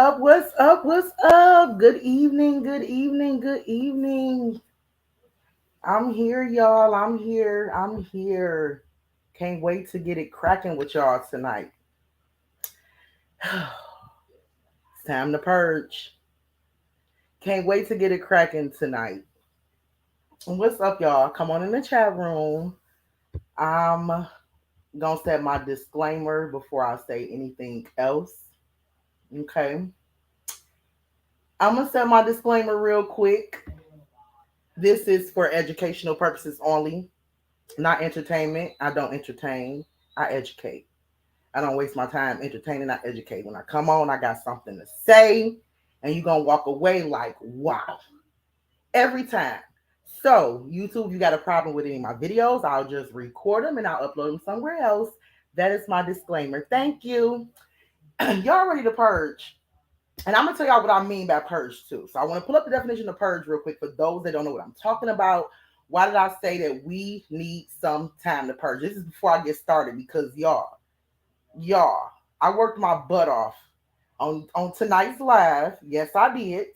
up? What's up? What's up? Good evening. Good evening. Good evening. I'm here, y'all. I'm here. I'm here. Can't wait to get it cracking with y'all tonight. It's time to purge. Can't wait to get it cracking tonight. What's up, y'all? Come on in the chat room. I'm gonna set my disclaimer before I say anything else. Okay. I'm gonna set my disclaimer real quick. This is for educational purposes only, not entertainment. I don't entertain, I educate. I don't waste my time entertaining, I educate. When I come on, I got something to say, and you're going to walk away like, wow, every time. So, YouTube, you got a problem with any of my videos, I'll just record them and I'll upload them somewhere else. That is my disclaimer. Thank you. Y'all ready to purge? And I'm gonna tell y'all what I mean by purge too. So I want to pull up the definition of purge real quick for those that don't know what I'm talking about. Why did I say that we need some time to purge? This is before I get started because y'all, I worked my butt off on tonight's live. Yes, I did,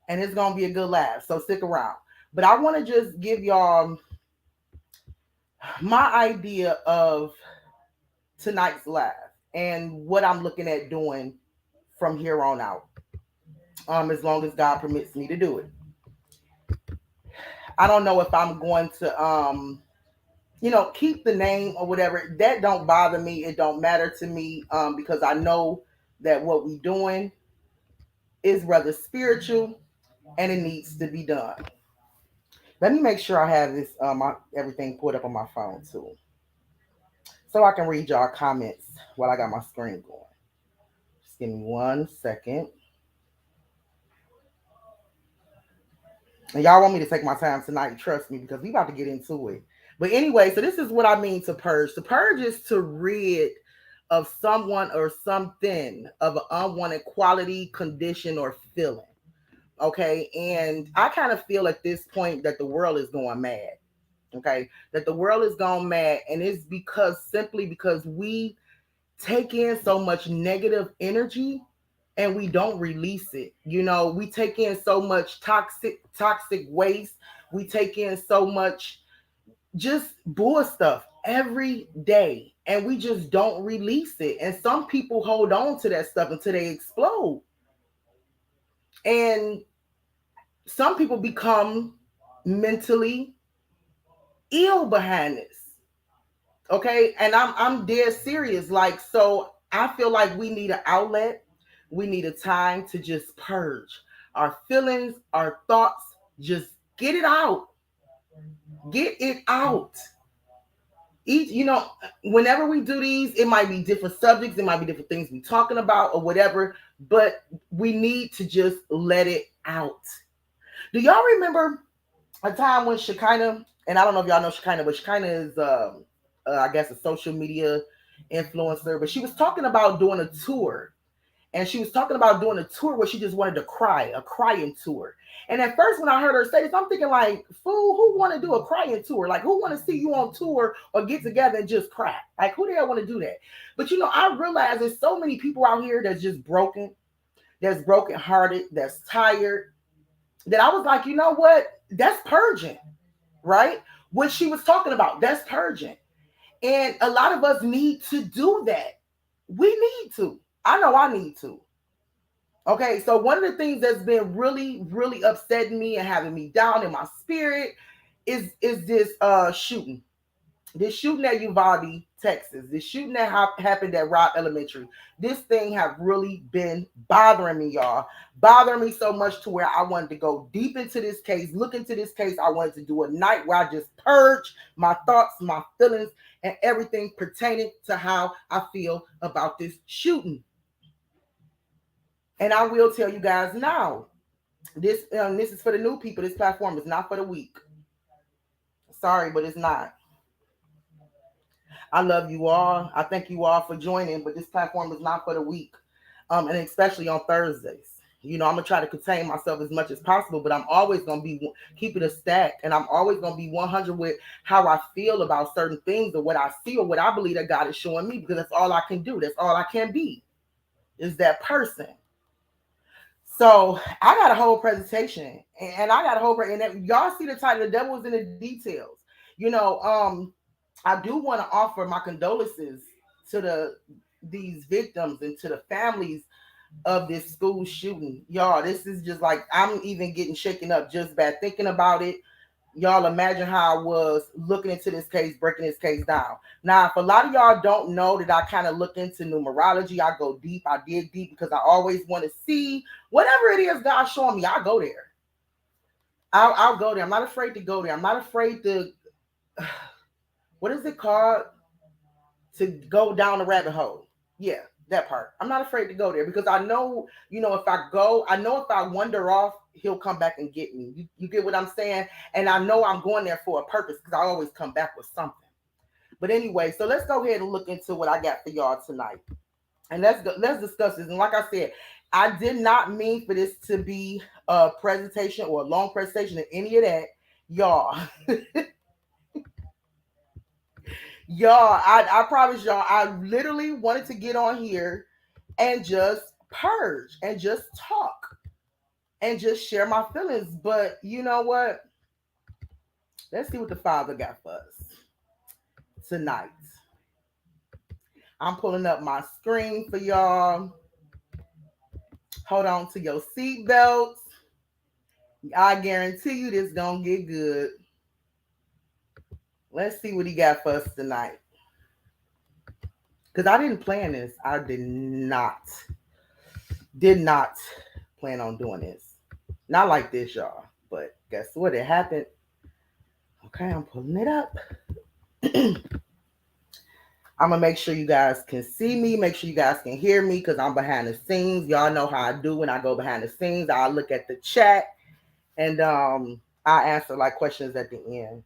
and it's gonna be a good laugh. So stick around. But I want to just give y'all my idea of tonight's live and what I'm looking at doing from here on out. As long as God permits me to do it. I don't know if I'm going to keep the name or whatever. That don't bother me. It don't matter to me because I know that what we doing is rather spiritual and it needs to be done. Let me make sure I have this everything put up on my phone too. So I can read y'all comments while I got my screen going. Just give me 1 second. And y'all want me to take my time tonight, trust me, because we about to get into it. But anyway, so this is what I mean to purge. To purge is to rid of someone or something of an unwanted quality, condition, or feeling. Okay. And I kind of feel at this point that the world is going mad. Okay. That the world is going mad. And it's simply because we take in so much negative energy and we don't release it. We take in so much toxic waste. We take in so much just bull stuff every day and we just don't release it. And some people hold on to that stuff until they explode. And some people become mentally ill behind this. Okay? And I'm dead serious. Like, so I feel like we need an outlet. We need a time to just purge our feelings, our thoughts, just get it out. Get it out. Whenever we do these, it might be different subjects, it might be different things we're talking about or whatever, but we need to just let it out. Do y'all remember a time when Shekinah, and I don't know if y'all know Shekinah, but Shekinah is, I guess, a social media influencer, but she was talking about doing a tour. And she was talking about doing a tour where she just wanted to cry, a crying tour. And at first, when I heard her say this, I'm thinking like, fool, who want to do a crying tour? Like, who want to see you on tour or get together and just cry? Like, who the hell want to do that? But, I realize there's so many people out here that's just broken, that's brokenhearted, that's tired, that I was like, you know what? That's purging, right? What she was talking about, that's purging. And a lot of us need to do that. We need to. I know I need to. Okay, so one of the things that's been really, really upsetting me and having me down in my spirit is this shooting. This shooting at Uvalde, Texas. This shooting that happened at Robb Elementary. This thing have really been bothering me, y'all. Bothering me so much to where I wanted to go deep into this case, look into this case. I wanted to do a night where I just purge my thoughts, my feelings, and everything pertaining to how I feel about this shooting. And I will tell you guys now, this is for the new people. This platform is not for the weak. Sorry, but it's not. I love you all. I thank you all for joining, but this platform is not for the weak, and especially on Thursdays. I'm gonna try to contain myself as much as possible, but I'm always gonna be keep it a stack, and I'm always gonna be 100 with how I feel about certain things or what I see or what I believe that God is showing me, because that's all I can do. That's all I can be, is that person. So I got a whole presentation, and I got a whole and y'all see the title, "The Devil is in the Details." You know, I do want to offer my condolences to these victims and to the families of this school shooting. Y'all, this is just like I'm even getting shaken up just by thinking about it. Y'all imagine how I was looking into this case, breaking this case down. Now, if a lot of y'all don't know that I kind of look into numerology, I go deep, I dig deep because I always want to see whatever it is God's showing me, I'll go there. I'll go there. I'm not afraid to go there. I'm not afraid to, what is it called? To go down the rabbit hole. Yeah, that part. I'm not afraid to go there because I know, if I go, I know if I wander off, he'll come back and get me. You get what I'm saying? And I know I'm going there for a purpose because I always come back with something. But anyway, so let's go ahead and look into what I got for y'all tonight. And let's discuss this. And like I said, I did not mean for this to be a presentation or a long presentation or any of that. Y'all, I promise y'all, I literally wanted to get on here and just purge and just talk and just share my feelings. But you know what? Let's see what the Father got for us tonight. I'm pulling up my screen for y'all. Hold on to your seatbelts. I guarantee you this gonna get good. Let's see what he got for us tonight. Because I didn't plan this. I did not plan on doing this. Not like this, y'all. But guess what? It happened. Okay, I'm pulling it up. I'm going to make sure you guys can see me. Make sure you guys can hear me because I'm behind the scenes. Y'all know how I do when I go behind the scenes. I look at the chat and I answer like questions at the end.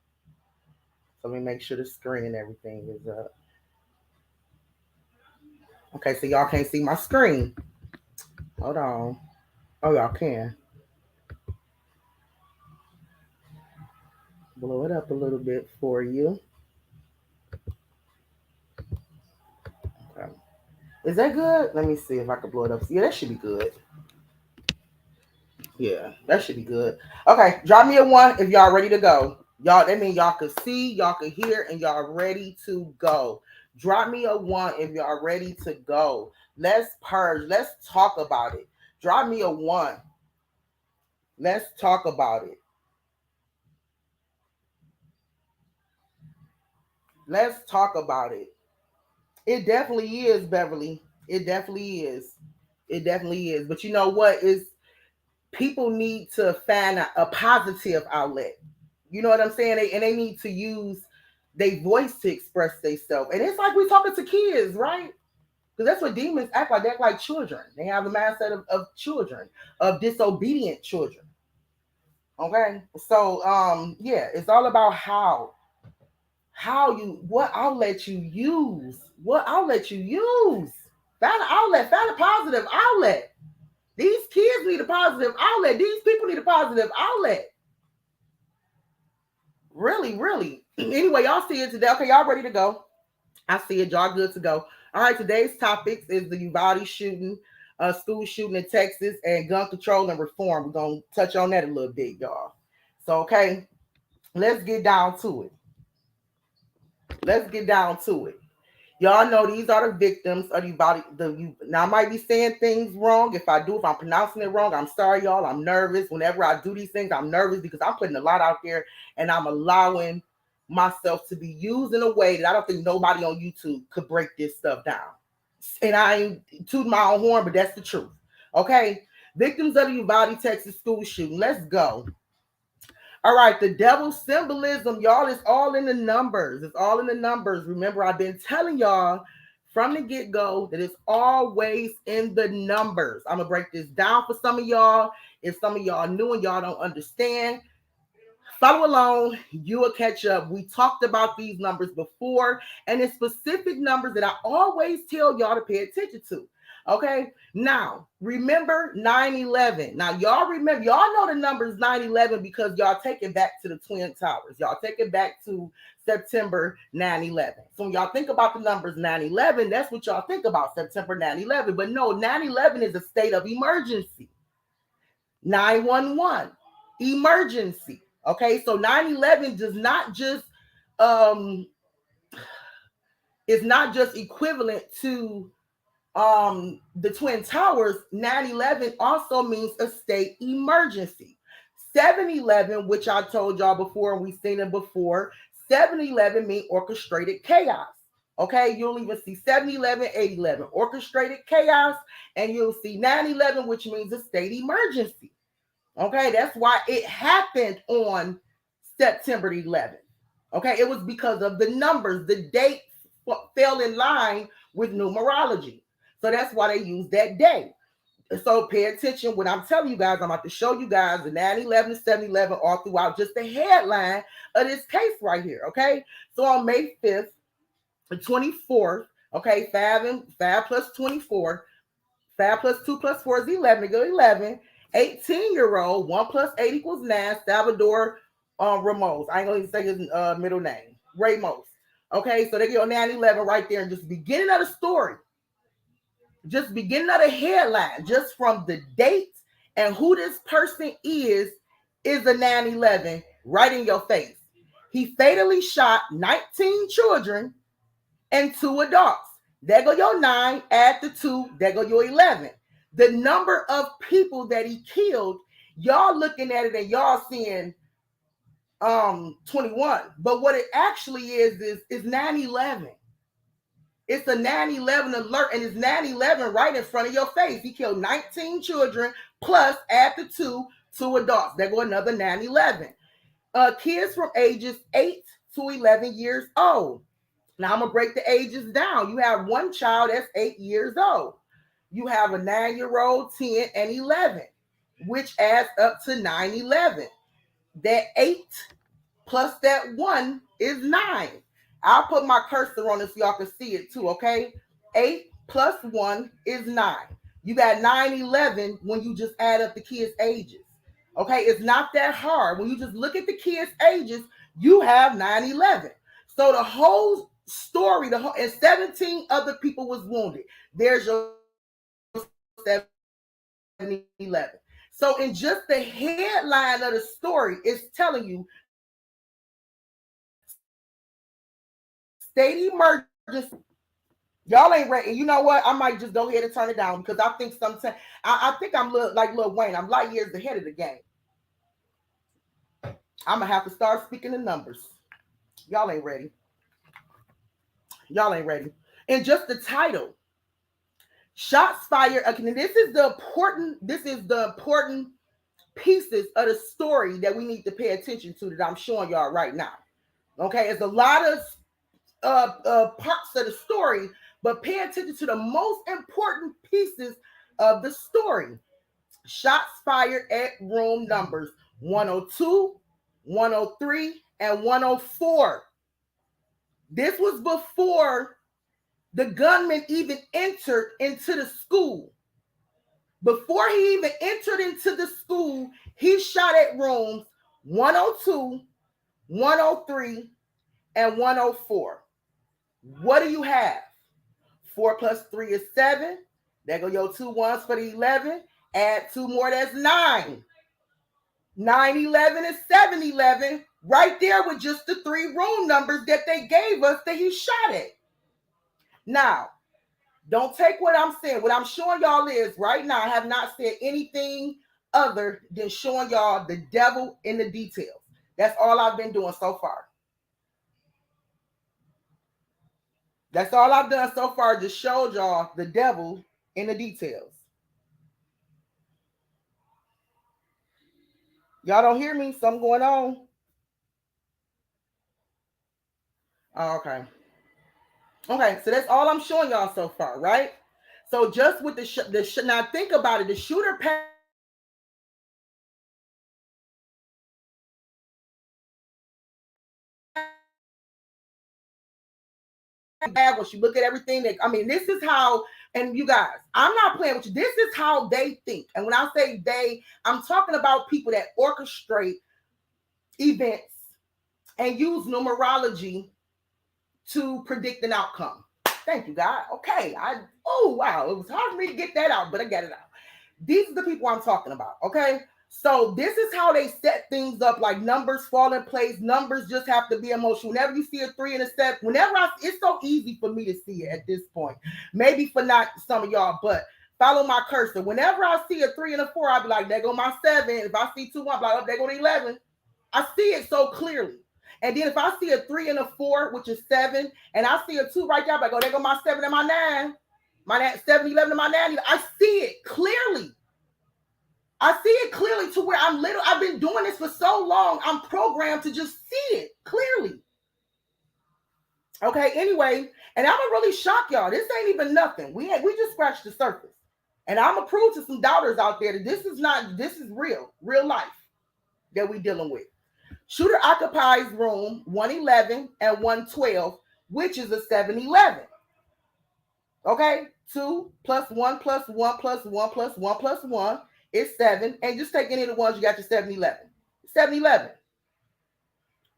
So let me make sure the screen and everything is up. Okay, so y'all can't see my screen. Hold on. Oh, y'all can. Blow it up a little bit for you. Okay. Is that good? Let me see if I can blow it up. Yeah, that should be good. Yeah, that should be good. Okay, drop me a 1 if y'all ready to go. Y'all, that means y'all can see, y'all can hear, and y'all ready to go. Drop me a 1 if y'all ready to go. Let's purge. Let's talk about it. Drop me a 1. Let's talk about it. Let's talk about it. It definitely is, Beverly. It definitely is. It definitely is. But you know what? Is people need to find a positive outlet. You know what I'm saying? They need to use their voice to express themselves. And it's like we talking to kids, right? Because that's what demons act like. They act like children. They have the mindset of children, of disobedient children. Okay. So yeah, it's all about what outlet you use. What outlet you use. Find an outlet, find a positive outlet. These kids need a positive outlet. These people need a positive outlet. Really, really. Anyway, y'all see it today. Okay, y'all ready to go? I see it. Y'all good to go. All right, today's topics is the Uvalde shooting, school shooting in Texas, and gun control and reform. We're going to touch on that a little bit, y'all. So, okay, let's get down to it. Let's get down to it. Y'all know these are the victims of Uvalde. Now, I might be saying things wrong. If I'm pronouncing it wrong, I'm sorry, y'all. I'm nervous. Whenever I do these things, I'm nervous because I'm putting a lot out there and I'm allowing myself to be used in a way that I don't think nobody on YouTube could break this stuff down. And I ain't tooting my own horn, but that's the truth. Okay? Victims of the Uvalde, Texas school shooting. Let's go. All right, the devil's symbolism, y'all, is all in the numbers. It's all in the numbers. Remember, I've been telling y'all from the get-go that it's always in the numbers. I'm going to break this down for some of y'all. If some of y'all new and y'all don't understand, follow along. You will catch up. We talked about these numbers before, and it's specific numbers that I always tell y'all to pay attention to. Okay, now remember 9/11. Now y'all know the numbers 9/11 because y'all take it back to the Twin Towers. Y'all take it back to September 9/11. So when y'all think about the numbers 9/11, that's what y'all think about, September 9/11. But no, 9/11 is a state of emergency. 911, emergency. Okay, so 9/11 does not just um is not just equivalent to the Twin Towers. 9/11 also means a state emergency. 7/11, which I told y'all before and we've seen it before, 7/11 mean orchestrated chaos. Okay, you'll even see 7/11, 8/11, orchestrated chaos, and you'll see 9/11, which means a state emergency. Okay, that's why it happened on September 11th. Okay, it was because of the numbers. The date fell in line with numerology. So that's why they use that day. So pay attention when I'm telling you guys. I'm about to show you guys the 9/11 and 7/11 all throughout just the headline of this case right here. Okay, so on May 5th, the 24th, okay, 5 plus 24, 5 plus 2 plus 4 is 11. They go 11. 18-year-old, 1 plus 8 equals 9, Salvador Ramos. I ain't going to say his middle name. Ramos. Okay, so they get on 9/11 right there, and just beginning of the story, just beginning of the headline, just from the date and who this person is a 9/11 right in your face. He fatally shot 19 children and 2 adults. There go your 9, add the 2, there go your 11. The number of people that he killed, y'all looking at it and y'all seeing 21. But what it actually is 9/11. It's a 9/11 alert, and it's 9/11 right in front of your face. He killed 19 children, plus add the 2 adults. There go another 9/11. Kids from ages 8 to 11 years old. Now I'm gonna break the ages down. You have one child that's 8 years old. You have a 9-year-old, 10, and 11, which adds up to 9/11. That 8 plus that 1 is 9. I'll put my cursor on it so y'all can see it too, okay? 8 plus 1 is 9. You got 9/11 when you just add up the kids' ages. Okay, it's not that hard. When you just look at the kids' ages, you have 9/11. So the whole story, and 17 other people was wounded. There's your 7/11. So in just the headline of the story, it's telling you state emergency. Y'all ain't ready. You know what? I might just go ahead and turn it down because I think sometimes I think I'm like Lil Wayne. I'm light years ahead of the game. I'm gonna have to start speaking the numbers. Y'all ain't ready. Y'all ain't ready. And just the title, shots fired. Okay, this is the important pieces of the story that we need to pay attention to that I'm showing y'all right now. Okay, it's a lot of parts of the story, but pay attention to the most important pieces of the story. Shots fired at room numbers 102, 103, and 104. This was before the gunman even entered into the school. Before he even entered into the school, he shot at rooms 102, 103, and 104. What do you have? 4 plus 3 is 7. There go your 2 ones for the 11. Add 2 more, that's 9. 9/11 and 7/11, right there with just the 3 room numbers that they gave us that he shot at. Now, don't take what I'm saying. What I'm showing y'all is right now, I have not said anything other than showing y'all the devil in the details. That's all I've been doing so far. That's all I've done so far, just showed y'all the devil in the details. Y'all don't hear me? Something going on? Oh, okay. Okay, so that's all I'm showing y'all so far, right? So just with now think about it. The shooter bad once you look at everything. This is how, and you guys, I'm not playing with you. This is how they think. And when I say they, I'm talking about people that orchestrate events and use numerology to predict an outcome. Thank you, God. Okay. Oh, wow. It was hard for me to get that out, but I got it out. These are the people I'm talking about. Okay. So this is how they set things up, like numbers fall in place. Numbers just have to be emotional. Whenever you see a 3 and a 7, it's so easy for me to see it at this point. Maybe for not some of y'all, but follow my cursor. Whenever I see a 3 and a 4, I'll be like, there go my 7. If I see 2, I'll be like, oh, there go the 11. I see it so clearly. And then if I see a 3 and a 4, which is 7, and I see a 2 right there, I'm like, oh, there go my 7 and my 9. My 7, 11 and my 9. I see it clearly. I see it clearly to where I've been doing this for so long, I'm programmed to just see it clearly. Okay, anyway, and I'm gonna really shock y'all. This ain't even nothing. We just scratched the surface. And I'm gonna prove to some doubters out there that this is real life that we dealing with. Shooter occupies room 111 and 112, which is a 711. Okay, 2 plus 1 plus 1 plus 1 plus 1 plus 1 is 7. And just take any of the ones, you got your 711. 711.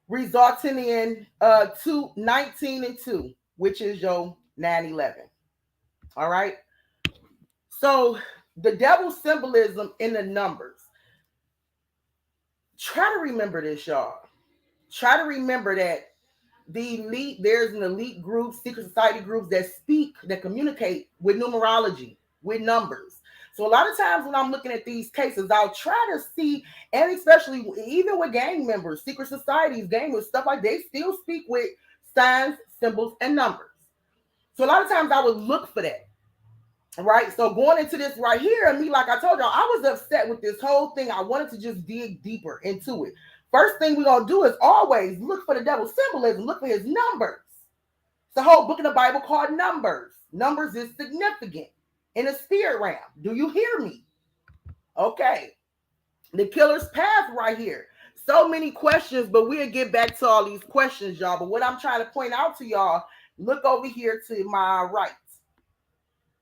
Resulting in 19 and 2, which is your 911. All right. So the devil's symbolism in the numbers. Try to remember this, y'all. Try to remember that there's an elite group, secret society groups that communicate with numerology, with numbers. So a lot of times when I'm looking at these cases, I'll try to see, and especially even with gang members, secret societies, gang stuff like they still speak with signs, symbols, and numbers. So a lot of times I would look for that. Right. So going into this right here, and me, like I told y'all, I was upset with this whole thing. I wanted to just dig deeper into it. First thing we're going to do is always look for the devil's symbolism, look for his numbers. It's the whole book in the Bible called Numbers. Numbers is significant in the spirit realm. Do you hear me? Okay. The killer's path right here. So many questions, but we'll get back to all these questions, y'all. But what I'm trying to point out to y'all, look over here to my right.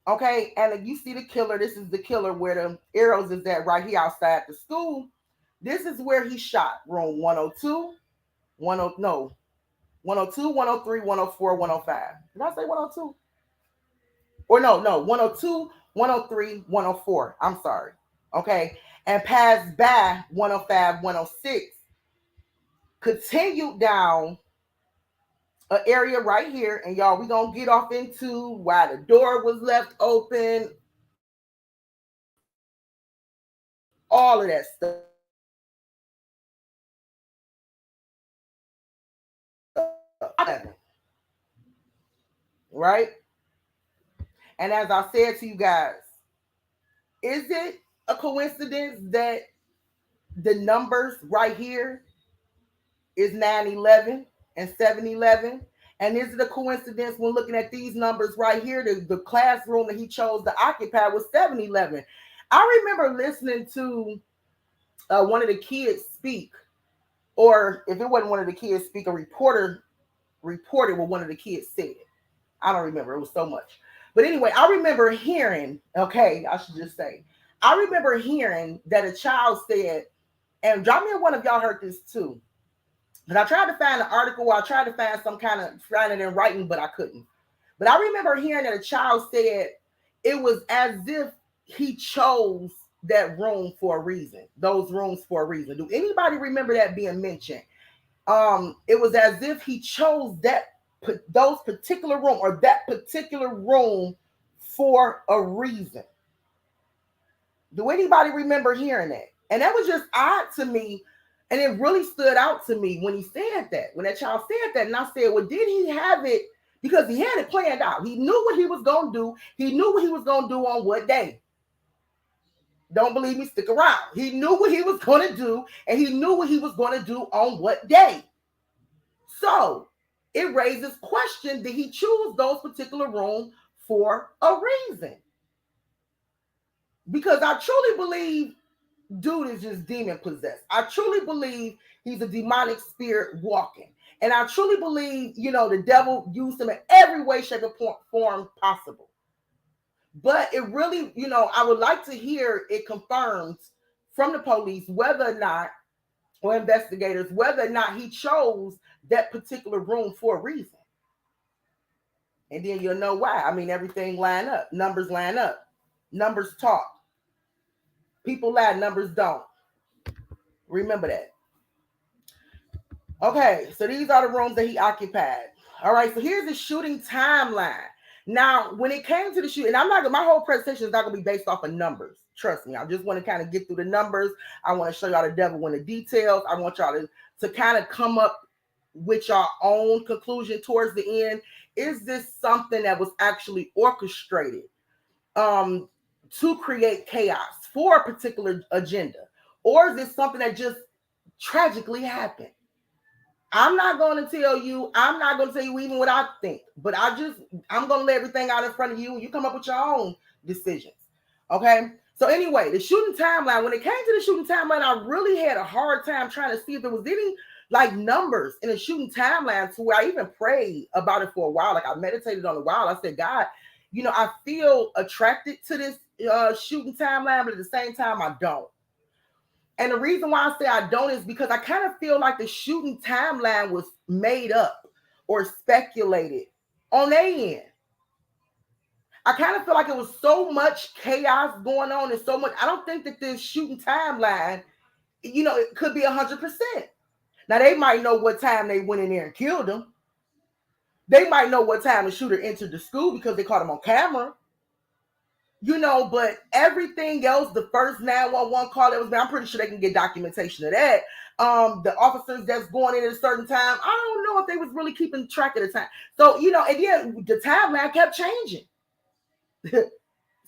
Okay, and you see the killer. This is the killer where the arrows is at right here outside the school. This is where he shot. Room 102, 102, 103, 104, 105. Did I say 102? Or no, 102, 103, 104. I'm sorry. Okay, and passed by 105, 106. Continued down an area right here, and y'all, we're gonna get off into why the door was left open, all of that stuff. Right? And as I said to you guys, is it a coincidence that the numbers right here is 911 and 711? And is it a coincidence when looking at these numbers right here, the classroom that he chose to occupy was 711? I remember listening to one of the kids speak, or if it wasn't one of the kids speak, a reporter reported what one of the kids said. I don't remember. It was so much. But anyway, I remember hearing, okay, I should just say, I remember hearing that a child said, and drop me one of y'all heard this too. But I tried to find an article, I tried to find some kind of, find it in writing, but I couldn't. But I remember hearing that a child said it was as if he chose that room for a reason, those rooms for a reason. Do anybody remember that being mentioned? It was as if he chose those particular room or that particular room for a reason. Do anybody remember hearing that? And that was just odd to me. And it really stood out to me when he said that, when that child said that. And I said, well, did he have it? Because he had it planned out. He knew what he was going to do. He knew what he was going to do on what day. Don't believe me? Stick around. He knew what he was going to do, and he knew what he was going to do on what day. So it raises question, did he choose those particular rooms for a reason? Because I truly believe dude is just demon possessed. I truly believe he's a demonic spirit walking. And I truly believe, the devil used him in every way, shape, or form possible. But it really, I would like to hear it confirmed from the police whether or not, or investigators, whether or not he chose that particular room for a reason. And then you'll know why. I mean, everything line up. Numbers line up. Numbers talk. People lie, numbers don't. Remember that. Okay, so these are the rooms that he occupied. All right, so here's the shooting timeline. Now, when it came to the shooting, I'm not, my whole presentation is not going to be based off of numbers. Trust me, I just want to kind of get through the numbers. I want to show y'all the devil in the details. I want y'all to kind of come up with your own conclusion towards the end. Is this something that was actually orchestrated to create chaos for a particular agenda? Or is this something that just tragically happened? I'm not going to tell you even what I think, but I'm going to lay everything out in front of you and you come up with your own decisions. Okay. So anyway, the shooting timeline, when it came to the shooting timeline, I really had a hard time trying to see if there was any like numbers in a shooting timeline to where I even prayed about it for a while. Like I meditated on it a while. I said, God, I feel attracted to this shooting timeline, but at the same time, I don't. And the reason why I say I don't is because I kind of feel like the shooting timeline was made up or speculated on their end. I kind of feel like it was so much chaos going on and so much. I don't think that this shooting timeline, it could be 100%. Now, they might know what time they went in there and killed him. They might know what time the shooter entered the school because they caught him on camera. But everything else, the first 911 call that was made, I'm pretty sure they can get documentation of that. The officers that's going in at a certain time, I don't know if they was really keeping track of the time. So, again, the timeline kept changing.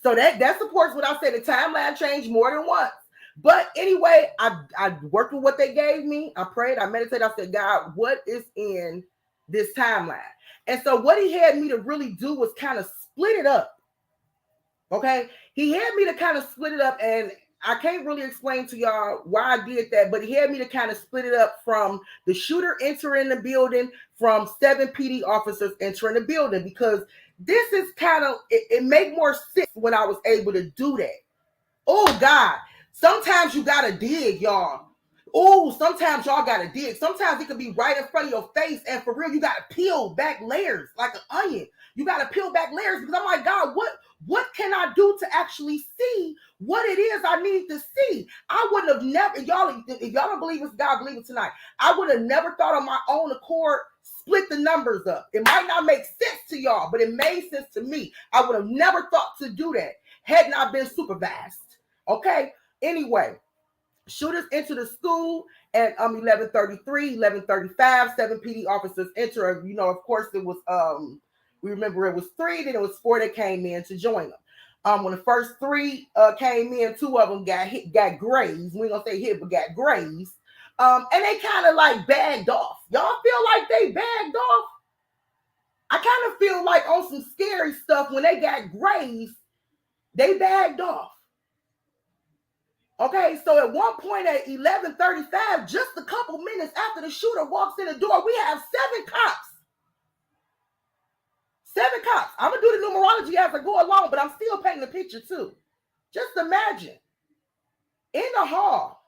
So that supports what I said. The timeline changed more than once. But anyway, I worked with what they gave me. I prayed, I meditated. I said, God, what is in this timeline? And so what he had me to really do was kind of split it up. Okay, he had me to kind of split it up, and I can't really explain to y'all why I did that, but he had me to kind of split it up from the shooter entering the building, from 7 PD officers entering the building, because this is kind of, it made more sense when I was able to do that. Oh, God, sometimes you got to dig, y'all. Oh, sometimes y'all got to dig. Sometimes it could be right in front of your face, and for real, you got to peel back layers like an onion. You got to peel back layers because I'm like, God, what can I do to actually see what it is I need to see? I wouldn't have never, if y'all don't believe it's God, believe it tonight. I would have never thought on my own accord, split the numbers up. It might not make sense to y'all, but it made sense to me. I would have never thought to do that had not been supervised. Okay? Anyway, shooters enter the school at 11:33, 11:35, 7 PD officers enter. Of course, it was we remember it was 3, then it was 4 that came in to join them. When the first 3 came in, 2 of them got grazed. We ain't gonna say hit, but got grazed. And they kind of like bagged off. Y'all feel like they bagged off? I kind of feel like on some scary stuff when they got grazed, they bagged off. Okay, so at one point at 11:35, just a couple minutes after the shooter walks in the door, we have 7 cops. 7 cops. I'm going to do the numerology as I go along, but I'm still painting the picture too. Just imagine. In the hall.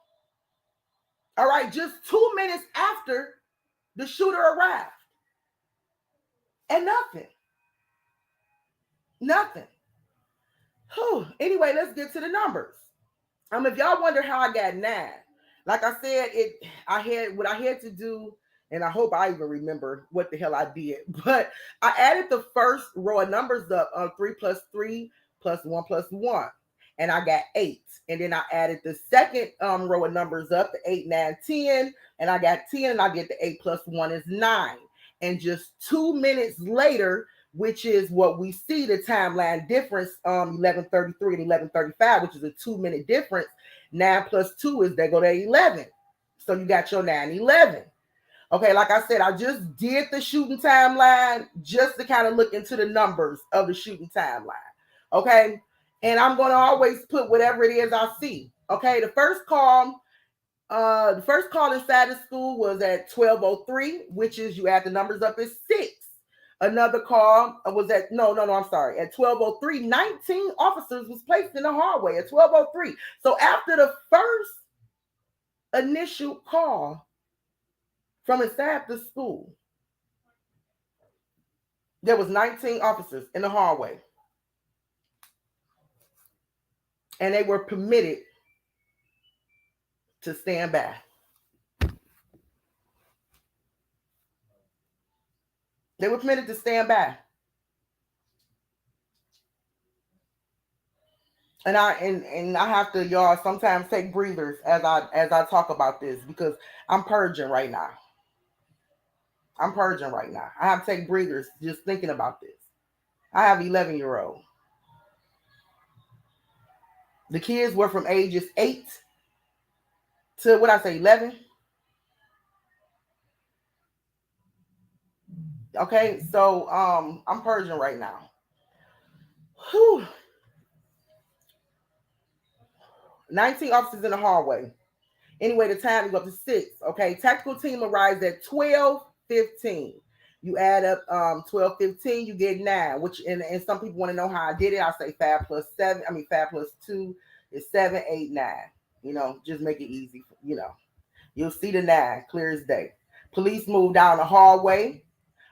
All right, just 2 minutes after the shooter arrived. And nothing. Nothing. Whew. Anyway, let's get to the numbers. If y'all wonder how I got 9, like I said, I had what I had to do, and I hope I even remember what the hell I did. But I added the first row of numbers up on 3 plus 3 plus 1 plus 1, and I got 8. And then I added the second row of numbers up, the 8, 9, 10, and I got 10, and I get the 8 plus 1 is 9. And just 2 minutes later, which is what we see the timeline difference, 11:33 and 11:35, which is a 2-minute difference. 9 plus 2 is they go to 11. So you got your 9/11. Okay, like I said, I just did the shooting timeline just to kind of look into the numbers of the shooting timeline. Okay, and I'm going to always put whatever it is I see. Okay, the first call inside the school was at 12:03, which is you add the numbers up is 6. Another call was at, I'm sorry. At 12:03, 19 officers was placed in the hallway at 12:03. So after the first initial call from inside the school, there was 19 officers in the hallway. And they were permitted to stand by. They were permitted to stand by. And I have to, y'all, sometimes take breathers as I talk about this because I'm purging right now. I'm purging right now. I have to take breathers just thinking about this. I have 11-year-old. The kids were from ages 8 to what I say 11. Okay, so I'm purging right now. Whew. 19 officers in the hallway. Anyway, the time to go up to 6. Okay, tactical team arrives at 12:15. You add up 12:15, you get 9. Which and some people want to know how I did it. I say 5 plus 7. I mean 5 plus 2 is 7, 8, 9. You know, just make it easy. You know, you'll see the 9 clear as day. Police move down the hallway.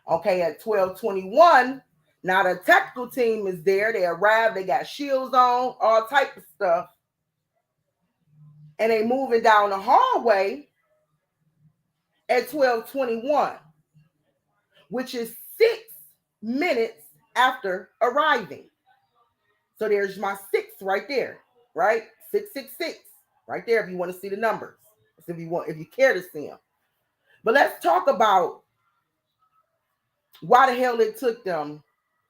Okay, at 12:21. Now the tactical team is there. They arrive. They got shields on, all type of stuff. And they moving down the hallway at 12:21, which is 6 minutes after arriving. So there's my 6 right there, right? 666 right there if you want to see the numbers. If you care to see them. But let's talk about why the hell it took them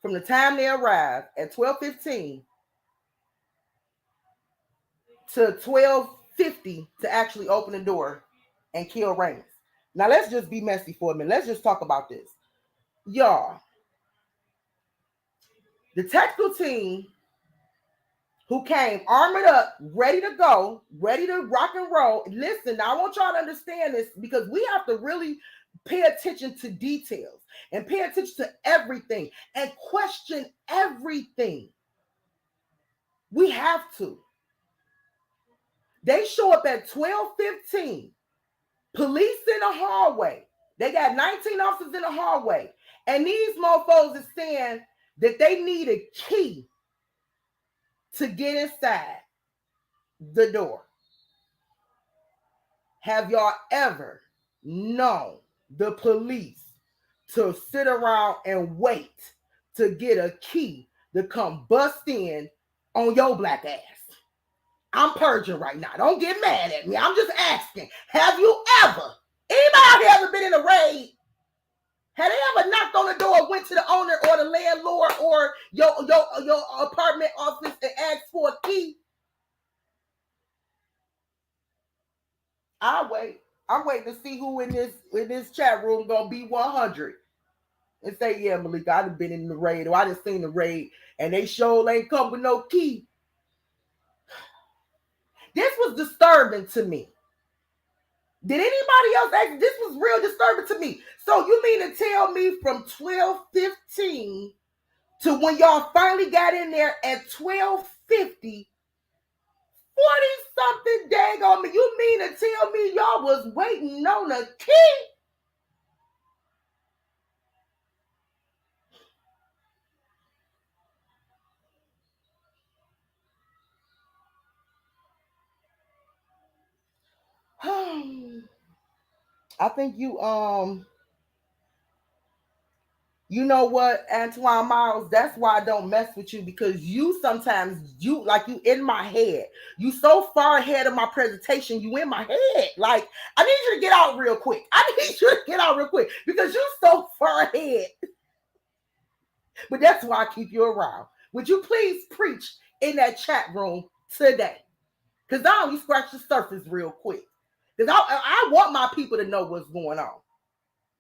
from the time they arrived at 12:15 to 12:50 to actually open the door and kill Ramus. Now let's just be messy for a minute. Let's just talk about this. Y'all, the tactical team who came armored up, ready to go, ready to rock and roll. Listen, now I want y'all to understand this because we have to really pay attention to details and pay attention to everything and question everything. We have to. They show up at 12:15. Police in the hallway. They got 19 officers in the hallway. And these mofos is saying that they need a key to get inside the door. Have y'all ever known the police to sit around and wait to get a key to come bust in on your black ass? I'm purging right now. Don't get mad at me. I'm just asking. Have you anybody ever been in a raid? Have they ever knocked on the door, went to the owner or the landlord or your apartment office and asked for a key? I'll wait. I'm waiting to see who in this chat room gonna be 100 and say, yeah, Malika, I done been in the raid or I done seen the raid and they sure ain't come with no key. This was disturbing to me. Did anybody else ask? This was real disturbing to me. So you mean to tell me from 12:15 to when y'all finally got in there at 12:50, 40-something dang on me. You mean to tell me y'all was waiting on a key? I think you know what, Antoine Miles, that's why I don't mess with you because you sometimes you in my head. You so far ahead of my presentation, you in my head. Like, I need you to get out real quick. Because you so far ahead. But that's why I keep you around. Would you please preach in that chat room today? Because I only scratch the surface real quick. Because I want my people to know what's going on.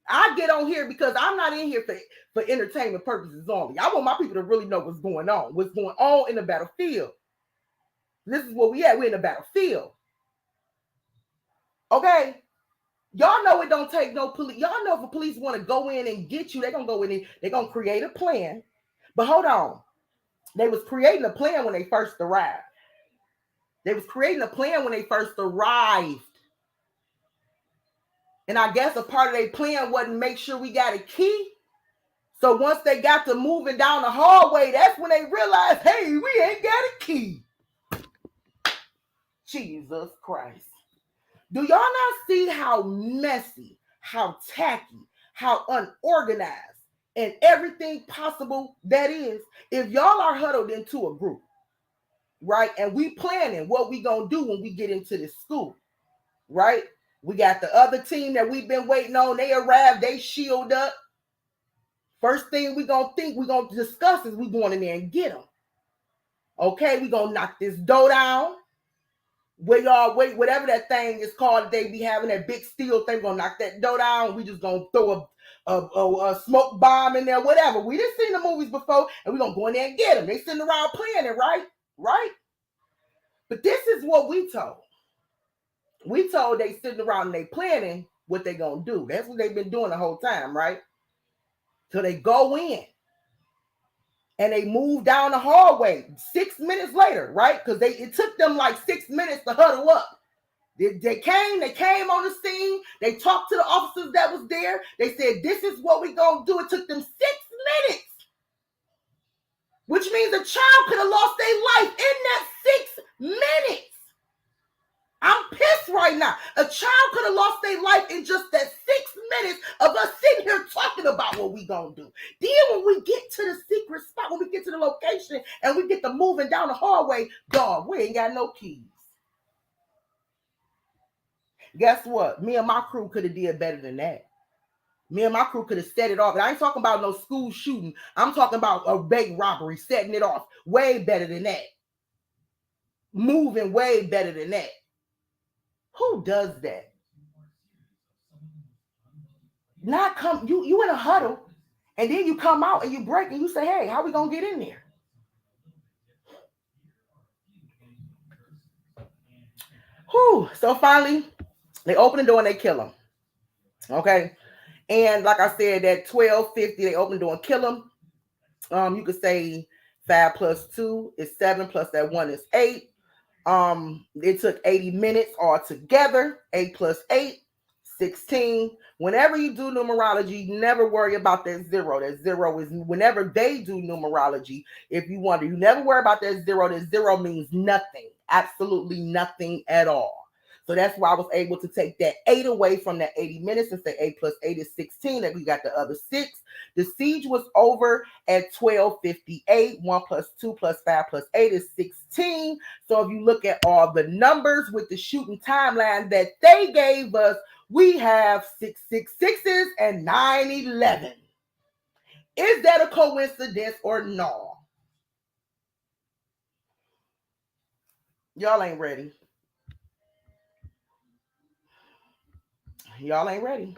I get on here because I'm not in here for entertainment purposes only. I want my people to really know what's going on in the battlefield. This is where we at. We're in the battlefield. Okay? Y'all know it don't take no police. Y'all know if the police want to go in and get you, they're going to go in and they're going to create a plan. But hold on. They was creating a plan when they first arrived. And I guess a part of their plan wasn't make sure we got a key. So once they got to moving down the hallway, that's when they realized, hey, we ain't got a key. Jesus Christ. Do y'all not see how messy, how tacky, how unorganized and everything possible that is. If y'all are huddled into a group, right, and we planning what we gonna do when we get into this school, right? We got the other team that we've been waiting on. They arrived, they shield up. First thing we gonna discuss is we going in there and get them. Okay, we gonna knock this door down. Where y'all wait, whatever that thing is called, they be having that big steel thing. We're gonna knock that door down. We just gonna throw a smoke bomb in there, whatever. We done seen the movies before, and we gonna go in there and get them. They sitting around playing it, right? Right? But this is what we told. We told they sitting around and they planning what they gonna do. That's what they've been doing the whole time, right? So they go in and they move down the hallway 6 minutes later, right? Because it took them like 6 minutes to huddle up. They came on the scene. They talked to the officers that was there. They said, this is what we gonna do. It took them 6 minutes, which means a child could have lost their life in that 6 minutes. I'm pissed right now. A child could have lost their life in just that 6 minutes of us sitting here talking about what we gonna do. Then when we get to the secret spot, when we get to the location and we get to moving down the hallway, dog, we ain't got no keys. Guess what? Me and my crew could have did better than that. Me and my crew could have set it off. And I ain't talking about no school shooting. I'm talking about a bank robbery, setting it off way better than that. Moving way better than that. Who does that? Not come, you in a huddle, and then you come out and you break and you say, hey, how we gonna get in there? Whew. So finally, they open the door and they kill him. Okay. And like I said, at 12:50, they open the door and kill him. You could say 5 plus 2 is 7, plus that 1 is 8. It took 80 minutes altogether. 8 plus 8, 16. Whenever you do numerology, never worry about that 0. That 0 is whenever they do numerology. If you wonder, you never worry about that 0. That 0 means nothing, absolutely nothing at all. So that's why I was able to take that 8 away from that 80 minutes and say 8 plus 8 is 16. And we got the other 6. The siege was over at 12:58. 1 plus 2 plus 5 plus 8 is 16. So if you look at all the numbers with the shooting timeline that they gave us, we have 666s and 911. Is that a coincidence or no? Y'all ain't ready. Y'all ain't ready.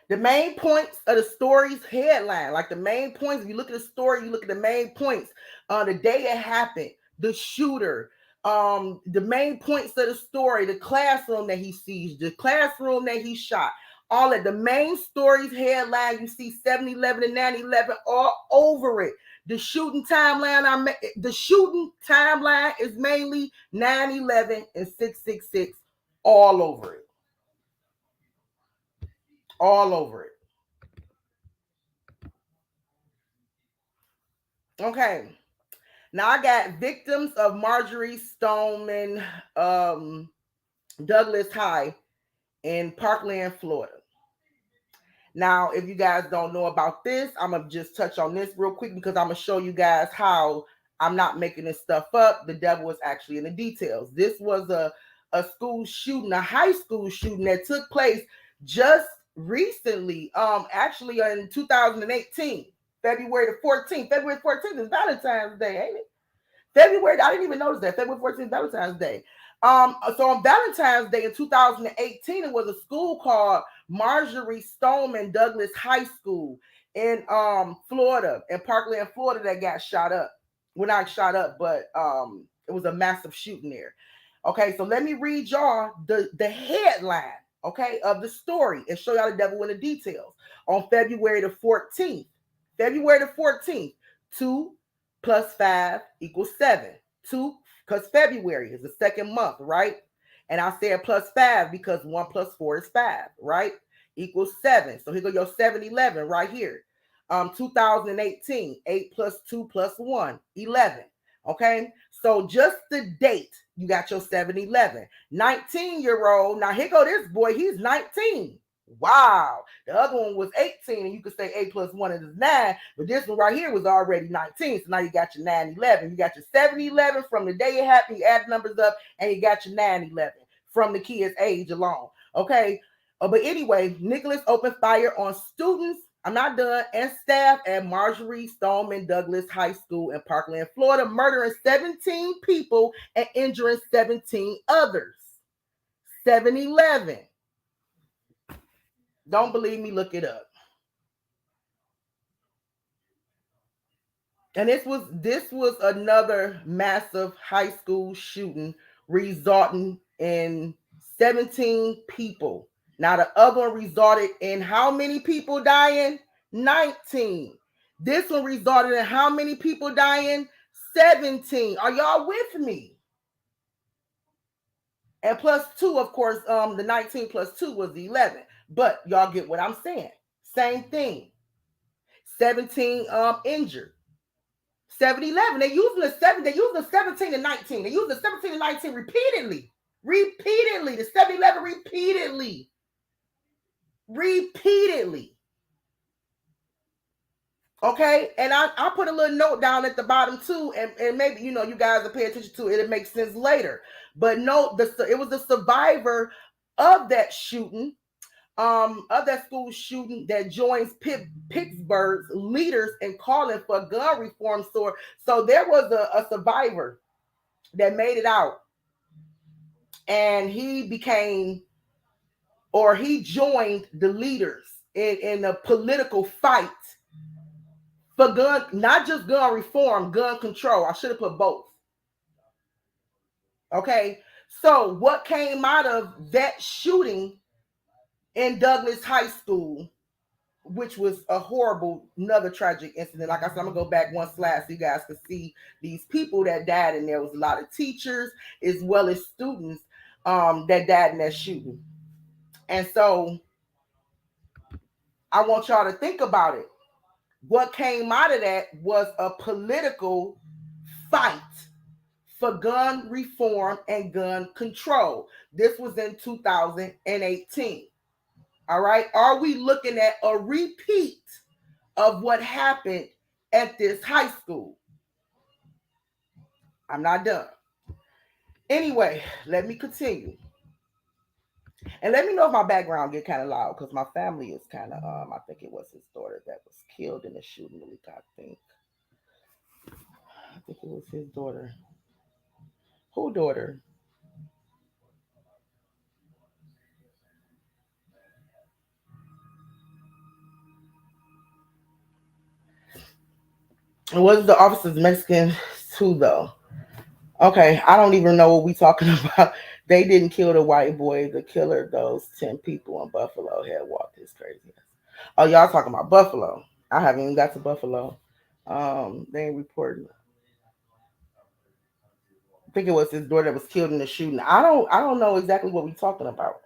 The main points of the story's headline, like the main points, if you look at the story, you look at the main points. The day it happened, the shooter, the main points of the story, the classroom that he sees, the classroom that he shot, all of the main story's headline, you see 7-11 and 9-11 all over it. The shooting timeline, is mainly 9-11 and 666 all over it. All over it. Okay. Now I got victims of Marjory Stoneman Douglas High in Parkland, Florida. Now, if you guys don't know about this, I'm going to just touch on this real quick because I'm going to show you guys how I'm not making this stuff up. The devil is actually in the details. This was a school shooting, a high school shooting that took place just recently, actually in 2018, February the 14th. February 14th is Valentine's Day, ain't it? February, I didn't even notice that. February 14th is Valentine's Day. So on Valentine's Day in 2018, it was a school called Marjory Stoneman Douglas High School in Florida, in Parkland, Florida, that got shot up. Well, not shot up, but it was a massive shooting there. Okay, so let me read y'all the headline, okay, of the story and show y'all the devil in the details. On February the 14th, 2 plus 5 equals 7. 2, because February is the second month, right? And I said plus 5 because 1 plus 4 is 5, right? Equals 7. So here go your 7-11 right here. 2018, 8 plus 2 plus 1, 11. Okay, so just the date, you got your 7-11. 19-year-old. Now here go this boy. He's 19. Wow. The other one was 18, and you could say 8 plus 1 is 9, but this one right here was already 19. So now you got your 9/11. You got your 7/11 from the day it happened, you add numbers up, and you got your 9/11 from the kid's age alone. Okay. But anyway, Nicholas opened fire on students. I'm not done. And staff at Marjorie Stoneman Douglas High School in Parkland, Florida, murdering 17 people and injuring 17 others. 7/11. Don't believe me? Look it up. And this was another massive high school shooting resulting in 17 people. Now the other one resulted in how many people dying? 19. This one resulted in how many people dying? 17. Are y'all with me? And plus 2, of course, the 19 plus 2 was 11. But y'all get what I'm saying. Same thing. 17 injured. 7/11. They using the 17 and 19. They use the 17 and 19 repeatedly. Repeatedly. The 7/11 repeatedly. Repeatedly. Okay, and I put a little note down at the bottom too, and maybe you guys will pay attention to it. It makes sense later. But no, it was the survivor of that shooting, of that school shooting, that joins Pittsburgh's leaders in calling for gun reform. So there was a survivor that made it out, and he joined the leaders in a political fight for gun, not just gun reform, gun control. I should have put both. Okay, so what came out of that shooting in Douglas High School, which was a horrible, another tragic incident. Like I said, I'm gonna go back one slide so you guys can see these people that died, and there was a lot of teachers as well as students that died in that shooting. And so I want y'all to think about it. What came out of that was a political fight for gun reform and gun control. This was in 2018. All right. Are we looking at a repeat of what happened at this high school? I'm not done. Anyway, let me continue. And let me know if my background get kind of loud, because my family is kind of, I think it was his daughter that was killed in the shooting. I think it was his daughter. Who daughter? It was the officer's Mexican too, though. Okay, I don't even know what we talking about. They didn't kill the white boy. The killer, those 10 people in Buffalo had walked his craziness. Oh, y'all talking about Buffalo. I haven't even got to Buffalo. They ain't reported. I think it was his daughter that was killed in the shooting. I don't know exactly what we talking about.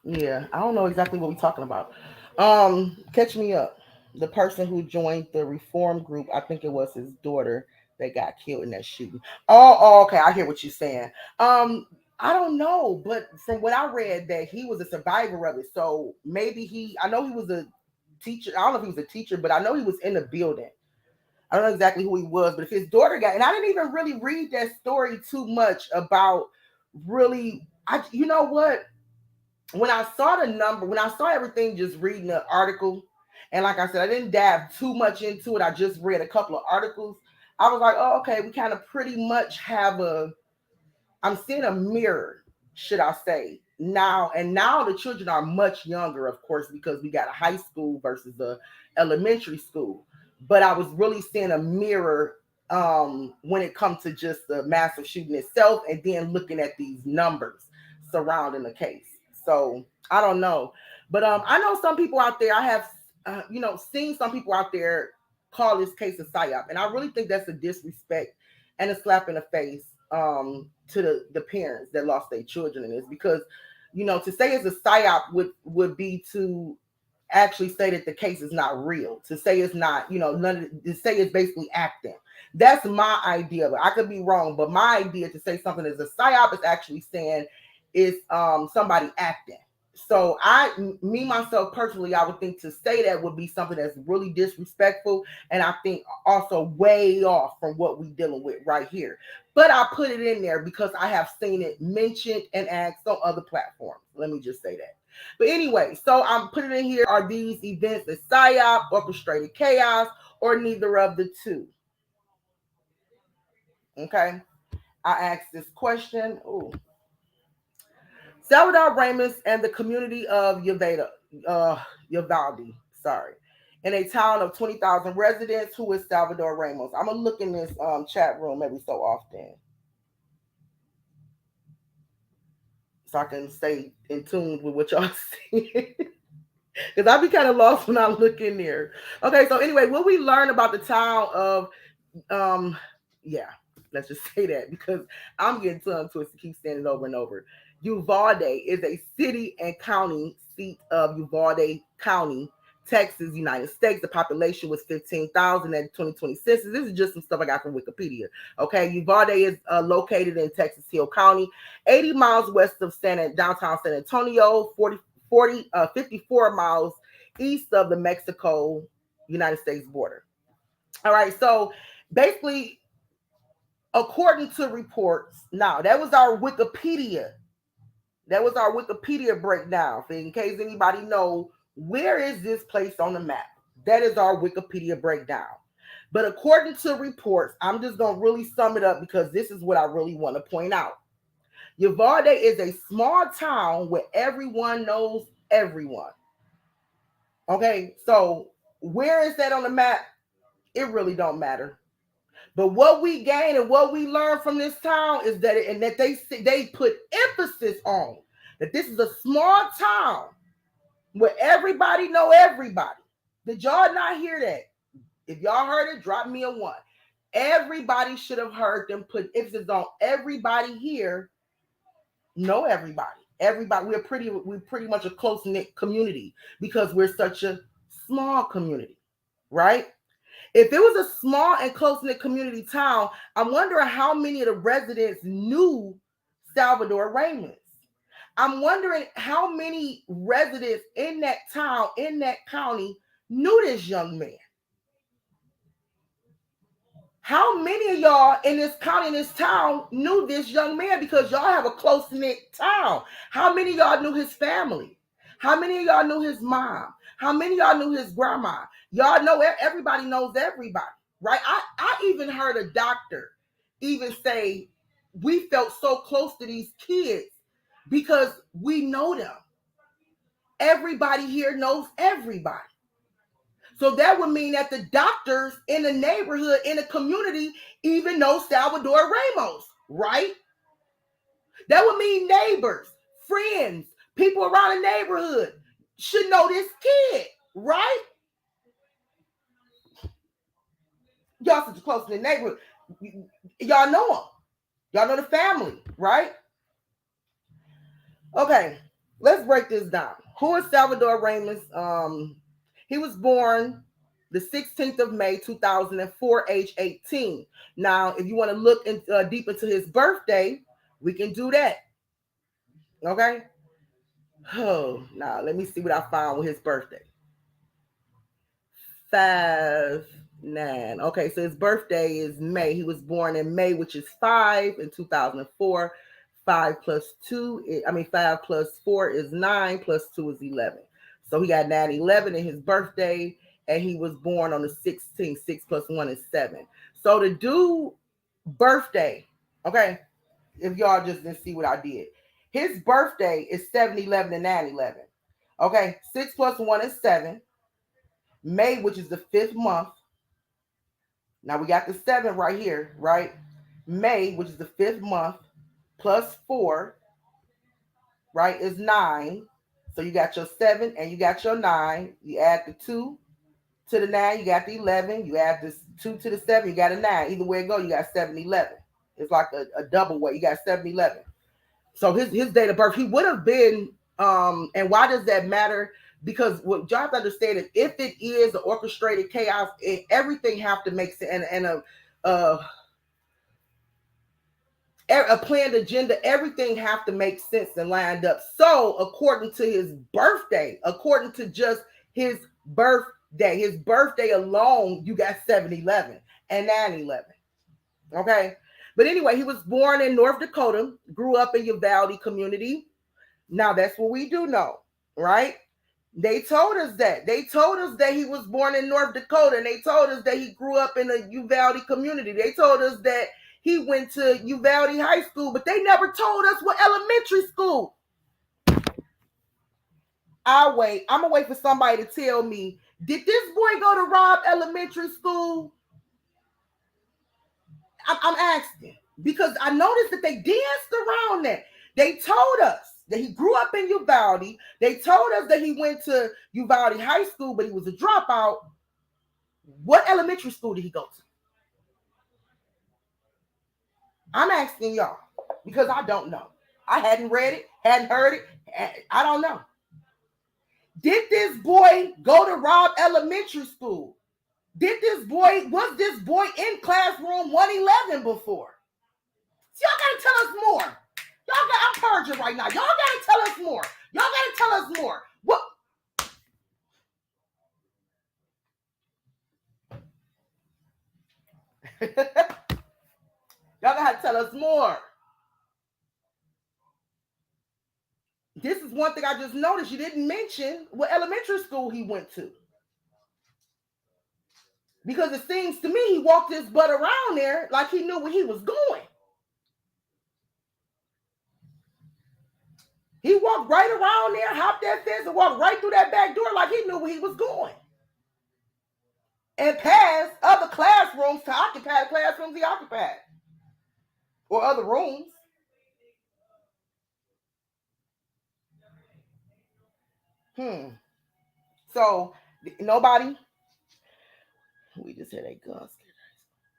Yeah, I don't know exactly what we're talking about. Catch me up. The person who joined the reform group, I think it was his daughter that got killed in that shooting. Oh, okay, I hear what you're saying. I don't know, but from what I read, that he was a survivor of it. So maybe I know he was a teacher. I don't know if he was a teacher, but I know he was in the building. I don't know exactly who he was, but if his daughter got, and I didn't even really read that story too much about really, you know what? When I saw the number, when I saw everything, just reading the article, and like I said, I didn't dive too much into it. I just read a couple of articles. I was like, oh, okay, we kind of pretty much have I'm seeing a mirror, should I say. Now, and now the children are much younger, of course, because we got a high school versus the elementary school. But I was really seeing a mirror when it comes to just the massive shooting itself, and then looking at these numbers surrounding the case. So I don't know. But I know some people out there, I have seen some people out there call this case a psyop. And I really think that's a disrespect and a slap in the face to the parents that lost their children in this, because to say it's a psyop would be to actually say that the case is not real, to say it's not, to say it's basically acting. That's my idea, but I could be wrong. But my idea to say something is a psyop is actually saying is somebody acting. So me myself personally, I would think to say that would be something that's really disrespectful, and I think also way off from what we dealing with right here. But I put it in there because I have seen it mentioned and asked on other platforms. Let me just say that. But anyway, so I'm putting in here: are these events a psyop, orchestrated chaos, or neither of the two? Okay, I asked this question. Ooh. Salvador Ramos and the community of Uvalde, sorry, in a town of 20,000 residents. Who is Salvador Ramos? I'm gonna look in this chat room every so often, so I can stay in tune with what y'all see. Because I be kind of lost when I look in there. Okay, so anyway, what we learn about the town of yeah, let's just say that because I'm getting tongue twisted, keep saying it over and over. Uvalde is a city and county seat of Uvalde County, Texas, United States. The population was 15,000 at 2020 census. This is just some stuff I got from Wikipedia. Okay, Uvalde is located in Texas Hill County, 80 miles west of downtown San Antonio, 54 miles east of the Mexico United States border. All right, so basically, according to reports, now that was our Wikipedia. That was our Wikipedia breakdown. In case anybody know, where is this place on the map? That is our Wikipedia breakdown. But according to reports, I'm just going to really sum it up because this is what I really want to point out. Uvalde is a small town where everyone knows everyone. Okay, so where is that on the map? It really don't matter. But what we gain and what we learn from this town is that they put emphasis on that this is a small town where everybody know everybody. Did y'all not hear that? If y'all heard it, drop me a 1. Everybody should have heard them put emphasis on everybody here know everybody. Everybody, we're pretty much a close-knit community because we're such a small community, right? If it was a small and close-knit community town, I'm wondering how many of the residents knew Salvador Ramos. I'm wondering how many residents in that town, in that county, knew this young man. How many of y'all in this county, in this town, knew this young man? Because y'all have a close-knit town. How many of y'all knew his family? How many of y'all knew his mom? How many of y'all knew his grandma? Y'all know everybody knows everybody, right? I even heard a doctor even say, we felt so close to these kids because we know them. Everybody here knows everybody. So that would mean that the doctors in the neighborhood, in the community, even know Salvador Ramos, right? That would mean neighbors, friends, people around the neighborhood should know this kid, right? Y'all such close to the neighborhood. Y'all know him. Y'all know the family, right? Okay, let's break this down. Who is Salvador Ramos? He was born the 16th of May, 2004, age 18. Now, if you want to look deep into his birthday, we can do that. Okay? Oh, now let me see what I found with his birthday. 5/9. Okay, so his birthday is May. He was born in May, which is 5 in 2004. 5 plus 4 is 9, plus 2 is 11. So he got 9/11 in his birthday, and he was born on the 16th. 6 plus 1 is 7. So to do birthday, okay, if y'all just didn't see what I did, his birthday is 7/11 and 9/11. Okay, 6 plus 1 is 7. May, which is the 5th month. Now we got the 7 right here, right? May, which is the 5th month, plus 4, right, is 9. So you got your 7 and you got your 9. You add the 2 to the 9, you got the 11. You add this 2 to the 7, you got a 9. Either way it go, you got 7/11. It's like a double way. You got 7/11. So his date of birth, he would have been, and why does that matter? Because what you have to understand is if it is an orchestrated chaos, everything have to make sense. And a planned agenda, everything have to make sense and lined up. So according to his birthday, according to just his birthday alone, you got 7-11 and 9-11. Okay. But anyway, he was born in North Dakota, grew up in Uvalde community. Now that's what we do know, right? They told us that. They told us that he was born in North Dakota, and they told us that he grew up in a Uvalde community. They told us that he went to Uvalde High School, but they never told us what elementary school. I'll wait. I'm going to wait for somebody to tell me, did this boy go to Robb Elementary School? I'm asking because I noticed that they danced around that. They told us that he grew up in Uvalde. They told us that he went to Uvalde High School, but he was a dropout. What elementary school did he go to? I'm asking y'all because I don't know. I hadn't read it, hadn't heard it. I don't know. Did this boy go to Robb Elementary School? Was this boy in classroom 111 before? Y'all gotta tell us more. I'm purging right now. Y'all gotta tell us more. Y'all gotta tell us more. What? Y'all gotta tell us more. This is one thing I just noticed. You didn't mention what elementary school he went to. Because it seems to me he walked his butt around there like he knew where he was going. He walked right around there, hopped that fence, and walked right through that back door like he knew where he was going. And passed other classrooms to occupy the classrooms he occupied. Or other rooms. So, nobody, we just had a gun.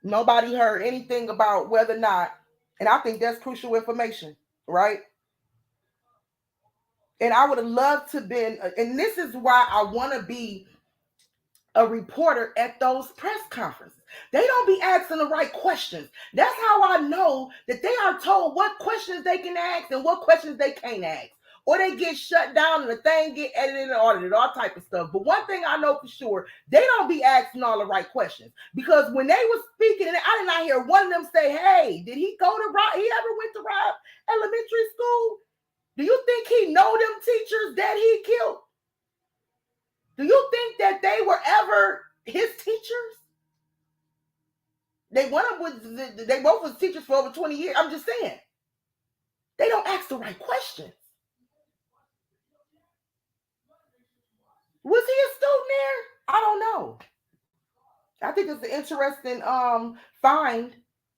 Nobody heard anything about whether or not, and I think that's crucial information, right? And I would have loved to been, and this is why I want to be a reporter at those press conferences. They don't be asking the right questions. That's how I know that they are told what questions they can ask and what questions they can't ask. Or they get shut down and the thing get edited and audited, all type of stuff. But one thing I know for sure, they don't be asking all the right questions. Because when they were speaking, and I did not hear one of them say, hey, did he go to Robb? He ever went to Robb Elementary School? Do you think he know them teachers that he killed? Do you think that they were ever his teachers? They both was teachers for over 20 years. I'm just saying. They don't ask the right questions. Was he a student there? I don't know. I think it's an interesting find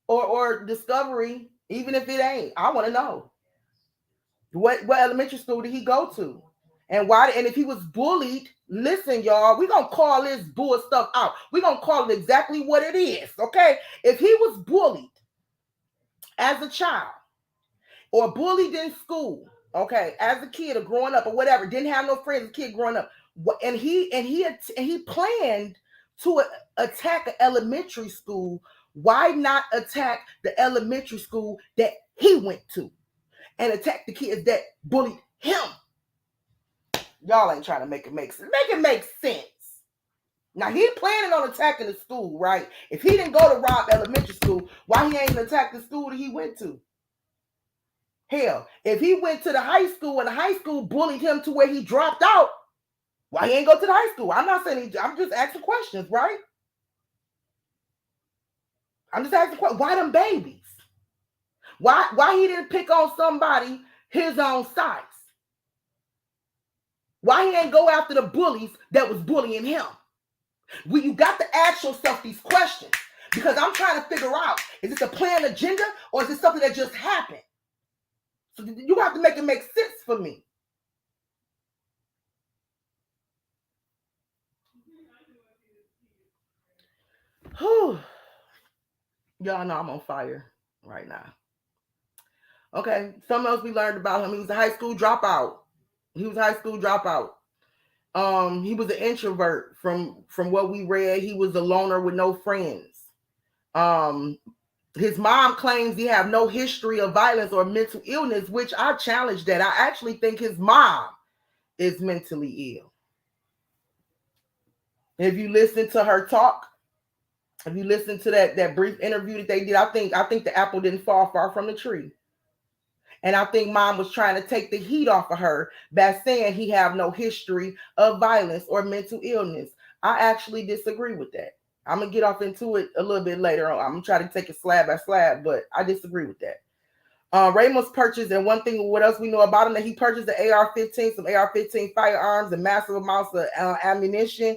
or discovery, even if it ain't. I want to know. What elementary school did he go to? And why? And if he was bullied, listen, y'all, we're going to call this bull stuff out. We're going to call it exactly what it is, okay? If he was bullied as a child or bullied in school, okay, as a kid or growing up or whatever, didn't have no friends as a kid growing up, and he planned to attack an elementary school, why not attack the elementary school that he went to and attack the kids that bullied him? Y'all ain't trying to make it make sense. Make it make sense. Now, he planning on attacking the school, right? If he didn't go to Robb Elementary School, why he ain't attack the school that he went to? Hell, if he went to the high school and the high school bullied him to where he dropped out, why he ain't go to the high school? I'm not saying I'm just asking questions, right? I'm just asking questions. Why them babies? Why he didn't pick on somebody his own size? Why he ain't go after the bullies that was bullying him? You got to ask yourself these questions because I'm trying to figure out, is this a planned agenda or is it something that just happened? So you have to make it make sense for me. Whew. Y'all know I'm on fire right now. Okay, something else we learned about him. He was a high school dropout. He was an introvert from what we read. He was a loner with no friends. His mom claims he have no history of violence or mental illness, which I challenge that. I actually think his mom is mentally ill. If you listen to her talk, if you listen to that brief interview that they did, I think the apple didn't fall far from the tree. And I think mom was trying to take the heat off of her by saying he have no history of violence or mental illness. I actually disagree with that. I'm going to get off into it a little bit later on. I'm going to try to take it slab by slab, but I disagree with that. Ramos purchased, and one thing, what else we know about him, that he purchased the AR-15, some AR-15 firearms and massive amounts of ammunition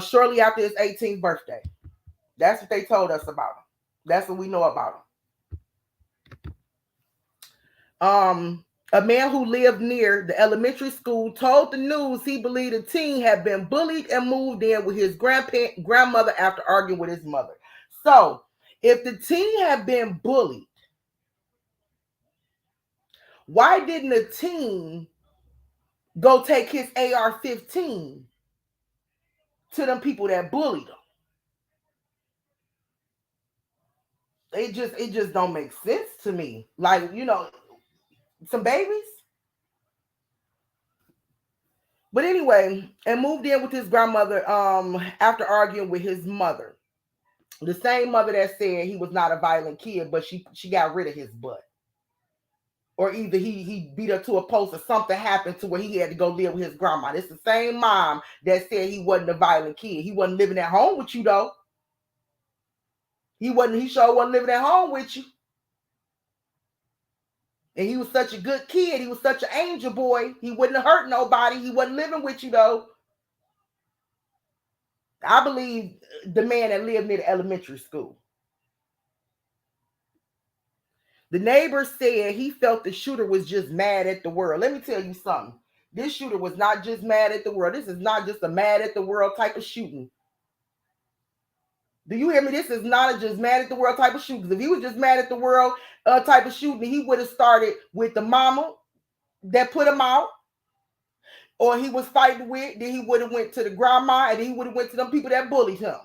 shortly after his 18th birthday. That's what they told us about him. That's what we know about him. A man who lived near the elementary school told the news he believed the teen had been bullied and moved in with his grandmother after arguing with his mother. So, if the teen had been bullied, why didn't the teen go take his AR-15 to them people that bullied him? It just don't make sense to me. Like, you know, some babies. But anyway, and moved in with his grandmother after arguing with his mother. The same mother that said he was not a violent kid, but she got rid of his butt. Or either he beat her to a post or something happened to where he had to go live with his grandma. It's the same mom that said he wasn't a violent kid. He wasn't living at home with you, though. He sure wasn't living at home with you. And he was such a good kid. He was such an angel boy. He wouldn't have hurt nobody. He wasn't living with you, though. I believe the man that lived near the elementary school. The neighbor said he felt the shooter was just mad at the world. Let me tell you something. This shooter was not just mad at the world. This is not just a mad at the world type of shooting. Do you hear me? This is not a just mad at the world type of shooting. If he was just mad at the world type of shooting, he would have started with the mama that put him out, or he was fighting with, then he would have went to the grandma, and then he would have went to them people that bullied him.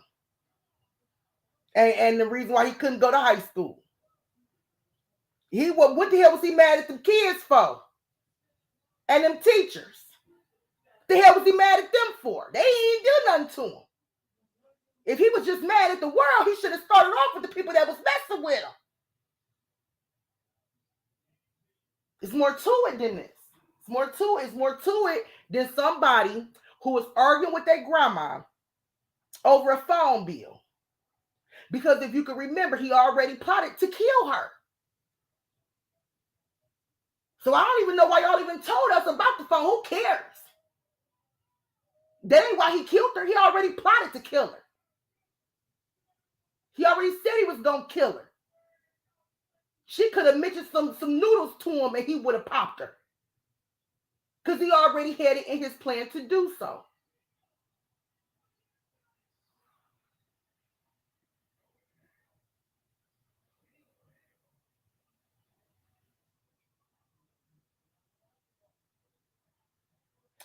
And the reason why he couldn't go to high school. What the hell was he mad at them kids for? And them teachers. The hell was he mad at them for? They ain't do nothing to him. If he was just mad at the world, he should have started off with the people that was messing with him. It's more to it than this. It's more to it than somebody who was arguing with their grandma over a phone bill. Because if you can remember, he already plotted to kill her. So I don't even know why y'all even told us about the phone. Who cares? That ain't why he killed her. He already plotted to kill her. He already said he was going to kill her. She could have mentioned some noodles to him and he would have popped her. Because he already had it in his plan to do so.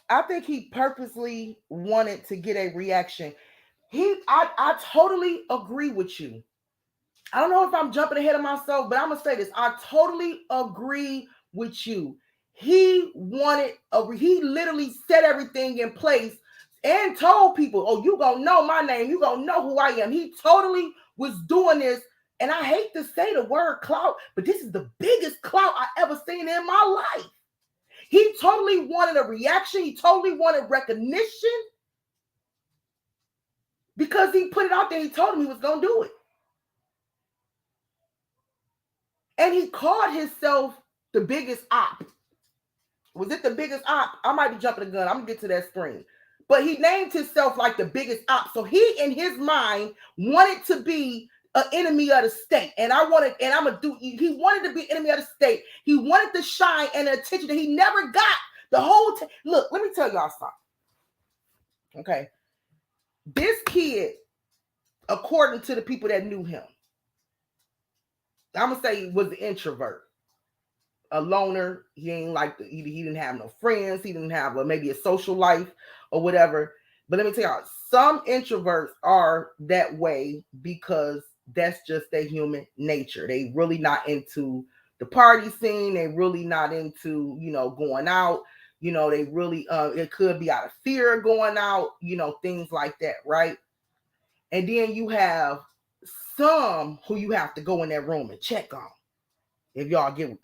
I think he purposely wanted to get a reaction. I totally agree with you. I don't know if I'm jumping ahead of myself, but I'm going to say this. I totally agree with you. He literally set everything in place and told people, oh, you going to know my name. You going to know who I am. He totally was doing this. And I hate to say the word clout, but this is the biggest clout I ever seen in my life. He totally wanted a reaction. He totally wanted recognition because he put it out there. He told him he was going to do it. And he called himself the biggest op. Was it the biggest op? I might be jumping the gun. I'm going to get to that screen. But he named himself like the biggest op. So he, in his mind, wanted to be an enemy of the state. He wanted to be an enemy of the state. He wanted the shine and the attention that he never got the whole time. Look, let me tell y'all something. Okay. This kid, according to the people that knew him, I'm going to say he was an introvert. A loner. He didn't have no friends. He didn't have maybe a social life or whatever. But let me tell y'all, some introverts are that way because That's just their human nature. They really not into the party scene. They really not into, going out. They really, it could be out of fear of going out, things like that, right? And then you have some who you have to go in that room and check on. If y'all get,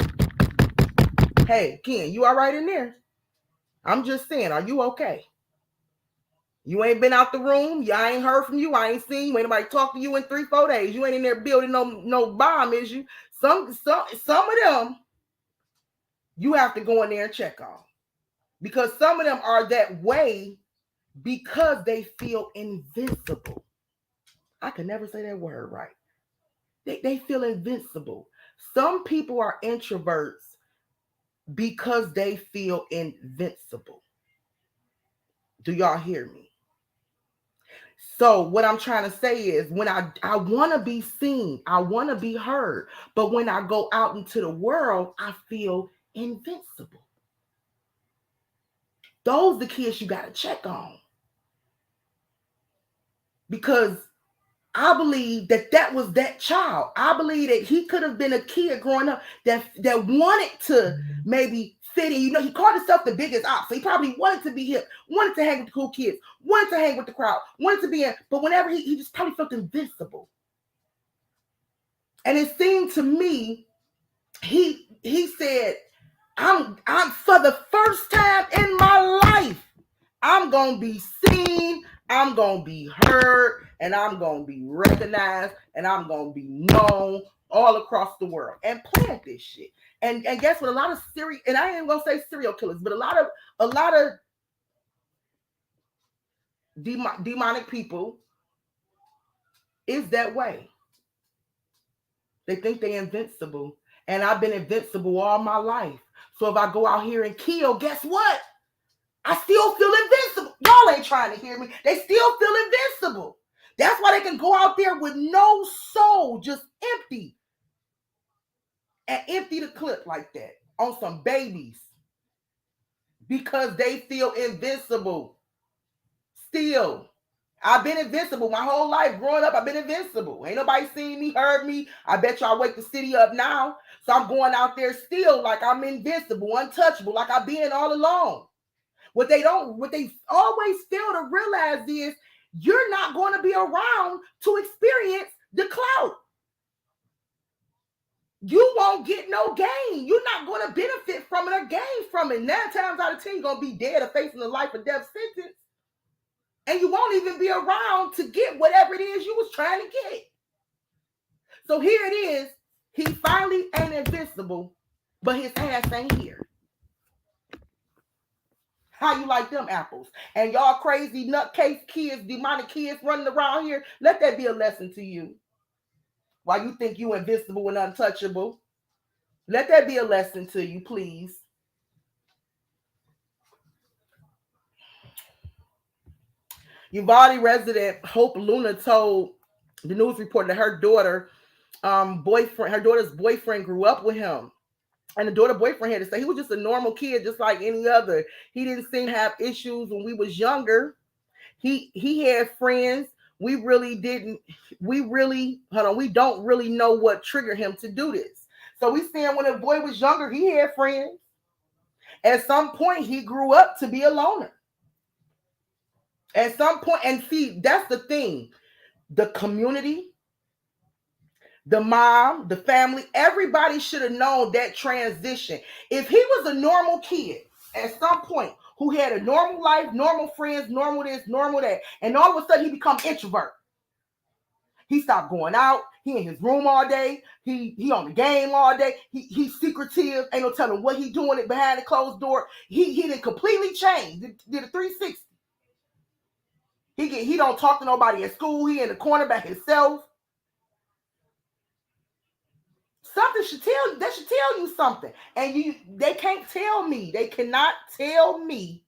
hey, Ken, you all right in there? I'm just saying, are you okay? You ain't been out the room. I ain't heard from you. I ain't seen you. Ain't nobody talk to you in 3-4 days. You ain't in there building no bomb, is you? Some of them you have to go in there and check on, because some of them are that way because they feel invincible. I can never say that word right. They feel invincible. Some people are introverts because they feel invincible. Do y'all hear me? So what I'm trying to say is, when I want to be seen, I want to be heard, but when I go out into the world, I feel invincible. Those are the kids you got to check on, because I believe that was that child. I believe that he could have been a kid growing up that wanted to maybe fit in. He called himself the biggest op, so he probably wanted to be hip, wanted to hang with the cool kids, wanted to hang with the crowd, wanted to be in. But whenever he just probably felt invincible. And it seemed to me, he said, I'm for the first time in my life, I'm going to be seen, I'm going to be heard, and I'm going to be recognized, and I'm going to be known all across the world, and plant this shit. And guess what? A lot of and I ain't going to say serial killers, but a lot of demonic people is that way. They think they're invincible. And I've been invincible all my life. So if I go out here and kill, guess what? I still feel invincible. Y'all ain't trying to hear me. They still feel invincible. That's why they can go out there with no soul, just empty. And empty the clip like that on some babies. Because they feel invincible. Still. I've been invincible my whole life. Growing up, I've been invincible. Ain't nobody seen me, heard me. I bet y'all wake the city up now. So I'm going out there still like I'm invincible, untouchable, like I've been all along. What they always fail to realize is you're not going to be around to experience the clout. You won't get no gain. You're not going to benefit from it or gain from it. 9 times out of 10, you're going to be dead or facing a life or death sentence. And you won't even be around to get whatever it is you was trying to get. So here it is. He finally ain't invincible, but his ass ain't here. How you like them apples? And y'all crazy nutcase kids, demonic kids running around here, let that be a lesson to you. Why you think you invincible and untouchable? Let that be a lesson to you, please. Uvalde resident Hope Luna told the news reporter that her daughter's boyfriend grew up with him. And the daughter boyfriend had to say he was just a normal kid, just like any other. He didn't seem to have issues when we was younger. He had friends. We don't really know what triggered him to do this. So we saying when the boy was younger, he had friends. At some point, he grew up to be a loner. At some point, and see, that's the thing. The community, the mom, the family, everybody should have known that transition. If he was a normal kid at some point who had a normal life, normal friends, normal this, normal that, and all of a sudden he become introvert. He stopped going out. He in his room all day. He on the game all day. He's secretive. Ain't no telling what he doing it behind the closed door. He didn't completely change. Did a 360. He don't talk to nobody at school. He in the corner by himself. Something should tell you. That should tell you something. And they can't tell me. They cannot tell me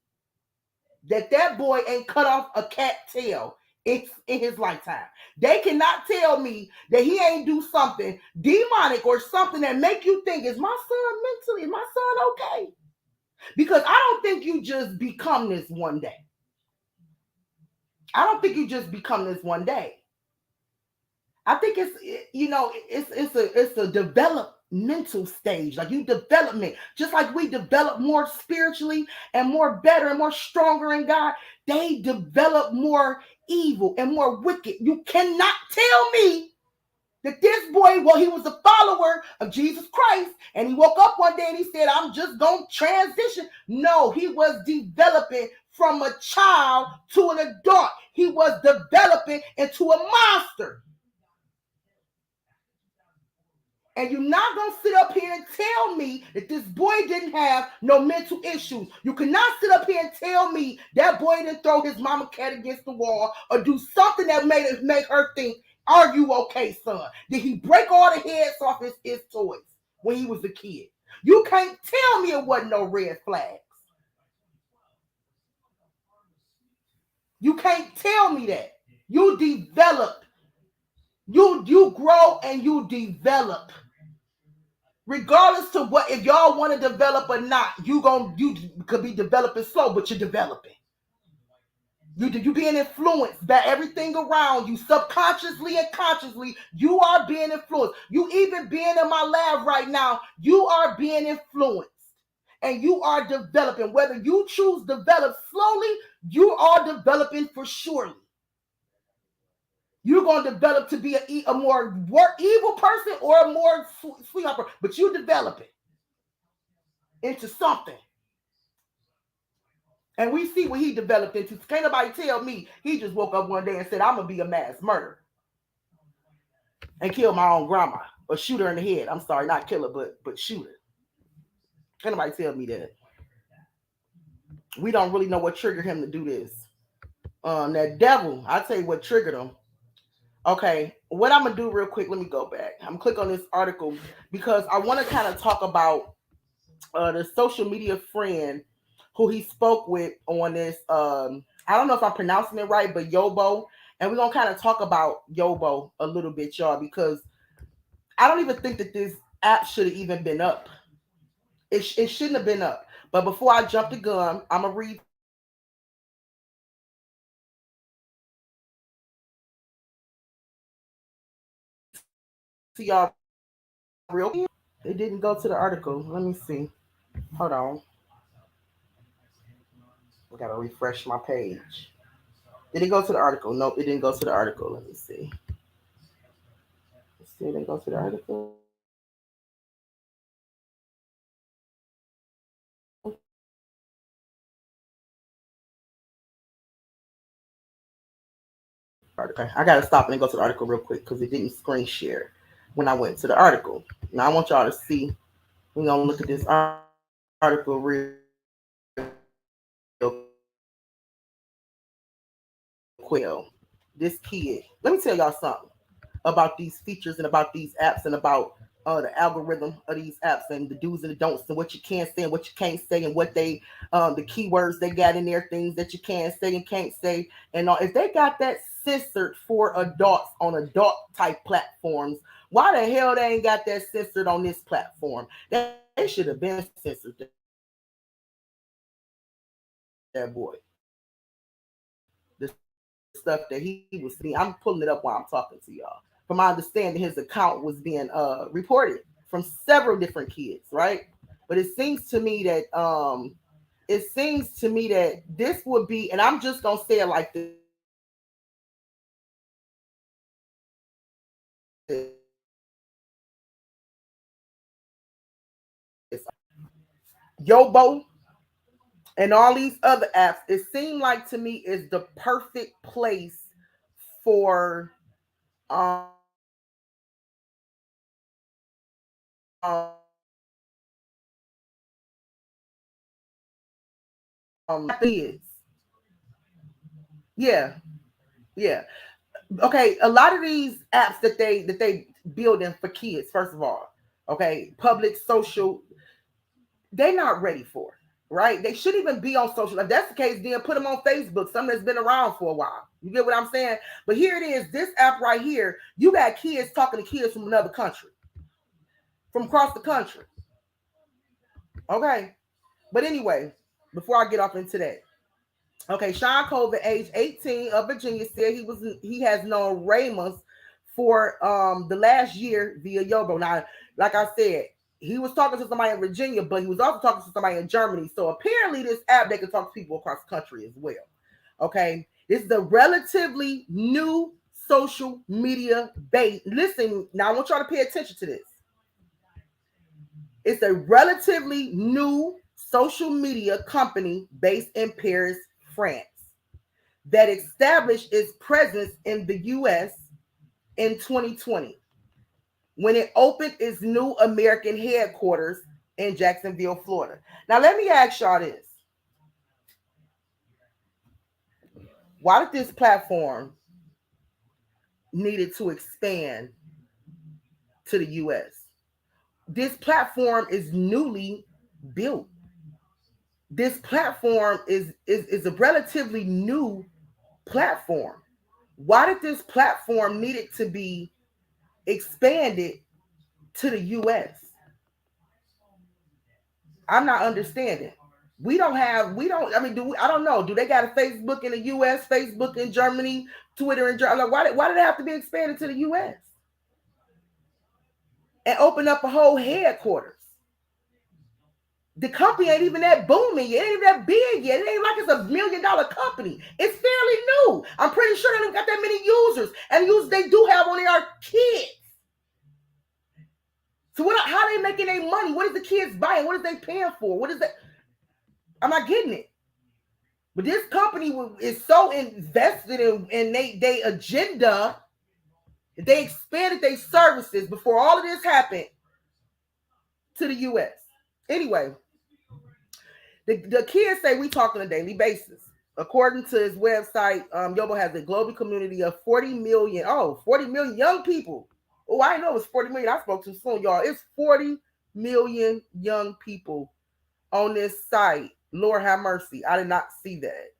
that boy ain't cut off a cat tail in his lifetime. They cannot tell me that he ain't do something demonic or something that make you think, is my son mentally, is my son okay? Because I don't think you just become this one day. I I think it's a developmental stage. Like you development, just like we develop more spiritually and more better and more stronger in God, they develop more evil and more wicked. You cannot tell me that this boy, well, he was a follower of Jesus Christ, and he woke up one day and he said, I'm just going to transition. No, he was developing from a child to an adult. He was developing into a monster. And you're not going to sit up here and tell me that this boy didn't have no mental issues. You cannot sit up here and tell me that boy didn't throw his mama cat against the wall or do something that make her think, are you okay, son? Did he break all the heads off his toys when he was a kid? You can't tell me it wasn't no red flags. You can't tell me that. You develop. You grow and you develop. Regardless to what, if y'all want to develop or not, you could be developing slow, but you're developing. You being influenced by everything around you, subconsciously and consciously. You are being influenced. You even being in my lab right now, you are being influenced, and you are developing. Whether you choose to develop slowly, you are developing for surely. You're going to develop to be a more evil person or a more sweetheart person, but you develop it into something. And we see what he developed into. Can't nobody tell me he just woke up one day and said, I'm going to be a mass murderer and kill my own grandma or shoot her in the head. I'm sorry, not kill her, but shoot her. Can't nobody tell me that. We don't really know what triggered him to do this. That devil, I'll tell you what triggered him. Okay, what I'm going to do real quick, let me go back. I'm going to click on this article because I want to kind of talk about the social media friend who he spoke with on this. I don't know if I'm pronouncing it right, but Yobo. And we're going to kind of talk about Yobo a little bit, y'all, because I don't even think that this app should have even been up. It shouldn't have been up. But before I jump the gun, I'm going to read to y'all real quick. It didn't go to the article. Let me see. Hold on. I got to refresh my page. Did it go to the article? Nope, it didn't go to the article. Let me see. It didn't go to the article. Okay, I gotta stop and go to the article real quick because it didn't screen share when I went to the article. Now I want y'all to see. We're gonna look at this article real quick. This kid, let me tell y'all something about these features and about these apps and about the algorithm of these apps and the do's and the don'ts and what you can say and what you can't say and what they the keywords they got in there, things that you can say and can't say, and if they got that censored for adults on adult type platforms, why the hell they ain't got that censored on this platform? They should have been censored. That boy, the stuff that he was seeing, I'm pulling it up while I'm talking to y'all. From my understanding, his account was being reported from several different kids, right? But it seems to me that this would be, and I'm just gonna say it like this. Yobo and all these other apps, it seemed like to me is the perfect place for kids. Yeah. Okay, a lot of these apps that they building for kids, first of all, okay, public social, they're not ready for, right? They shouldn't even be on social. If that's the case, then put them on Facebook, something that's been around for a while. You get what I'm saying? But here it is, this app right here, you got kids talking to kids from another country, from across the country. Okay. But anyway, before I get off into that, okay, Sean Colvin, age 18 of Virginia, said he has known Ramos for the last year via Yobo. Now, like I said, he was talking to somebody in Virginia, but he was also talking to somebody in Germany. So apparently this app, they can talk to people across the country as well. Okay. This is a relatively new social media base. Listen, now I want y'all to pay attention to this. It's a relatively new social media company based in Paris, France, that established its presence in the U.S. in 2020 when it opened its new American headquarters in Jacksonville, Florida. Now, let me ask y'all this. Why did this platform needed to expand to the U.S.? This platform is newly built. This platform is a relatively new platform. Why did this platform needed to be expanded to the U.S.? I'm not understanding. I don't know. Do they got a Facebook in the U.S., Facebook in Germany, Twitter in Germany? Why did it have to be expanded to the U.S. and open up a whole headquarters? The company ain't even that booming yet. It ain't even that big yet. It ain't like it's $1 million company. It's fairly new. I'm pretty sure they don't got that many users. And the users they do have on there are kids. So how are they making their money? What is the kids buying? What is they paying for? What is that? I'm not getting it. But this company is so invested in they agenda. They expanded their services before all of this happened to the U.S. Anyway, the kids say we talk on a daily basis. According to his website, Yobo has a global community of 40 million young people. Oh, I didn't know it was 40 million. I spoke too soon, y'all. It's 40 million young people on this site. Lord have mercy. I did not see that.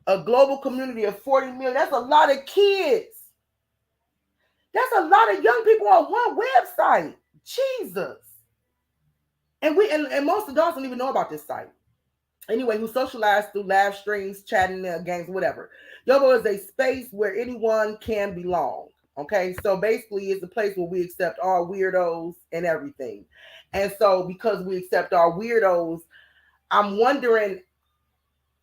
A global community of 40 million. That's a lot of kids. That's a lot of young people on one website. Jesus. And most adults don't even know about this site. Anyway, who socialize through live streams, chatting, games, whatever. Yobo is a space where anyone can belong. Okay, so basically it's a place where we accept all weirdos and everything. And so because we accept all weirdos, I'm wondering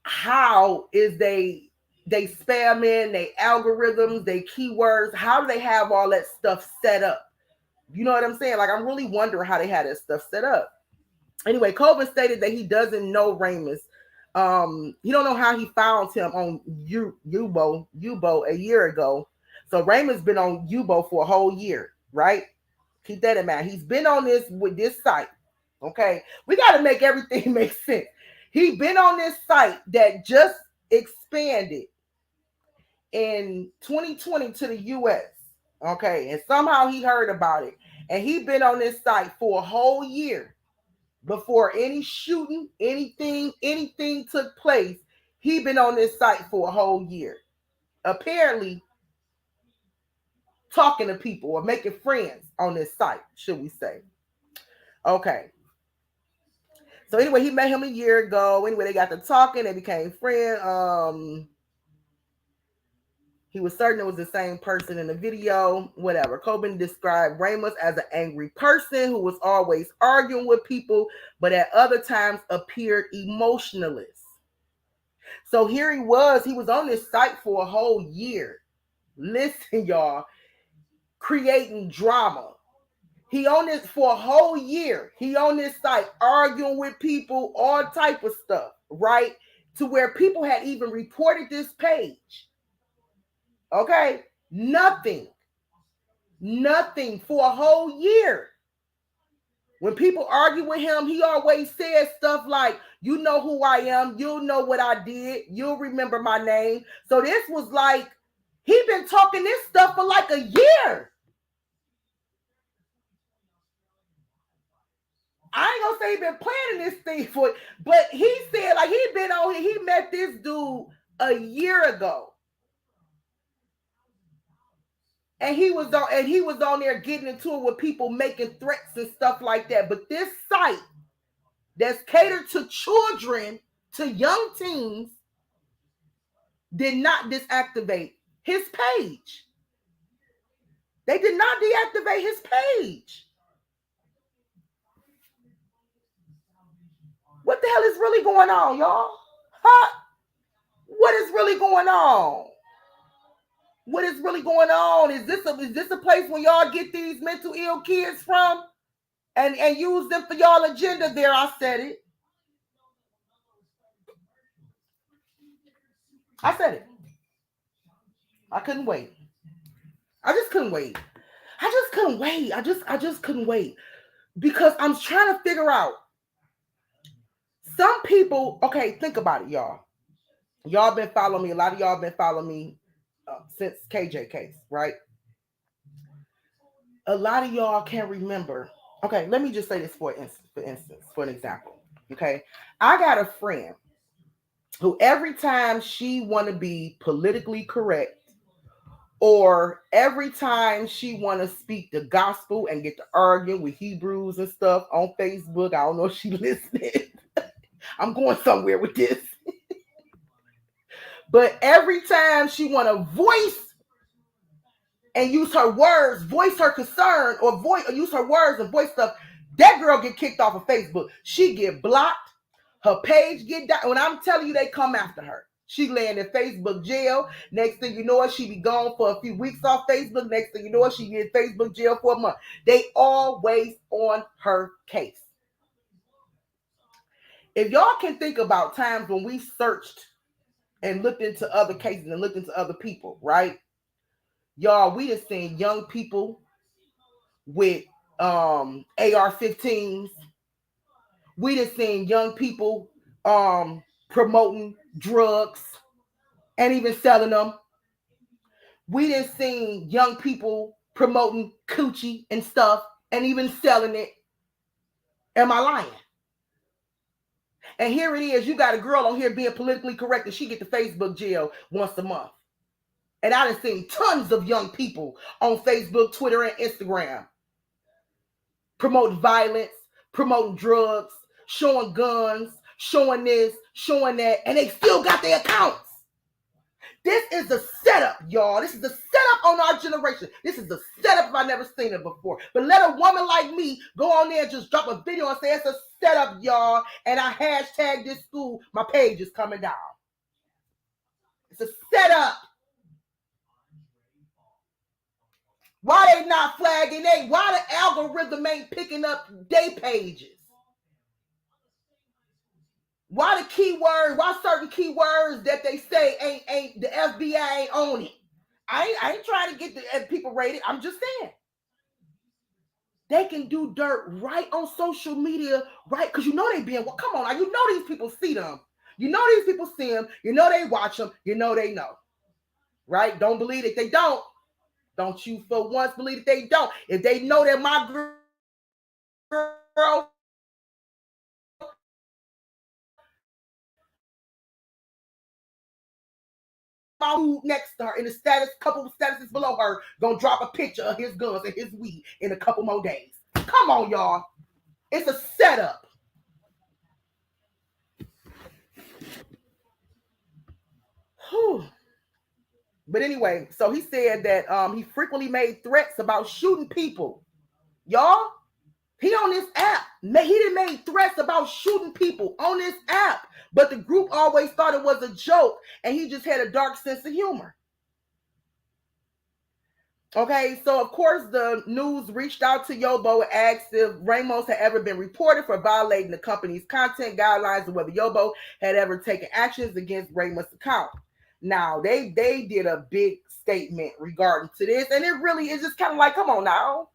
how is they spam in they algorithms, they keywords, how do they have all that stuff set up? You know what I'm saying? Like, I'm really wondering how they had that stuff set up. Anyway, Colvin stated that he doesn't know Ramus. He don't know how he found him on Yubo a year ago. So Ramus been on Yubo for a whole year, right? Keep that in mind. He's been on this with this site. Okay, we got to make everything make sense. He been on this site that just expanded in 2020 to the U.S. Okay, and somehow he heard about it, and he been on this site for a whole year. Before any shooting, anything took place, he been on this site for a whole year. Apparently, talking to people or making friends on this site, should we say. Okay. So anyway, he met him a year ago. Anyway, they got to talking. They became friends. He was certain it was the same person in the video, whatever. Coben described Ramus as an angry person who was always arguing with people, but at other times appeared emotionless. So here he was on this site for a whole year. Listen, y'all, creating drama. He on this for a whole year. He on this site arguing with people, all type of stuff, right? To where people had even reported this page. Okay, nothing for a whole year. When people argue with him, he always says stuff like, you know who I am, you'll know what I did, you'll remember my name. So this was like, he been talking this stuff for like a year. I ain't gonna say he been planning this thing for, but he said like he been on here, he met this dude a year ago. And he was on there getting into it with people making threats and stuff like that. But this site that's catered to children, to young teens, did not deactivate his page. They did not deactivate his page. What the hell is really going on, y'all? Huh? What is really going on? What is really going on? Is this a place where y'all get these mental ill kids from and use them for y'all agenda? There, I said it. I said it. I couldn't wait. I just couldn't wait. I just couldn't wait. I just couldn't wait because I'm trying to figure out some people. Okay, think about it, y'all. Y'all been following me. A lot of y'all been following me since KJ case, right? A lot of y'all can't remember. Okay, let me just say this for an example. Okay, I got a friend who every time she want to be politically correct or every time she want to speak the gospel and get to arguing with Hebrews and stuff on Facebook, I don't know if she listening. I'm going somewhere with this. But every time she want to voice and use her words, voice her concern, or use her words and voice stuff, that girl get kicked off of Facebook. She get blocked. Her page get down. When I'm telling you, they come after her. She laying in Facebook jail. Next thing you know, she be gone for a few weeks off Facebook. Next thing you know, she be in Facebook jail for a month. They always on her case. If y'all can think about times when we searched and looked into other cases and looked into other people, right? Y'all, we just seen young people with AR-15s. We just seen young people promoting drugs and even selling them. We didn't seen young people promoting coochie and stuff and even selling it. Am I lying? And here it is. You got a girl on here being politically correct and she get to Facebook jail once a month. And I done seen tons of young people on Facebook, Twitter, and Instagram promoting violence, promoting drugs, showing guns, showing this, showing that, and they still got their accounts. This is the setup, y'all. This is the setup on our generation. This is the setup if I've never seen it before. But let a woman like me go on there and just drop a video and say it's a setup, y'all, and I hashtag this school, my page is coming down. It's a setup. Why they not flagging they? Why the algorithm ain't picking up day pages? Why the keywords? Why certain keywords that they say ain't the FBI ain't on it? I ain't trying to get the people rated. I'm just saying they can do dirt right on social media, right? Because you know they being. Well, come on, now you know these people see them. You know these people see them. You know they watch them. You know they know, right? Don't believe it. They don't. Don't you for once believe that they don't. If they know that my girl next to her in the status, couple of statuses below her, gonna drop a picture of his guns and his weed in a couple more days. Come on, y'all. It's a setup. Whew. But anyway, so he said that he frequently made threats about shooting people. Y'all, he on this app. He done made threats about shooting people on this app. But the group always thought it was a joke, and he just had a dark sense of humor. Okay, so of course the news reached out to Yobo and asked if Ramos had ever been reported for violating the company's content guidelines and whether Yobo had ever taken actions against Ramos' account. Now they did a big statement regarding to this, and it really is just kind of like, come on now,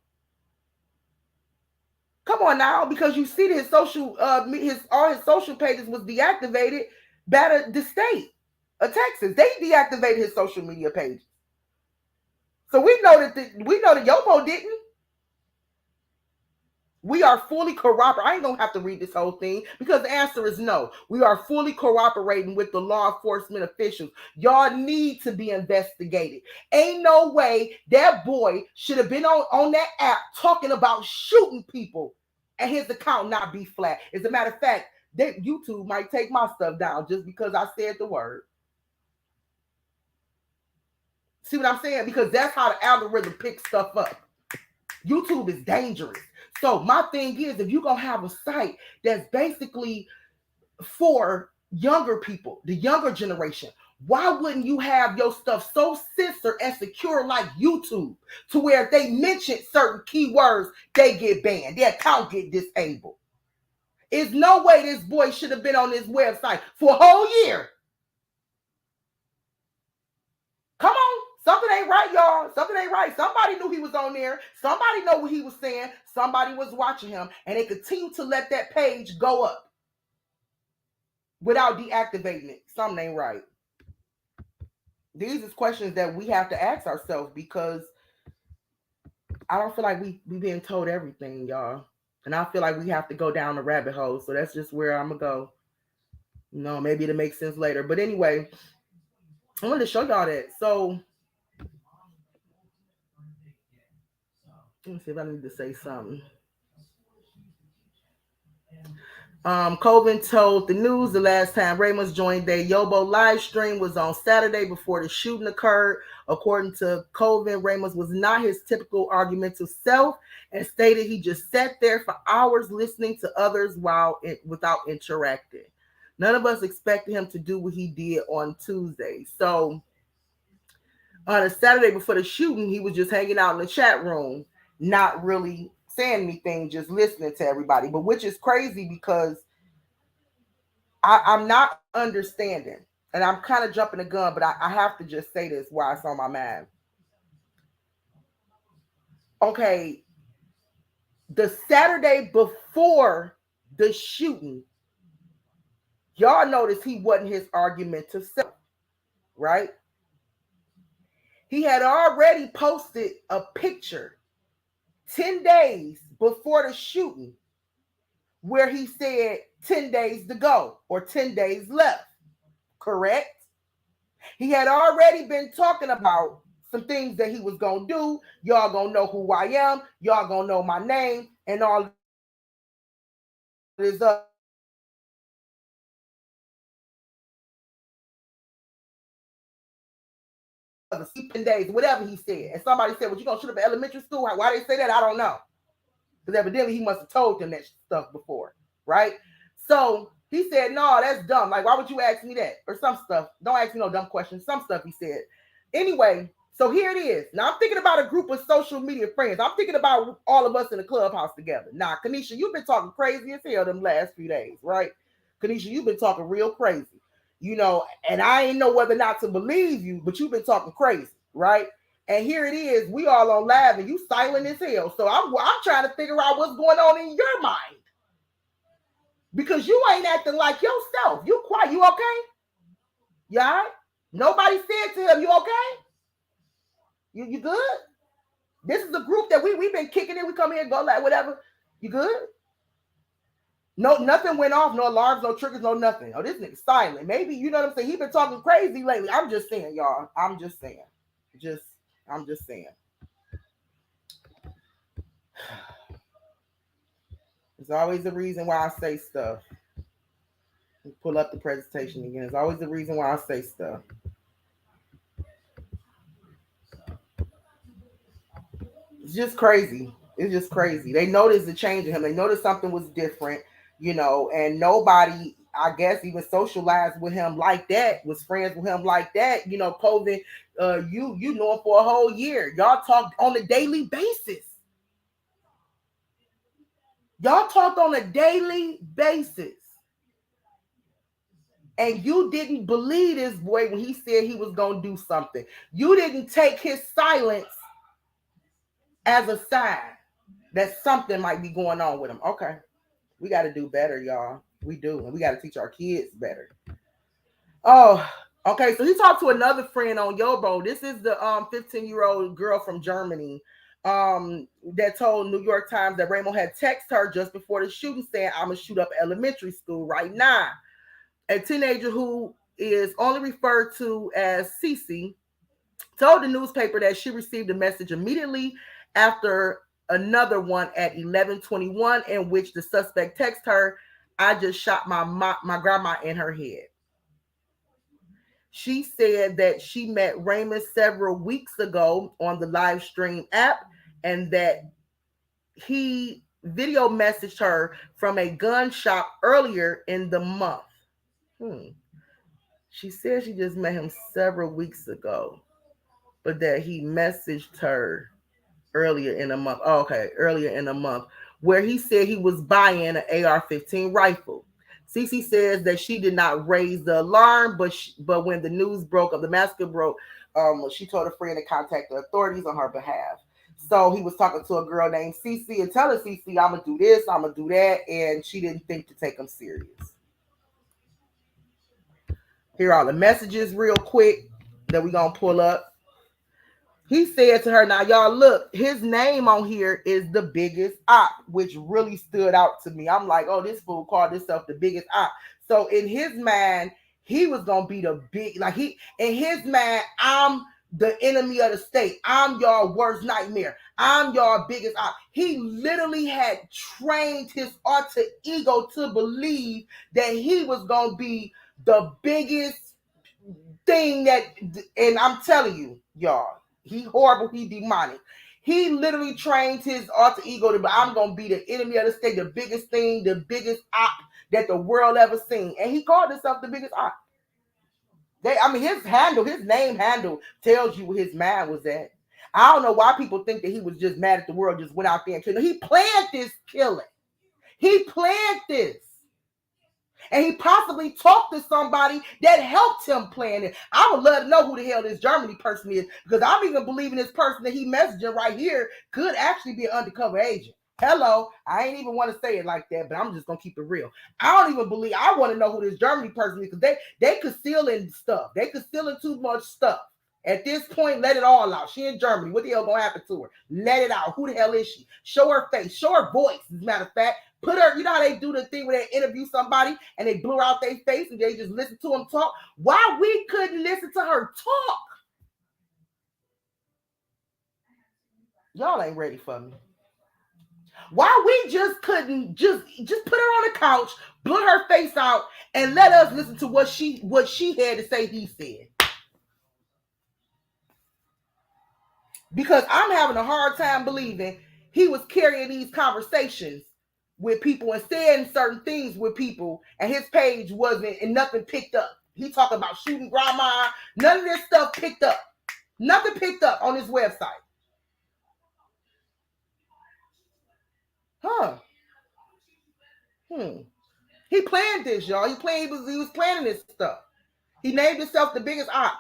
because you see that his social all his social pages was deactivated by the state of Texas. They deactivated his social media pages. So we know that Yobo didn't. We are fully cooperating. I ain't gonna have to read this whole thing because the answer is no. We are fully cooperating with the law enforcement officials. Y'all need to be investigated. Ain't no way that boy should have been on that app talking about shooting people and his account not be flat. As a matter of fact, YouTube might take my stuff down just because I said the word. See what I'm saying? Because that's how the algorithm picks stuff up. YouTube is dangerous. So my thing is, if you're going to have a site that's basically for younger people, the younger generation, why wouldn't you have your stuff so censored and secure like YouTube, to where if they mention certain keywords, they get banned, their account get disabled? There's no way this boy should have been on this website for a whole year. Come on. Something ain't right, y'all. Something ain't right. Somebody knew he was on there. Somebody know what he was saying. Somebody was watching him, and they continue to let that page go up without deactivating it. Something ain't right. These is questions that we have to ask ourselves, because I don't feel like we being told everything, y'all. And I feel like we have to go down the rabbit hole. So that's just where I'm going to go. Maybe it'll make sense later. But anyway, I wanted to show y'all that. So let me see if I need to say something. Colvin told the news the last time Ramos joined their Yobo live stream was on Saturday before the shooting occurred. According to Colvin, Ramos was not his typical argumentative self and stated he just sat there for hours listening to others without interacting. None of us expected him to do what he did on Tuesday. So on a Saturday before the shooting, he was just hanging out in the chat room, not really saying anything, just listening to everybody. But which is crazy, because I'm not understanding, and I'm kind of jumping the gun, but I have to just say this while it's on my mind. Okay, the Saturday before the shooting, y'all notice he wasn't his argumentative self, right? He had already posted a picture 10 days before the shooting where he said 10 days to go or 10 days left, correct? He had already been talking about some things that he was going to do. Y'all going to know who I am. Y'all going to know my name and all this other days, whatever he said. And somebody said, well, you going to shoot up at elementary school? Why they say that? I don't know. Because evidently he must have told them that stuff before, right? So he said, no, that's dumb. Like, why would you ask me that? Or some stuff. Don't ask me no dumb questions. Some stuff he said. Anyway, so here it is. Now, I'm thinking about a group of social media friends. I'm thinking about all of us in the clubhouse together. Now, Kanisha, you've been talking crazy as hell them last few days, right? Kanisha, you've been talking real crazy. And I ain't know whether or not to believe you, but you've been talking crazy, right? And here it is, we all on live and you silent as hell. So I'm trying to figure out what's going on in your mind. Because you ain't acting like yourself. You quiet. You okay? You all right? Nobody said to him, you okay? You good? This is a group that we've been kicking it. We come here and go like whatever. You good? No, nothing went off. No alarms, no triggers, no nothing. Oh, this nigga silent. Maybe, you know what I'm saying? He been talking crazy lately. I'm just saying, y'all. I'm just saying. There's always a reason why I say stuff. Pull up the presentation again. There's always a reason why I say stuff. It's just crazy. They noticed the change in him. They noticed something was different, and nobody, I guess, even socialized with him like that, was friends with him like that. COVID, you know him for a whole year. Y'all talked on a daily basis. And you didn't believe this boy when he said he was going to do something. You didn't take his silence as a sign that something might be going on with him. Okay. We got to do better, y'all. We do. And we got to teach our kids better. Oh, okay. So he talked to another friend on Yobo. This is the 15-year-old girl from Germany that told New York Times that Raymond had texted her just before the shooting saying, I'm going to shoot up elementary school right now. A teenager who is only referred to as Cece told the newspaper that she received a message immediately after another one at 11:21 in which the suspect texted her, I just shot my grandma in her head. She said that she met Raymond several weeks ago on the live stream app and that he video messaged her from a gun shop earlier in the month. She said she just met him several weeks ago, but that he messaged her earlier in the month. Oh, okay, earlier in the month, where he said he was buying an AR-15 rifle. Cece says that she did not raise the alarm, but when the news broke of the massacre broke, she told a friend to contact the authorities on her behalf. So he was talking to a girl named Cece and telling Cece, I'm gonna do this, I'm gonna do that, and she didn't think to take him serious. Here are all the messages real quick that we're gonna pull up. He said to her, now y'all look, his name on here is the biggest op, which really stood out to me. I'm like, oh, this fool called himself the biggest op. So in his mind, he was gonna be the big, like in his mind, I'm the enemy of the state. I'm your worst nightmare. I'm your biggest op. He literally had trained his alter ego to believe that he was gonna be the biggest thing that, and I'm telling you, y'all, he horrible, he demonic. He literally trained his alter ego to, I'm going to be the enemy of the state, the biggest thing, the biggest op that the world ever seen. And he called himself the biggest op. His name handle tells you where his mind was at. I don't know why people think that he was just mad at the world, just went out there and killed. He planned this killing. He planned this. And he possibly talked to somebody that helped him plan it. I would love to know who the hell this Germany person is, because I'm even believing this person that he messaging right here could actually be an undercover agent. Hello, I ain't even want to say it like that, but I'm just gonna keep it real. I don't even believe. I want to know who this Germany person is, because they concealing stuff. They concealing too much stuff. At this point, let it all out. She in Germany. What the hell gonna happen to her? Let it out. Who the hell is she? Show her face. Show her voice. As a matter of fact, put her. You know how they do the thing where they interview somebody and they blur out their face and they just listen to them talk. Why we couldn't listen to her talk? Y'all ain't ready for me. Why we just couldn't just put her on the couch, blur her face out, and let us listen to what she had to say. He said. Because I'm having a hard time believing he was carrying these conversations with people and saying certain things with people, and his page wasn't, and nothing picked up. He talked about shooting grandma. None of this stuff picked up. Nothing picked up on his website. He planned this, y'all. He was planning this stuff. He named himself the biggest op.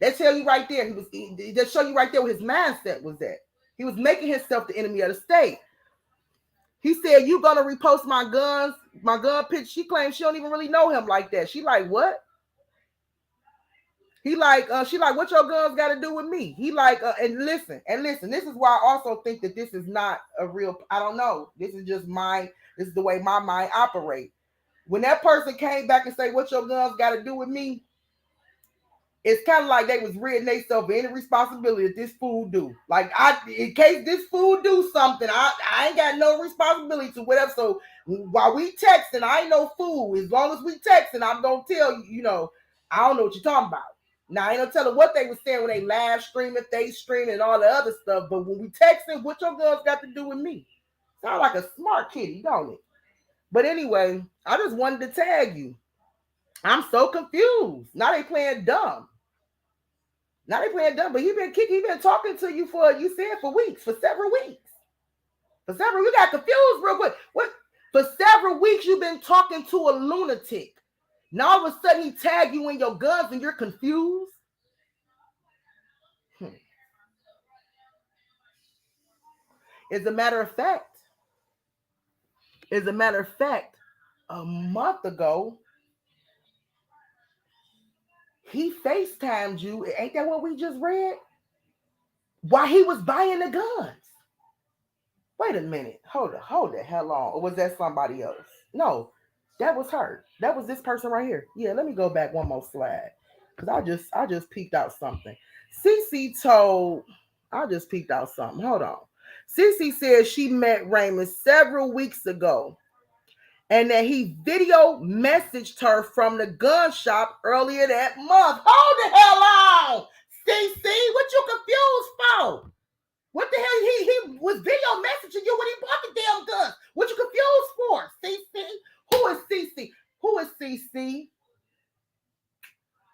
That tell you right there. That show you right there where his mindset was at. He was making himself the enemy of the state. He said, you gonna repost my gun picture. She claims she don't even really know him like that. She like, what? She like, what your guns got to do with me? He like, and listen, this is why I also think that this is not a real, I don't know. This is the way my mind operates. When that person came back and say, what your guns got to do with me? It's kind of like they was ridding themselves of any responsibility that this fool do. Like, in case this fool do something, I ain't got no responsibility to whatever. So while we texting, I ain't no fool. As long as we texting, I'm gonna tell you, I don't know what you're talking about. Now, I ain't gonna tell her what they was saying when they live streaming, they streaming, and all the other stuff. But when we texting, what your girls got to do with me? Sound like a smart kitty, don't it? But anyway, I just wanted to tag you. I'm so confused. Now they playing dumb. But he been talking to you for weeks, for several weeks. We got confused real quick. What? For several weeks you've been talking to a lunatic. Now all of a sudden he tagged you in your guns and you're confused. As a matter of fact, a month ago, he FaceTimed you. Ain't that what we just read? While he was buying the guns. Wait a minute. Hold the hell on. Or was that somebody else? No, that was her. That was this person right here. Yeah, let me go back one more slide. Because I just peeked out something. I just peeked out something. Hold on. Cece said she met Raymond several weeks ago and that he video messaged her from the gun shop earlier that month. Hold the hell on, CC. What you confused for? What the hell? He was video messaging you when he bought the damn gun. What you confused for, CC? Who is CC? Who is CC?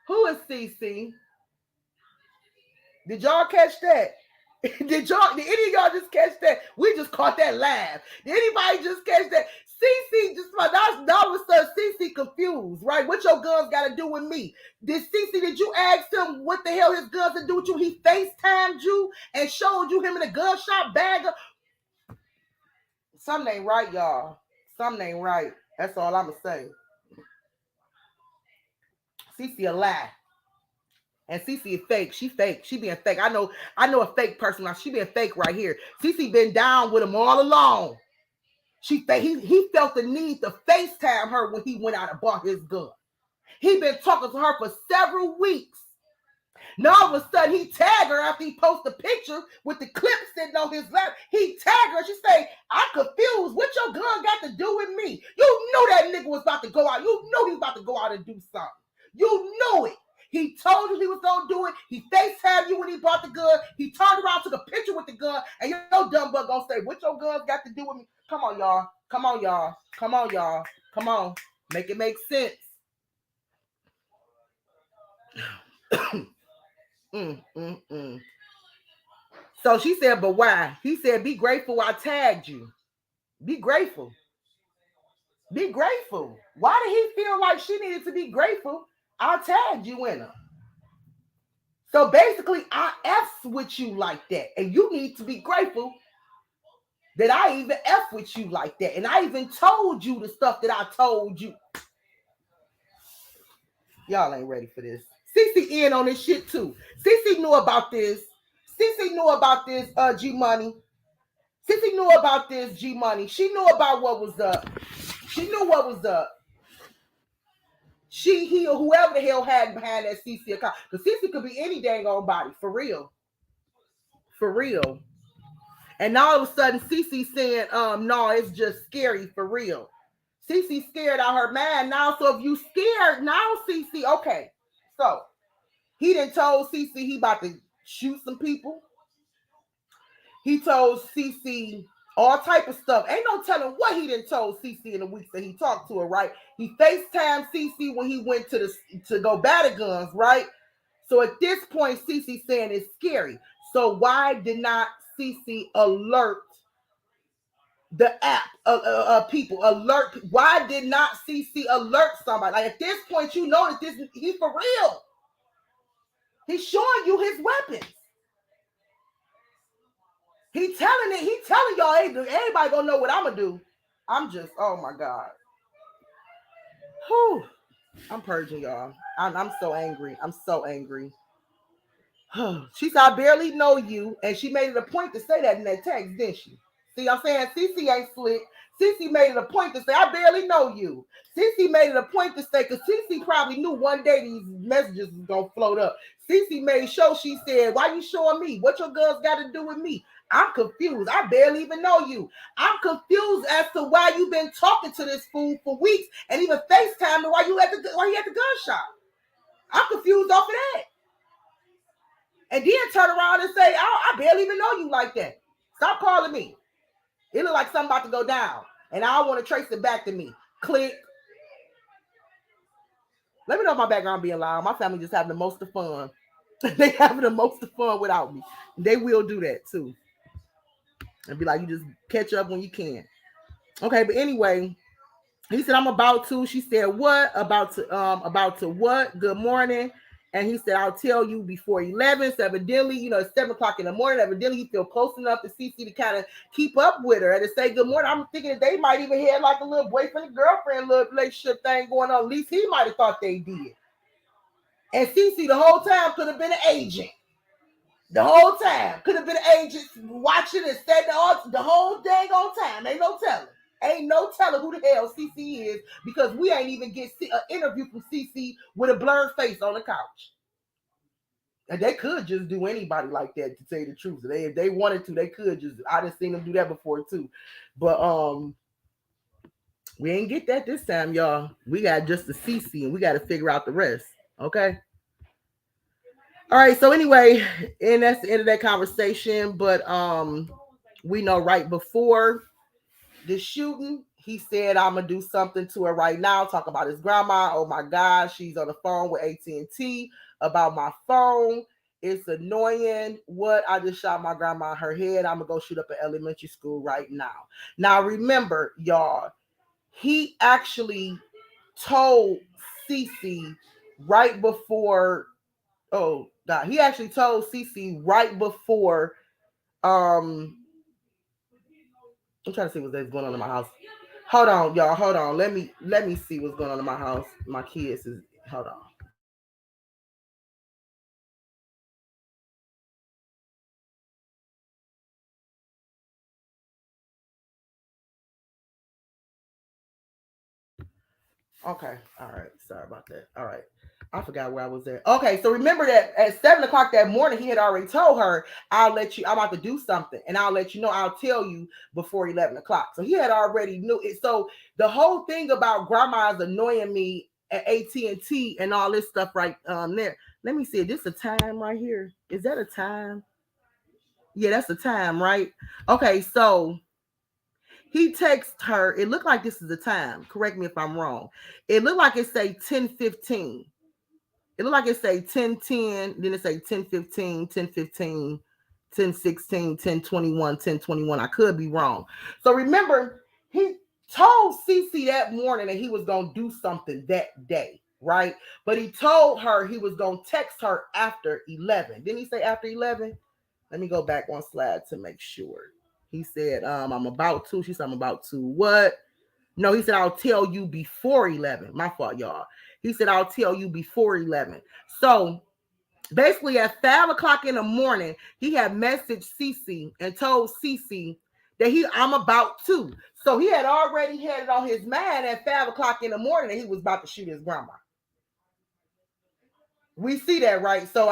Who is CC? Did y'all catch that? Did any of y'all just catch that? We just caught that live. Did anybody just catch that? CC just now all of a sudden CC confused, right? What your guns got to do with me? Did you ask him what the hell his guns to do with you? He FaceTimed you and showed you him in a gun shop bag. Something ain't right, y'all. Something ain't right. That's all I'm gonna say. CC a lie. And CC is fake. She fake. She being fake. I know a fake person. Now she being fake right here. CC been down with him all along. He felt the need to FaceTime her when he went out and bought his gun. He been talking to her for several weeks. Now all of a sudden he tagged her after he posted a picture with the clip sitting on his lap. He tagged her. She say, "I'm confused. What your gun got to do with me? You knew that nigga was about to go out. You knew he was about to go out and do something. You knew it. He told you he was going to do it. He FaceTimed you when he bought the gun. He turned around, took a picture with the gun, and your dumb butt going to say, what your guns got to do with me? Come on, y'all. Come on, y'all. Come on, y'all. Come on. Make it make sense." So she said, "But why?" He said, "Be grateful I tagged you. Be grateful. Be grateful." Why did he feel like she needed to be grateful? I tagged you in her. So basically, I F's with you like that. And you need to be grateful that I even F with you like that. And I even told you the stuff that I told you. Y'all ain't ready for this. CC in on this shit too. CC knew about this. CC knew about this, G Money. CC knew about this, G Money. She knew about what was up. She knew what was up. He, or whoever the hell had behind that CC account. Because CC could be any dang old body. For real. For real. And now all of a sudden, CC saying, no, it's just scary for real. CC scared out her mind now. So if you scared now, CC, okay. So he done told CC he about to shoot some people. He told CC all type of stuff. Ain't no telling what he done told CC in the weeks that he talked to her, right? He FaceTimed CC when he went to go buy the guns, right? So at this point, CC saying it's scary. So why did not CC alert the app people? Alert. Why did not CC alert somebody? Like at this point, you know that he's for real. He's showing you his weapons. He telling y'all, hey, everybody gonna know what I'm gonna do. I'm just, oh my God. Whew. I'm purging y'all. I'm so angry. I'm so angry. She said, I barely know you. And she made it a point to say that in that text, didn't she? See, I'm saying CC ain't slick. CC made it a point to say, I barely know you. CC made it a point to say, because CC probably knew one day these messages was going to float up. CC made sure she said, why you showing me? What your guns got to do with me? I'm confused. I barely even know you. I'm confused as to why you've been talking to this fool for weeks and even FaceTiming while you at the gun shop. I'm confused off of that. And then turn around and say, I barely even know you like that. Stop calling me. It look like something about to go down. And I don't want to trace it back to me. Click. Let me know if my background being loud. My family just having the most of fun. They having the most of fun without me. They will do that too. And be like, you just catch up when you can. Okay, but anyway, he said, I'm about to. She said, what? About to what? Good morning. And he said, I'll tell you before 11. So evidently, it's 7 o'clock in the morning. Evidently, he feel close enough to CC to kind of keep up with her and to say good morning. I'm thinking that they might even have like a little boyfriend and girlfriend little relationship thing going on. At least he might have thought they did. And CC the whole time could have been an agent. The whole time could have been an agent watching and staying the whole dang on time. Ain't no telling. Ain't no telling who the hell CC is because we ain't even get an interview from CC with a blurred face on the couch. And they could just do anybody like that, to tell you the truth. If they wanted to, they could just. I just seen them do that before too. But We ain't get that this time, y'all. We got just the CC and we got to figure out the rest. Okay. All right. So anyway, and that's the end of that conversation. But we know right before the shooting, he said, I'm gonna do something to her right now. Talk about his grandma. Oh my God, she's on the phone with AT&T about my phone. It's annoying. What? I just shot my grandma in her head. I'm gonna go shoot up an elementary school right now. Now remember, y'all, he actually told Cece right before. Oh God, he actually told Cece right before. I'm trying to see what's going on in my house. Hold on, y'all. Hold on. Let me see what's going on in my house. My kids is hold on. Okay. All right. Sorry about that. All right. I forgot where I was at. Okay, so remember that at 7 o'clock that morning, he had already told her, I'll let you, I'm about to do something, and I'll let you know, I'll tell you before 11 o'clock. So he had already knew it. So the whole thing about grandma's annoying me at AT&T and all this stuff right there. Let me see. Is this a time right here? Is that a time? Yeah, that's the time, right? Okay, so he texts her. It looked like this is the time. Correct me if I'm wrong. It looked like it say 10:15. It looked like it say 10:10, then it say 10:15, 10:15, 10:16, 10:21, 10:21. I could be wrong. So remember, he told Cece that morning that he was going to do something that day, right? But he told her he was going to text her after 11. Didn't he say after 11? Let me go back one slide to make sure. He said, I'm about to. She said, I'm about to what? No, he said, I'll tell you before 11. My fault, y'all. He said, I'll tell you before 11. So basically at 5 o'clock in the morning, he had messaged Cece and told Cece that I'm about to. So he had already had it on his mind at 5 o'clock in the morning that he was about to shoot his grandma. We see that, right? So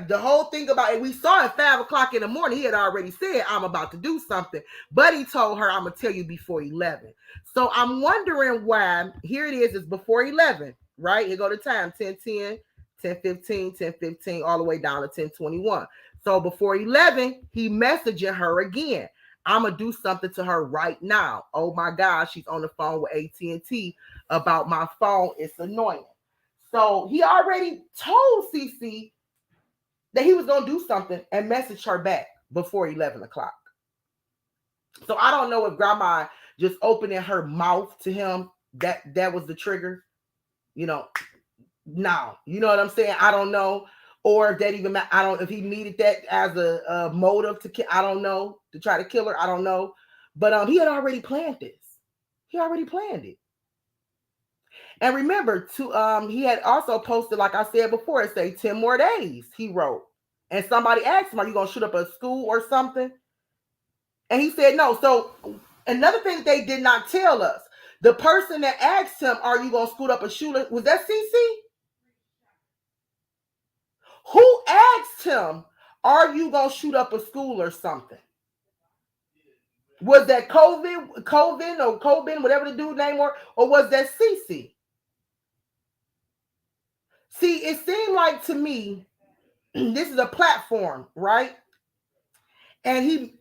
the whole thing about it, we saw at 5 o'clock in the morning, he had already said, I'm about to do something, but he told her, I'm going to tell you before 11. So I'm wondering why, here it is, it's before 11, right? Here go the time, 10:10, 10:15, 10:15, all the way down to 10:21. So before 11, he messaging her again. I'm going to do something to her right now. Oh my God, she's on the phone with AT&T about my phone. It's annoying. So he already told Cece that he was going to do something and messaged her back before 11 o'clock. So I don't know if grandma just opening her mouth to him, that was the trigger. You know, no. You know what I'm saying? I don't know. Or if that even, I don't, if he needed that as a motive to kill, I don't know, to try to kill her. I don't know. But he had already planned this. He already planned it. And remember, he had also posted, like I said before, it say 10 more days, he wrote. And somebody asked him, are you going to shoot up a school or something? And he said no. So another thing that they did not tell us, the person that asked him, are you going to shoot up a shooter, was that CC? Who asked him, are you going to shoot up a school or something? Was that Colvin or Colvin, whatever the dude's name was, or was that CC? See, it seemed like to me, this is a platform, right? And he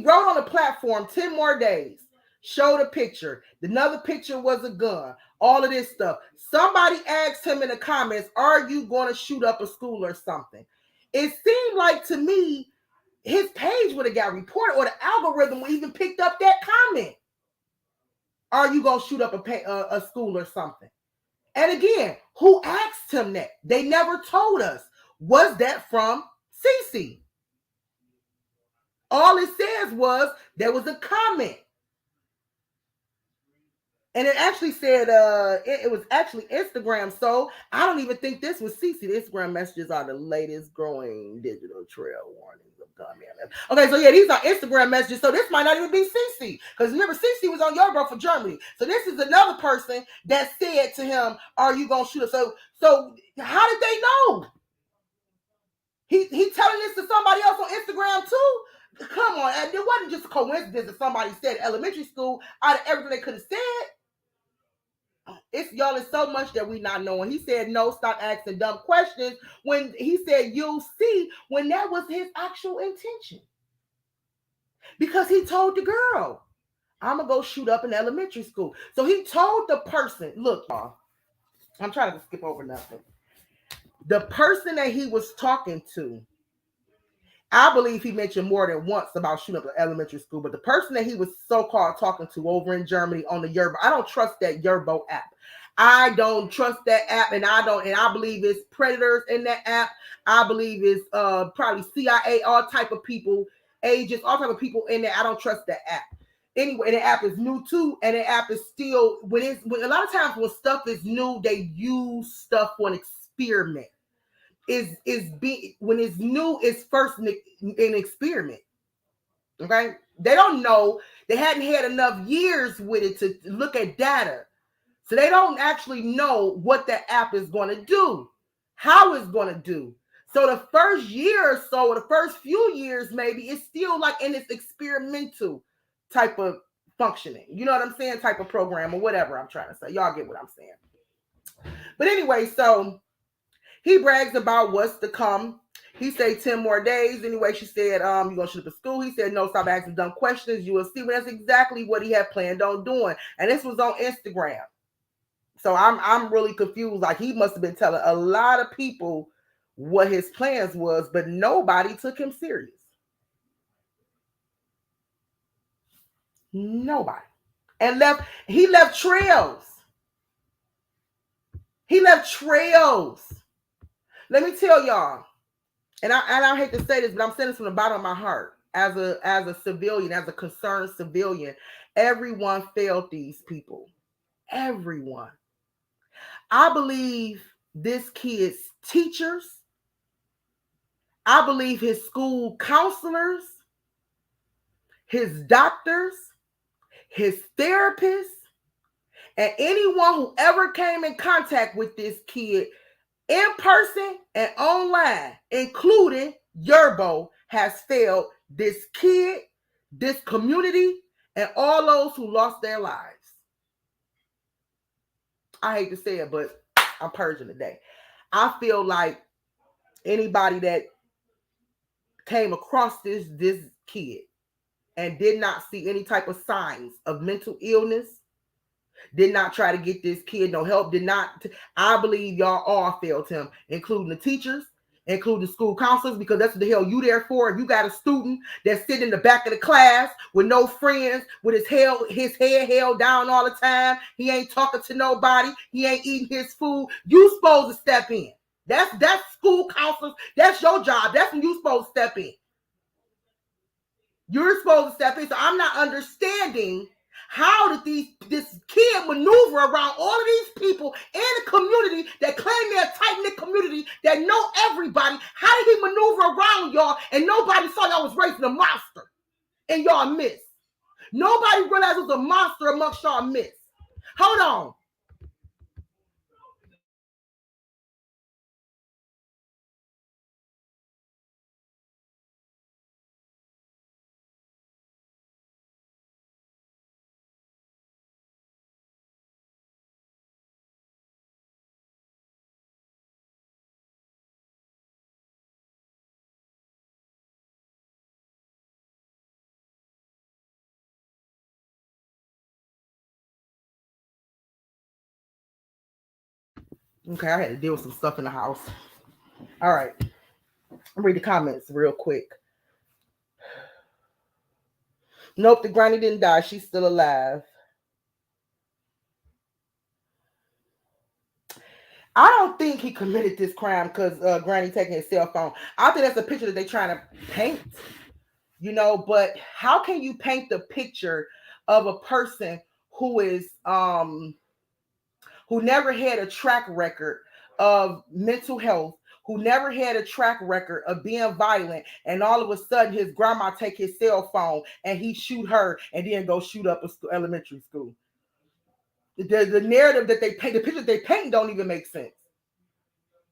wrote on the platform 10 more days, showed a picture. Another picture was a gun, all of this stuff. Somebody asked him in the comments, are you going to shoot up a school or something? It seemed like to me, his page would have got reported, or the algorithm would even picked up that comment. Are you going to shoot up a school or something? And again, who asked him that? They never told us. Was that from Cece? All it says was there was a comment. And it actually said it was actually Instagram. So I don't even think this was CC. The Instagram messages are the latest growing digital trail warnings of gunman. Okay, so yeah, these are Instagram messages. So this might not even be CC. Because remember, CC was on your bro for Germany. So this is another person that said to him, are you gonna shoot us? So how did they know? He telling this to somebody else on Instagram too? Come on, and it wasn't just a coincidence that somebody said elementary school out of everything they could have said. It's y'all is so much that we not knowing. He said no, stop asking dumb questions. When he said you'll see, when that was his actual intention. Because he told the girl, I'm gonna go shoot up in elementary school. So he told the person, look, y'all, I'm trying to skip over nothing. The person that he was talking to, I believe he mentioned more than once about shooting up an elementary school, but the person that he was so-called talking to over in Germany on the Yerbo, I don't trust that Yerbo app. I don't trust that app, and I believe it's predators in that app. I believe it's probably CIA, all type of people, agents, all type of people in there. I don't trust that app. Anyway, the app is new too, and the app is still when a lot of times when stuff is new, they use stuff for an experiment. When it's new, it's first an experiment. Okay, they don't know, they hadn't had enough years with it to look at data, so they don't actually know what that app is going to do, how it's going to do. So the first year or so, or the first few years, maybe it's still like in this experimental type of functioning. You know what I'm saying? Type of program or whatever I'm trying to say. Y'all get what I'm saying. But anyway, so he brags about what's to come. He said 10 more days. Anyway, she said, you gonna shoot up a school? He said, no, stop asking dumb questions. You will see. Well, that's exactly what he had planned on doing. And this was on Instagram. So I'm really confused. Like, he must have been telling a lot of people what his plans was, but nobody took him serious. Nobody. And he left trails. He left trails. Let me tell y'all, and I hate to say this, but I'm saying this from the bottom of my heart. As a civilian, as a concerned civilian, everyone failed these people. Everyone. I believe this kid's teachers. I believe his school counselors, his doctors, his therapists, and anyone who ever came in contact with this kid in person and online, including Yerbo, has failed this kid, this community, and all those who lost their lives. I hate to say it, but I'm purging today. I feel like anybody that came across this kid and did not see any type of signs of mental illness, did not try to get this kid no help, I believe y'all all failed him, including the teachers, including school counselors, because that's what the hell you there for. If you got a student that's sitting in the back of the class with no friends, with his head held down all the time, he ain't talking to nobody, he ain't eating his food, you supposed to step in. That's school counselors, that's your job. That's when you supposed to step in. You're supposed to step in. So I'm not understanding how did this kid maneuver around all of these people in a community that claim they're a tight-knit community that know everybody. How did he maneuver around y'all and nobody saw y'all was raising a monster and y'all missed? Nobody realized it was a monster amongst y'all missed. Hold on. Okay, I had to deal with some stuff in the house. All right. I'll read the comments real quick. Nope, the granny didn't die. She's still alive. I don't think he committed this crime because Granny taking his cell phone. I think that's a picture that they're trying to paint, but how can you paint the picture of a person who is who never had a track record of mental health, who never had a track record of being violent, and all of a sudden his grandma take his cell phone and he shoot her and then go shoot up a elementary school? The narrative that they paint, the picture they paint don't even make sense.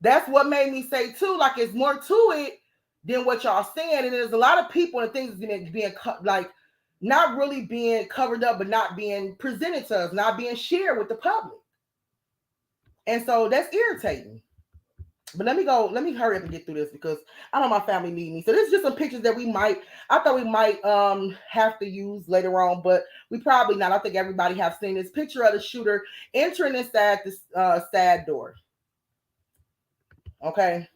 That's what made me say too, like it's more to it than what y'all saying. And there's a lot of people and things being like not really being covered up, but not being presented to us, not being shared with the public. And so that's irritating. But let me hurry up and get through this because I know my family need me. So this is just some pictures that I thought we might have to use later on, but we probably not. I think everybody have seen this picture of the shooter entering inside this sad door. Okay.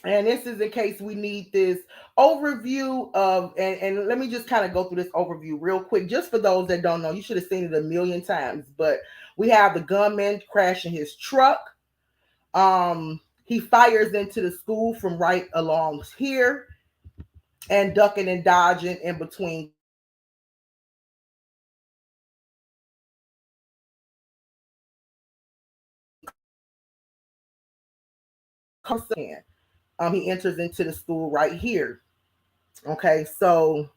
And this is in case we need this overview of, and let me just kind of go through this overview real quick, just for those that don't know. You should have seen it a million times, but we have the gunman crashing his truck. He fires into the school from right along here and ducking and dodging in between. He enters into the school right here. Okay, so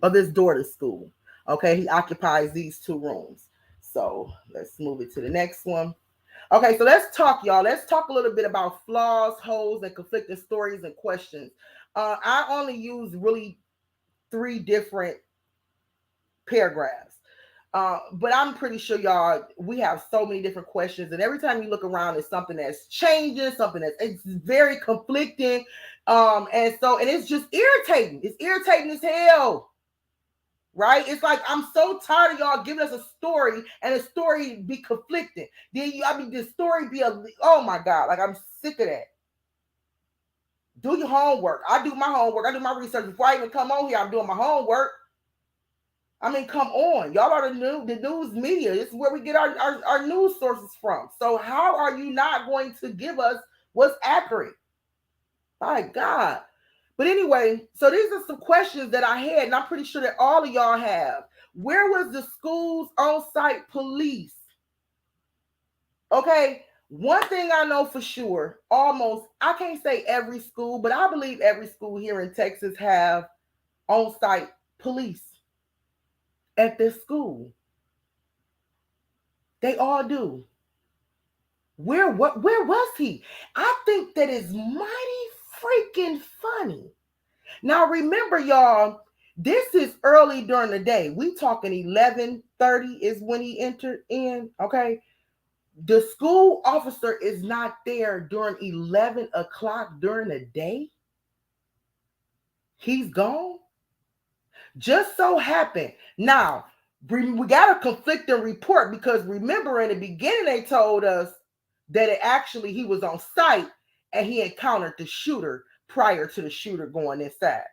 of this door to school. Okay, he occupies these two rooms. So let's move it to the next one. Okay, so let's talk, y'all. Let's talk a little bit about flaws, holes, and conflicting stories and questions. I only use really 3 different paragraphs. But I'm pretty sure y'all, we have so many different questions, and every time you look around, it's something that's changing, something that's it's very conflicting, and it's just irritating. It's irritating as hell, right? It's like I'm so tired of y'all giving us a story and the story be conflicting. The story be oh my god, like I'm sick of that. Do your homework. I do my homework. I do my research before I even come on here. I'm doing my homework. I mean, come on. Y'all are the news media. This is where we get our news sources from. So how are you not going to give us what's accurate? My God. But anyway, so these are some questions that I had, and I'm pretty sure that all of y'all have. Where was the school's on-site police? Okay, one thing I know for sure, I can't say every school, but I believe every school here in Texas have on-site police at this school. They all do. Where was he? I think that is mighty freaking funny. Now remember, y'all, this is early during the day. We talking 11:30 is when he entered in. Okay. The school officer is not there during 11 o'clock during the day. He's gone. Just so happened. Now, we got a conflicting report because remember in the beginning they told us that he was on site and he encountered the shooter prior to the shooter going inside.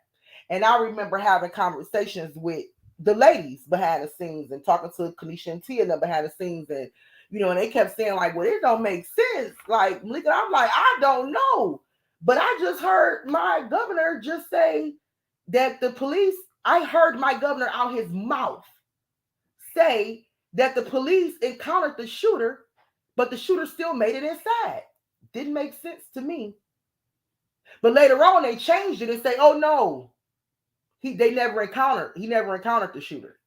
And I remember having conversations with the ladies behind the scenes and talking to Kanisha and Tia behind the scenes, and and they kept saying like, well, it don't make sense. Like, I'm like, I don't know. But I just heard my governor just say that the police, I heard my governor out his mouth say that the police encountered the shooter, but the shooter still made it inside. Didn't make sense to me. But later on, they changed it and say, oh no, he never encountered the shooter.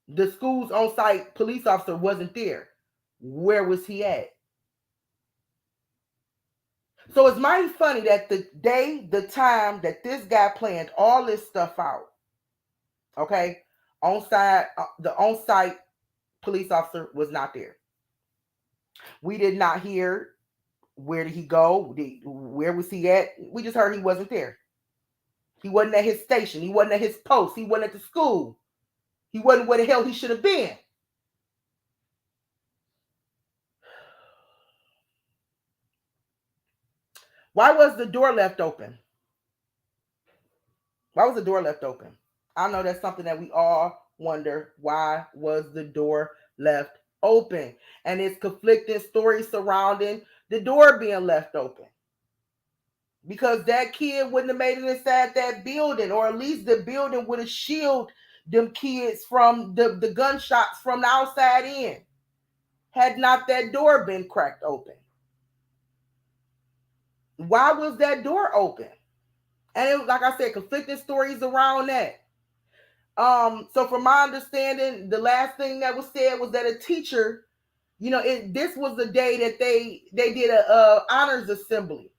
The school's on-site police officer wasn't there. Where was he at? So it's mighty funny that the time that this guy planned all this stuff out, okay, the on-site police officer was not there. We did not hear where did he go, where was he at. We just heard he wasn't there. He wasn't at his station. He wasn't at his post. He wasn't at the school. He wasn't where the hell he should have been. Why was the door left open? Why was the door left open? I know that's something that we all wonder. Why was the door left open? And it's conflicting stories surrounding the door being left open. Because that kid wouldn't have made it inside that building, or at least the building would have shielded them kids from the gunshots from the outside in, had not that door been cracked open. Why was that door open? And it was, like I said, conflicting stories around that. So from my understanding, the last thing that was said was that a teacher, this was the day that they did a honors assembly.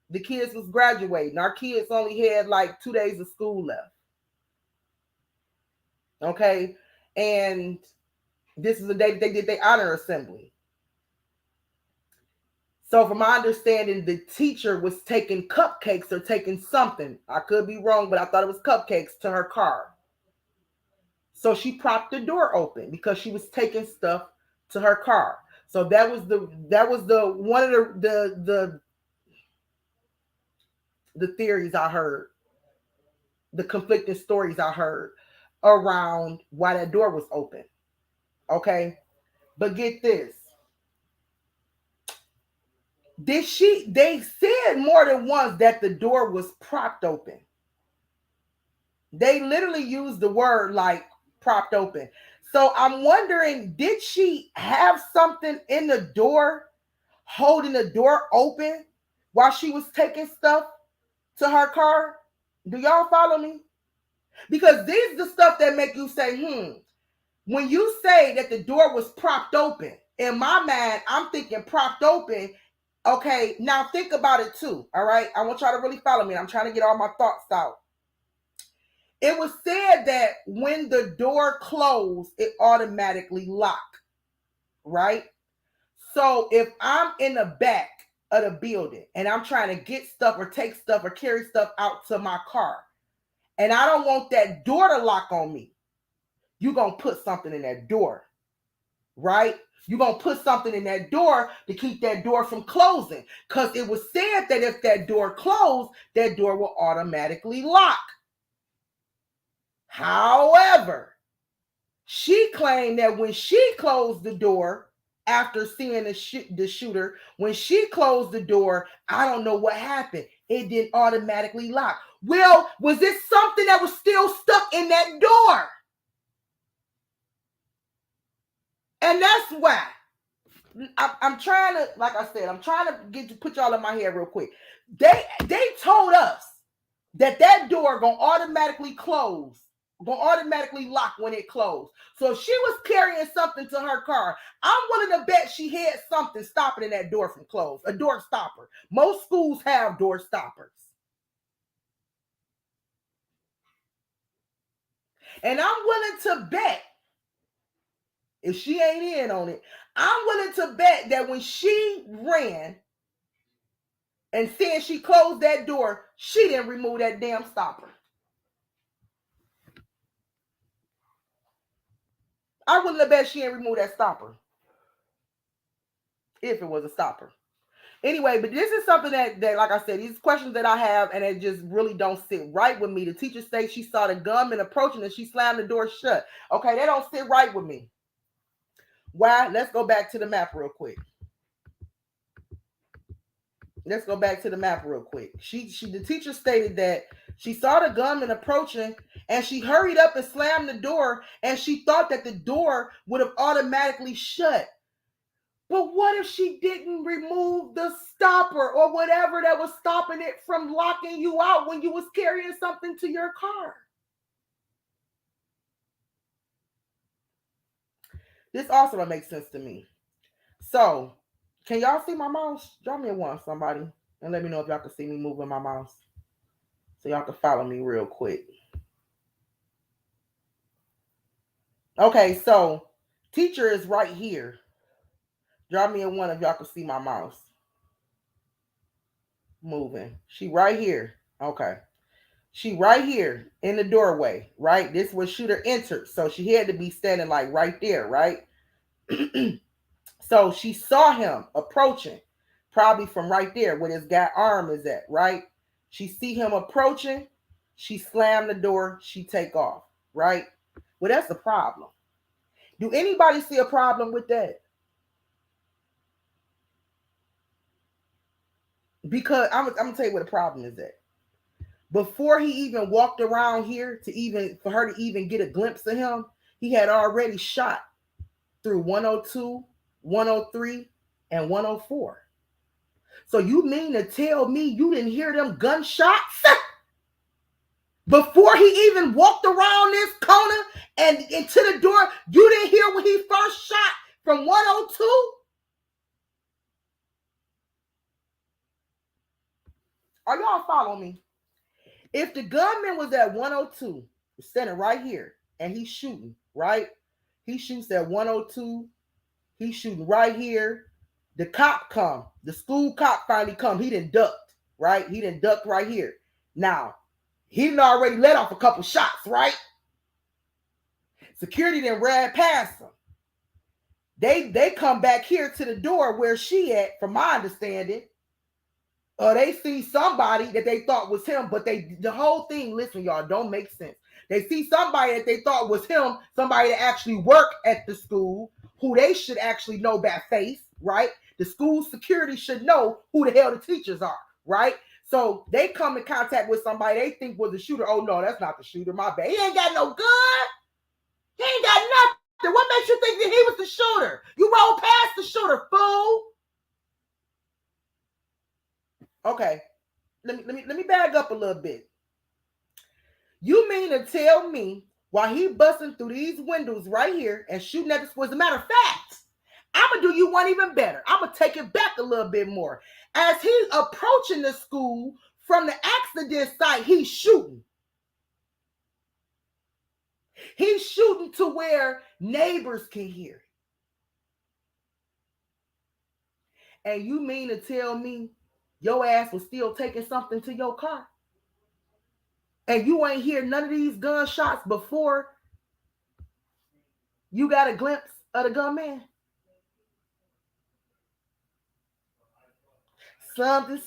The kids was graduating. Our kids only had like 2 days of school left. Okay. And this is the day that they did their honor assembly. So from my understanding, the teacher was taking cupcakes or taking something. I could be wrong, but I thought it was cupcakes to her car. So she propped the door open because she was taking stuff to her car. So that was the one of the theories I heard, the conflicting stories I heard around why that door was open. Okay. But get this. They said more than once that the door was propped open. They literally used the word like propped open. So I'm wondering, did she have something in the door, holding the door open while she was taking stuff to her car? Do y'all follow me? Because these are the stuff that make you say, when you say that the door was propped open, in my mind, I'm thinking propped open. Okay, now think about it too. All right, I want y'all to really follow me. I'm trying to get all my thoughts out. It was said that when the door closed, it automatically locked, right? So if I'm in the back of the building and I'm trying to get stuff or take stuff or carry stuff out to my car, and I don't want that door to lock on me, you're going to put something in that door, right? You're going to put something in that door to keep that door from closing, because it was said that if that door closed, that door will automatically lock. However, she claimed that when she closed the door after seeing the shooter, when she closed the door, I don't know what happened. It didn't automatically lock. Well, was it something that was still stuck in that door? And that's why I'm trying to, like I said, I'm trying to put y'all in my head real quick. They told us that door gonna automatically close, gonna automatically lock when it closed. So if she was carrying something to her car, I'm willing to bet she had something stopping in that door from close, a door stopper. Most schools have door stoppers. And I'm willing to bet, if she ain't in on it, I'm willing to bet that when she ran and seeing she closed that door, she didn't remove that damn stopper. I wouldn't have bet she didn't remove that stopper if it was a stopper. Anyway, but this is something that like I said, these questions that I have, and it just really don't sit right with me. The teacher states she saw the gunman approaching and she slammed the door shut. Okay, that don't sit right with me. Why? Let's go back to the map real quick. The teacher stated that she saw the gunman approaching and she hurried up and slammed the door, and she thought that the door would have automatically shut. But what if she didn't remove the stopper or whatever that was stopping it from locking you out when you was carrying something to your car? This also don't make sense to me. So, can y'all see my mouse? Drop me a one, somebody, and let me know if y'all can see me moving my mouse, so y'all can follow me real quick. Okay, so teacher is right here. Drop me a one if y'all can see my mouse moving. She right here. Okay. She right here in the doorway, right? This was shooter entered. So she had to be standing like right there, right? So she saw him approaching, probably from right there where his guy arm is at, right? She see him approaching. She slammed the door. She take off, right? Well, that's the problem. Do anybody see a problem with that? Because I'm gonna tell you what the problem is at. Before he even walked around here for her to even get a glimpse of him, he had already shot through 102, 103, and 104. So you mean to tell me you didn't hear them gunshots before he even walked around this corner and into the door? You didn't hear when he first shot from 102? Are y'all following me? If the gunman was at 102, standing right here, and he's shooting, right? He shoots at 102. He's shooting right here. The cop come. The school cop finally come. He done ducked, right? He done ducked right here. Now, he done already let off a couple shots, right? Security then ran past him. They come back here to the door where she at, from my understanding. They see somebody that they thought was him, but the whole thing, listen, y'all, don't make sense. They see somebody that they thought was him, somebody that actually worked at the school, who they should actually know by face, right? The school security should know who the hell the teachers are, right? So they come in contact with somebody they think was the shooter. Oh, no, that's not the shooter. My bad. He ain't got no gun. He ain't got nothing. What makes you think that he was the shooter? You rolled past the shooter, fool. Okay, let me back up a little bit. You mean to tell me while he busting through these windows right here and shooting at the school? As a matter of fact, I'm gonna do you one even better. I'm gonna take it back a little bit more. As he's approaching the school from the accident site, he's shooting. He's shooting to where neighbors can hear it. And you mean to tell me your ass was still taking something to your car? And you ain't hear none of these gunshots before you got a glimpse of the gunman? Something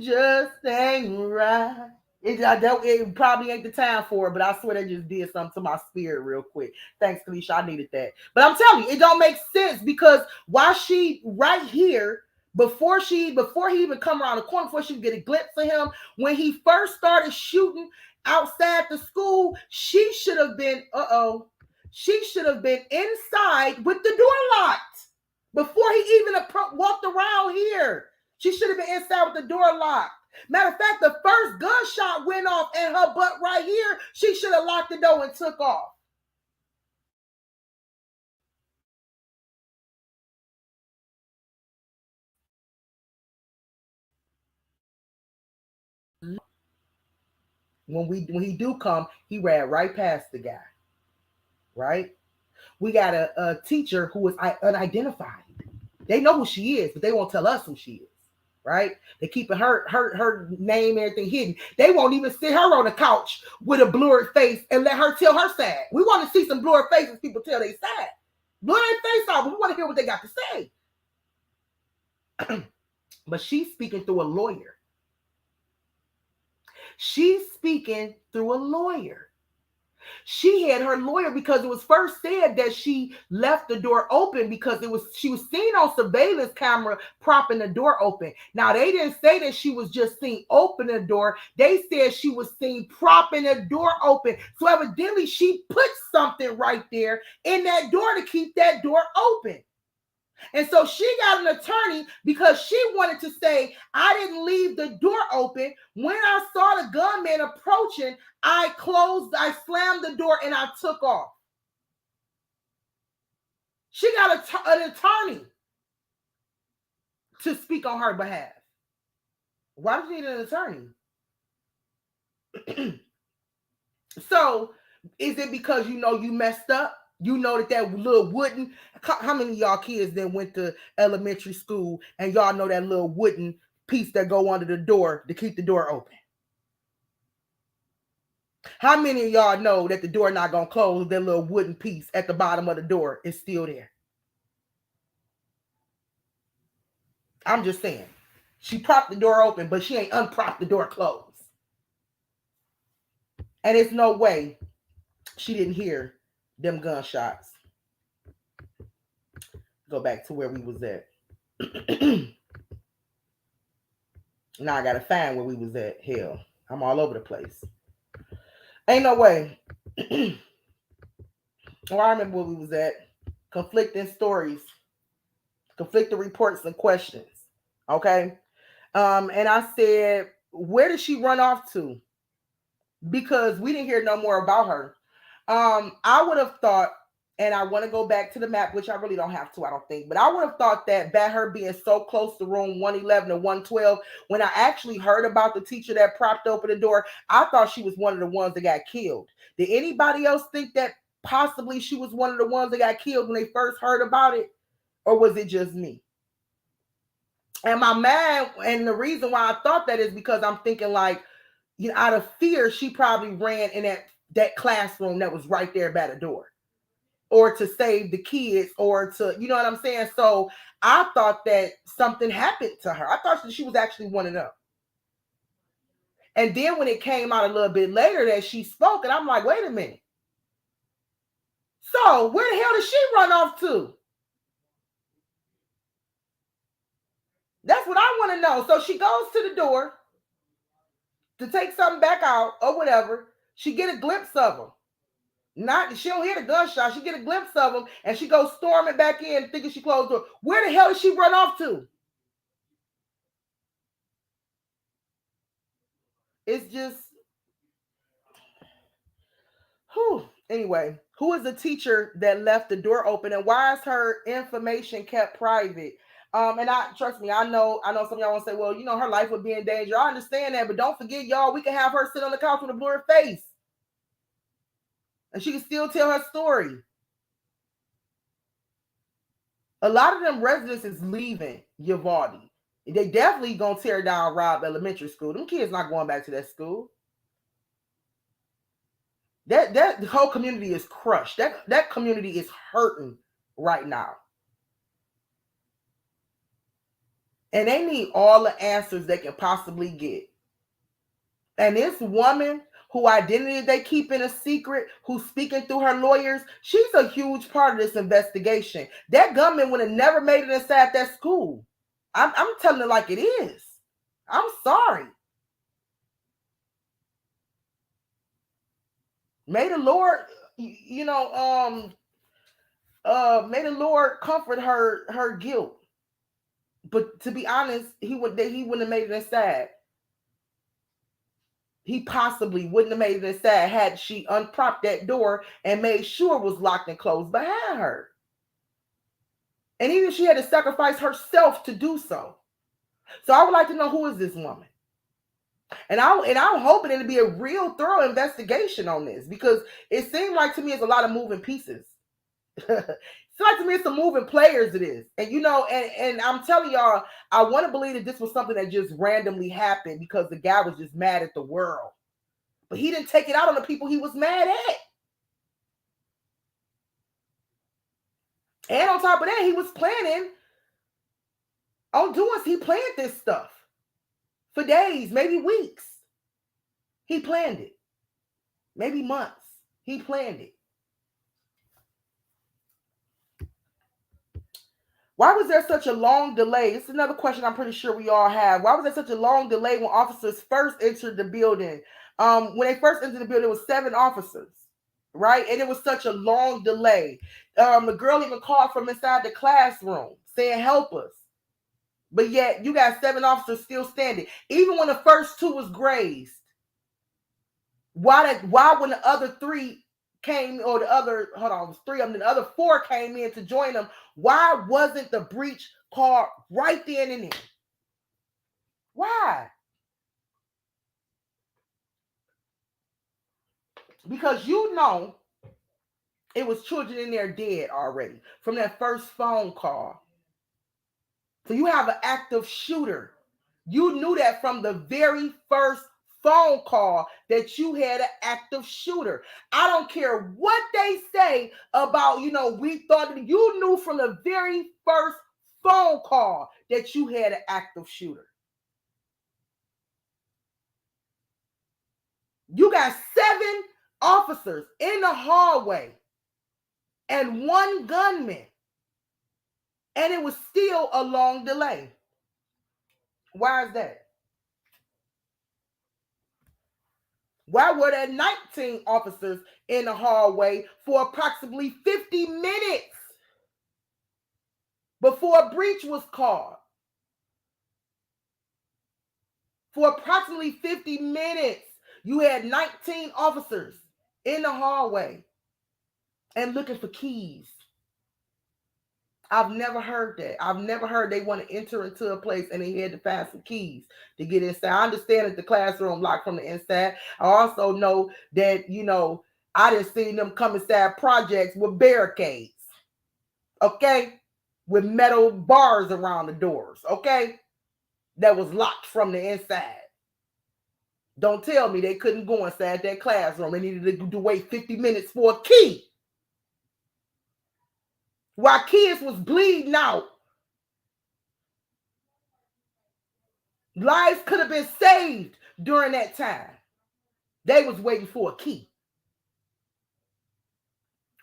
just ain't right. It probably ain't the time for it, but I swear they just did something to my spirit real quick. Thanks, Kalisha. I needed that. But I'm telling you, it don't make sense, because why she right here, before he even come around the corner, before she get a glimpse of him, when he first started shooting outside the school, she should have been inside with the door locked before he even walked around here. She should have been inside with the door locked. Matter of fact, the first gunshot went off in her butt right here. She should have locked the door and took off. When he do come, he ran right past the guy. Right? We got a teacher who is unidentified. They know who she is, but they won't tell us who she is. Right? They keeping her name and everything hidden. They won't even sit her on the couch with a blurred face and let her tell her side. We want to see some blurred faces, people tell their side. Blur their face off, but we want to hear what they got to say. But she's speaking through a lawyer. She's speaking through a lawyer. She had her lawyer, because it was first said that she left the door open because she was seen on surveillance camera propping the door open. Now, they didn't say that she was just seen open the door. They said she was seen propping the door open. So evidently she put something right there in that door to keep that door open. And so she got an attorney because she wanted to say, I didn't leave the door open. When I saw the gunman approaching, I slammed the door and I took off. She got an attorney to speak on her behalf. Why does she need an attorney? So is it because you messed up? You know that little wooden, how many of y'all kids that went to elementary school and y'all know that little wooden piece that go under the door to keep the door open? How many of y'all know that the door not going to close, that little wooden piece at the bottom of the door is still there? I'm just saying. She propped the door open, but she ain't unpropped the door closed. And it's no way she didn't hear them gunshots. Go back to where we was at. Now I gotta find where we was at. Hell, I'm all over the place. Ain't no way. I remember where we was at. Conflicting stories, conflicting reports and questions. Okay. And I said, where did she run off to? Because we didn't hear no more about her. I would have thought And I want to go back to the map, which I really don't have to, I don't think. But I would have thought that by her being so close to room 111 and 112, when I actually heard about the teacher that propped open the door, I thought she was one of the ones that got killed. Did anybody else think that possibly she was one of the ones that got killed when they first heard about it? Or was it just me? And my mad, and the reason why I thought that is because I'm thinking like, you know, out of fear, she probably ran in that classroom that was right there by the door, or to save the kids, or to, you know what I'm saying? So I thought that something happened to her. I thought that she was actually one of them. And then when it came out a little bit later that she spoke, and I'm like, wait a minute. So where the hell did she run off to? That's what I want to know. So she goes to the door to take something back out or whatever. She get a glimpse of him. Not, she don't hear the gunshot. She get a glimpse of him, and she goes storming back in, thinking she closed the door. Where the hell did she run off to? It's just, whew. Anyway, who is the teacher that left the door open, and why is her information kept private? And I trust me, I know some of y'all want to say, well, you know, her life would be in danger. I understand that, but don't forget, y'all, we can have her sit on the couch with a blurred face, and she can still tell her story. A lot of them residents is leaving Uvalde. They definitely gonna tear down Robb Elementary School. Them kids not going back to that school. That whole community is crushed. That community is hurting right now. And they need all the answers they can possibly get. And this woman who identity they keep in a secret, who's speaking through her lawyers, she's a huge part of this investigation. That gunman would have never made it inside that school. I'm telling it like it is. I'm sorry. May the Lord, you know, may the Lord comfort her guilt. But to be honest, he wouldn't have made it inside. He possibly wouldn't have made it inside had she unpropped that door and made sure it was locked and closed behind her. And even she had to sacrifice herself to do so. So I would like to know, who is this woman? And I'm hoping it'll be a real thorough investigation on this, because it seemed like to me it's a lot of moving pieces. It's like to me it's some moving players it is. And you know, and I'm telling y'all, I want to believe that this was something that just randomly happened because the guy was just mad at the world. But he didn't take it out on the people he was mad at. And on top of that, he was planning on doing, he planned this stuff for days, maybe weeks. He planned it. Maybe months. He planned it. Why was there such a long delay? It's another question I'm pretty sure we all have. Why was there such a long delay when officers first entered the building? When they first entered the building, it was 7 officers, right? And it was such a long delay. The girl even called from inside the classroom saying, help us. But yet you got 7 officers still standing. Even when the first 2 was grazed. Why when the other 3 came, or the other, hold on, it was 3 of them, the other 4 came in to join them, why wasn't the breach called right then and there? Why? Because you know it was children in there dead already from that first phone call. So you have an active shooter. You knew that from the very first phone call that you had an active shooter. I don't care what they say about, you know, we thought, you knew from the very first phone call that you had an active shooter. You got 7 officers in the hallway and 1 gunman, and it was still a long delay. Why is that? Why were there 19 officers in the hallway for approximately 50 minutes before a breach was called? For approximately 50 minutes, you had 19 officers in the hallway. and looking for keys. I've never heard that. I've never heard they want to enter into a place and they had to find some keys to get inside. I understand that the classroom locked from the inside. I also know that, I didn't see them come inside projects with barricades. Okay? With metal bars around the doors. Okay? That was locked from the inside. Don't tell me they couldn't go inside that classroom. They needed to wait 50 minutes for a key. While kids was bleeding out. Lives could have been saved during that time. They was waiting for a key.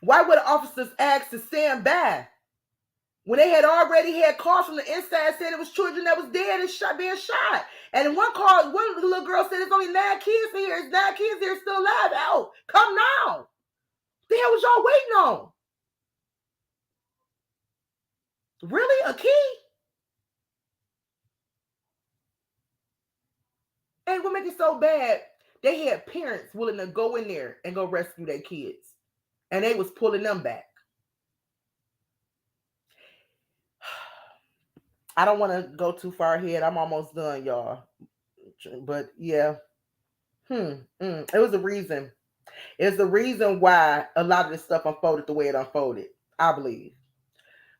Why were the officers asked to stand by when they had already had calls from the inside saying it was children that was dead and being shot? And in one little girl said, "There's only 9 kids here. There's 9 kids here still alive. Out. Come now. The hell was y'all waiting on? Really? A key?" And what makes it so bad, they had parents willing to go in there and go rescue their kids. And they was pulling them back. I don't want to go too far ahead. I'm almost done, y'all. But yeah. It was a reason. It's the reason why a lot of this stuff unfolded the way it unfolded, I believe.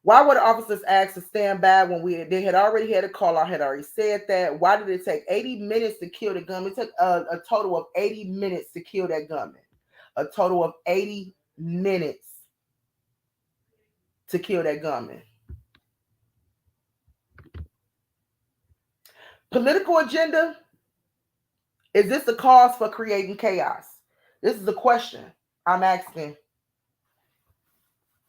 Why were the officers asked to stand by when they had already had a call? I had already said that. Why did it take 80 minutes to kill the gunman? It took a total of 80 minutes to kill that gunman. A total of 80 minutes to kill that gunman. Political agenda? Is this the cause for creating chaos? This is the question I'm asking.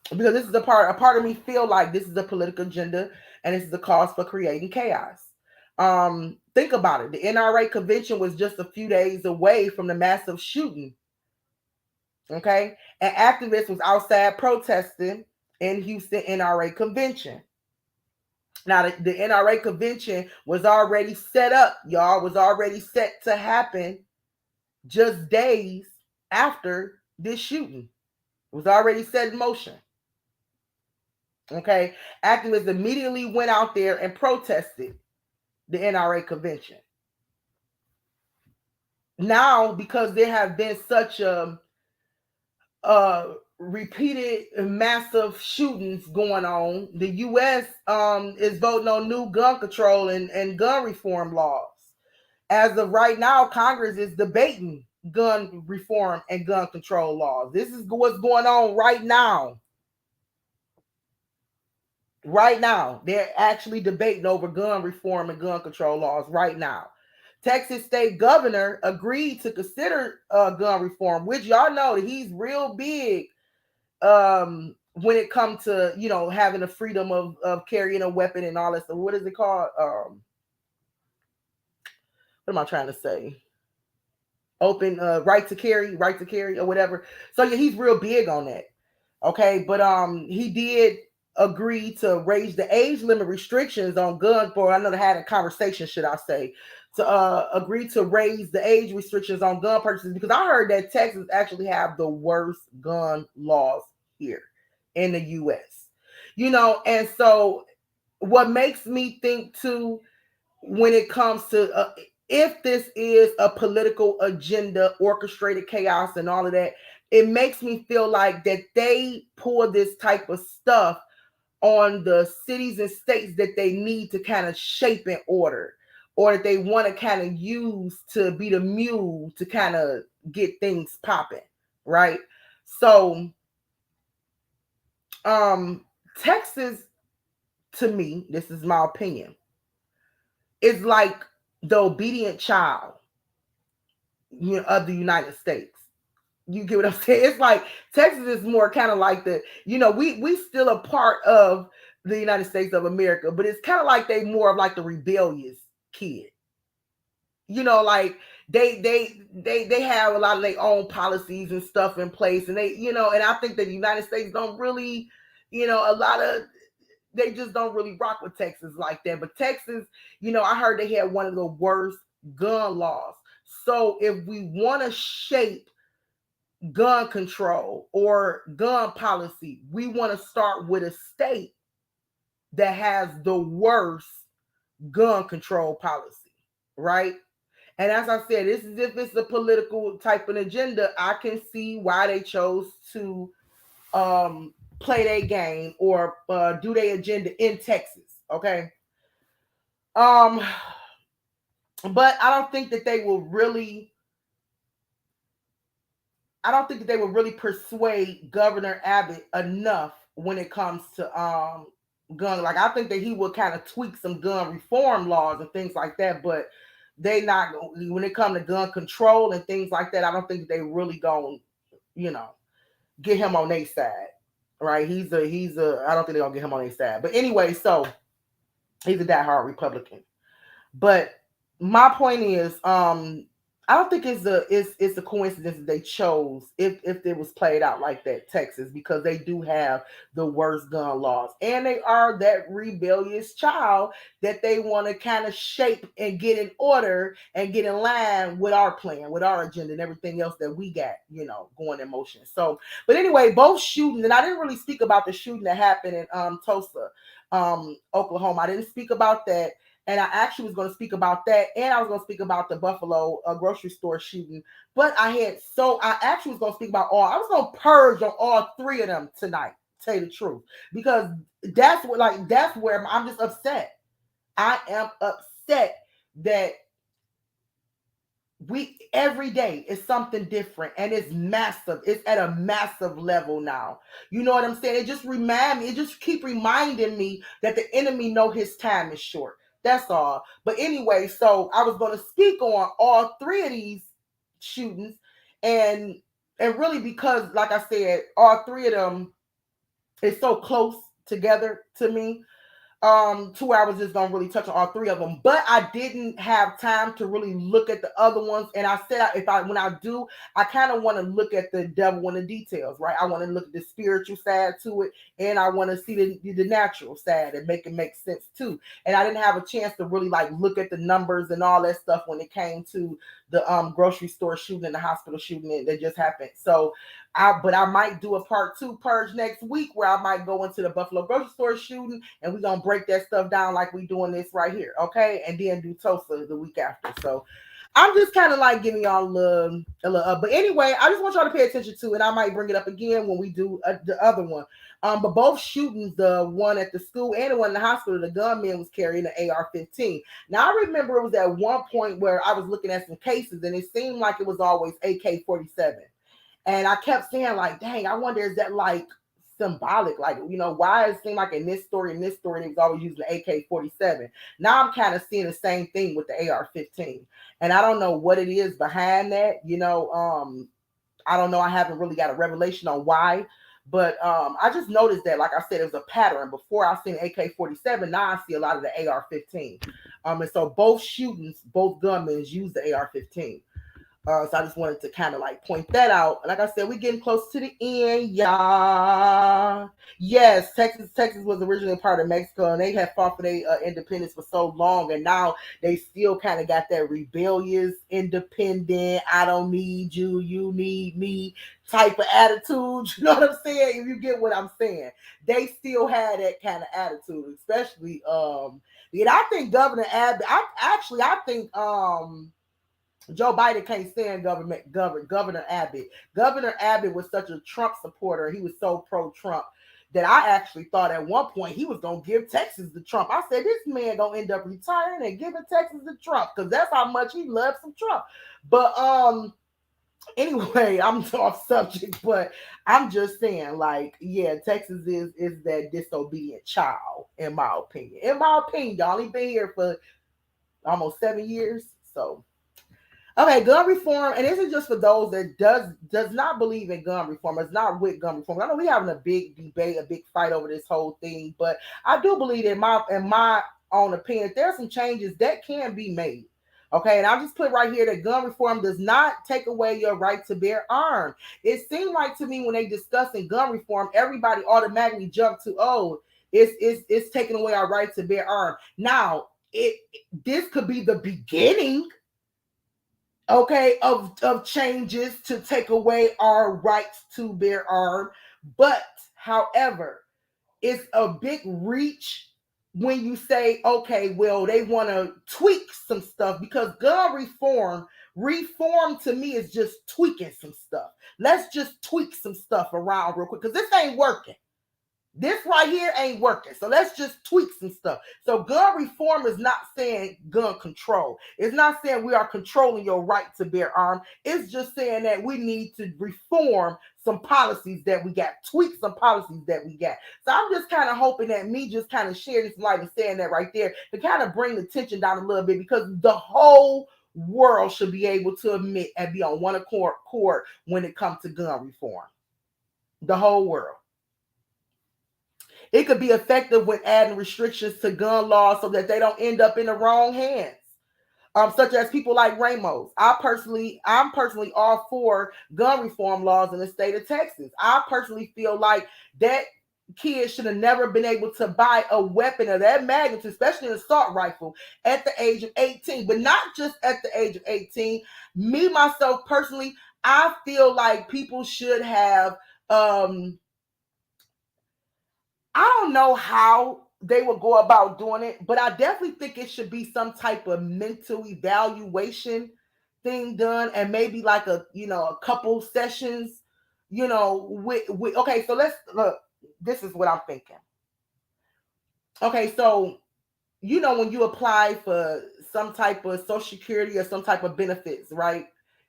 Because this is a part of me feel like this is a political agenda and this is the cause for creating chaos. Think about it. The NRA convention was just a few days away from the massive shooting. Okay? An activist was outside protesting in Houston NRA convention. Now, the NRA convention was already set up, y'all, was already set to happen just days after this shooting. It was already set in motion. Okay, activists immediately went out there and protested the NRA convention. Now, because there have been such repeated massive shootings going on, the U.S. Is voting on new gun control and gun reform laws. As of right now, Congress is debating gun reform and gun control laws. This is what's going on right now. Right now, they're actually debating over gun reform and gun control laws right now. Texas state governor agreed to consider gun reform, which y'all know that he's real big when it comes to, having the freedom of carrying a weapon and all that stuff. What is it called? What am I trying to say? Open right to carry or whatever. So yeah, he's real big on that. Okay, but he did agree to raise the age limit restrictions on gun for, I know they had a conversation, should I say, to agree to raise the age restrictions on gun purchases, because I heard that Texas actually have the worst gun laws here in the U.S. And so what makes me think too, when it comes to if this is a political agenda, orchestrated chaos and all of that, it makes me feel like that they pour this type of stuff on the cities and states that they need to kind of shape and order, or that they want to kind of use to be the mule to kind of get things popping, right? So Texas, to me, this is my opinion, is like the obedient child, of the United States. You get what I'm saying? It's like Texas is more kind of like we still a part of the United States of America, but it's kind of like they more of like the rebellious kid. Like they have a lot of their own policies and stuff in place, and they, and I think that the United States don't really, they just don't really rock with Texas like that. But Texas, I heard they had one of the worst gun laws. So if we want to shape gun control or gun policy, we want to start with a state that has the worst gun control policy, right? And as I said, this is if it's a political type of agenda, I can see why they chose to play their game or do their agenda in Texas. Okay. Um, but I don't think that they will really. I don't think that they will really persuade Governor Abbott enough when it comes to gun. Like I think that he will kind of tweak some gun reform laws and things like that, but they not when it comes to gun control and things like that. I don't think they really going, you know, get him on their side. Right? He's a. I don't think they're gonna get him on their side. But anyway, so he's a diehard Republican. But my point is, I don't think it's a coincidence that they chose if it was played out like that, Texas, because they do have the worst gun laws. And they are that rebellious child that they want to kind of shape and get in order and get in line with our plan, with our agenda and everything else that we got, going in motion. So, but anyway, both shootings, and I didn't really speak about the shooting that happened in Tulsa, Oklahoma. I didn't speak about that. And I actually was going to speak about that, and I was going to speak about the Buffalo grocery store shooting. But I actually was going to speak about I was going to purge on all three of them tonight. Tell you the truth, because that's where I'm just upset. I am upset that every day is something different, and it's massive. It's at a massive level now. You know what I'm saying? It just keep reminding me that the enemy know his time is short. That's all. But anyway, so I was going to speak on all three of these shootings, and really because, like I said, all three of them is so close together to me. To where I was just gonna really touch on all three of them, but I didn't have time to really look at the other ones. And I said, when I do, I kind of want to look at the devil in the details, right? I want to look at the spiritual side to it, and I want to see the natural side and make it make sense too. And I didn't have a chance to really look at the numbers and all that stuff when it came to the grocery store shooting and the hospital shooting that just happened. So but I might do a part 2 purge next week where I might go into the Buffalo grocery store shooting, and we're gonna break that stuff down like we doing this right here, okay? And then do Tulsa the week after. So I'm just kind of giving y'all a little but anyway, I just want y'all to pay attention to it. I might bring it up again when we do the other one. But both shootings, the one at the school and the one in the hospital, the gunman was carrying an AR-15. Now I remember it was at one point where I was looking at some cases, and it seemed like it was always AK-47. And I kept saying, dang, I wonder, is that symbolic? Why it seemed like in this story, they was always using the AK-47. Now I'm kind of seeing the same thing with the AR-15. And I don't know what it is behind that. I don't know. I haven't really got a revelation on why. But I just noticed that, like I said, it was a pattern. Before I seen AK-47, now I see a lot of the AR-15. And so both shootings, both gunmen used the AR-15. So I just wanted to kind of point that out. Like I said, we're getting close to the end, y'all. Yes, Texas was originally a part of Mexico, and they had fought for their independence for so long, and now they still kind of got that rebellious, independent, I don't need you, you need me type of attitude. You know what I'm saying? If you get what I'm saying, they still had that kind of attitude, especially and I think Governor Abbott. I think Joe Biden can't stand Governor Abbott. Governor Abbott was such a Trump supporter. He was so pro-Trump that I actually thought at one point he was going to give Texas to Trump. I said, this man going to end up retiring and giving Texas to Trump because that's how much he loves some Trump. But anyway, I'm off subject, but I'm just saying, Texas is that disobedient child, in my opinion. In my opinion, y'all only been here for almost 7 years, so... Okay, gun reform, and this is just for those that does not believe in gun reform. It's not with gun reform. I know we're having a big debate, a big fight over this whole thing, but I do believe in my own opinion, there are some changes that can be made. Okay, and I'll just put right here that gun reform does not take away your right to bear arms. It seemed like to me when they discussing gun reform, everybody automatically jumped to, it's taking away our right to bear arms. Now, this could be the beginning okay, of changes to take away our rights to bear arms. But however, it's a big reach when you say, okay, well, they want to tweak some stuff, because gun reform to me is just tweaking some stuff. Let's just tweak some stuff around real quick, because this ain't working. This right here ain't working. So let's just tweak some stuff. So gun reform is not saying gun control. It's not saying we are controlling your right to bear arms. It's just saying that we need to reform some policies that we got, tweak some policies that we got. So I'm just kind of hoping that me just kind of sharing some light and saying that right there to kind of bring the tension down a little bit, because the whole world should be able to admit and be on one accord when it comes to gun reform. The whole world. It could be effective when adding restrictions to gun laws so that they don't end up in the wrong hands. Such as people like Ramos. I'm personally all for gun reform laws in the state of Texas. I personally feel like that kid should have never been able to buy a weapon of that magnitude, especially an assault rifle, at the age of 18. But not just at the age of 18. Me, myself, personally, I feel like people should have I don't know how they will go about doing it, but I definitely think it should be some type of mental evaluation thing done, and maybe like a couple sessions, with okay, so let's look. This is what I'm thinking. Okay, so when you apply for some type of social security or some type of benefits, right?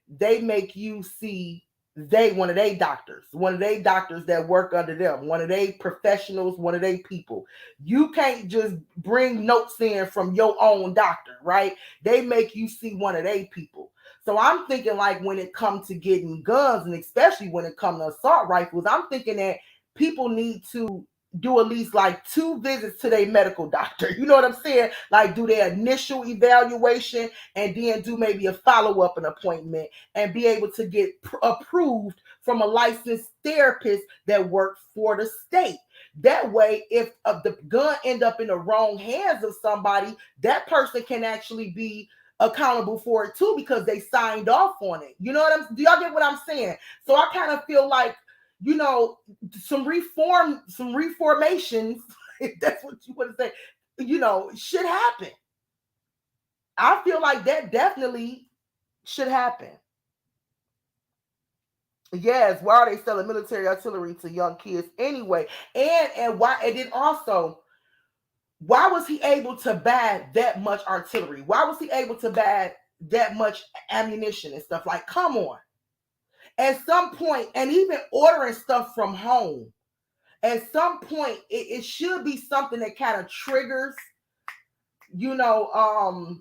They make you see one of their doctors that work under them, one of their professionals, one of their people. You can't just bring notes in from your own doctor, right? They make you see one of their people. So I'm thinking, like, when it comes to getting guns, and especially when it comes to assault rifles, I'm thinking that people need to do at least like 2 visits to their medical doctor. You know what I'm saying? Like, do their initial evaluation and then do maybe a follow-up appointment and be able to get approved from a licensed therapist that works for the state. That way, if the gun end up in the wrong hands of somebody, that person can actually be accountable for it too, because they signed off on it. You know what do y'all get what I'm saying? So I kind of feel like, some reformations, if that's what you want to say, should happen. I feel like that definitely should happen. Yes, why are they selling military artillery to young kids anyway? And why? And then also, why was he able to buy that much artillery? Why was he able to buy that much ammunition and stuff? Like, come on. At some point, and even ordering stuff from home, at some point, it should be something that kind of triggers, the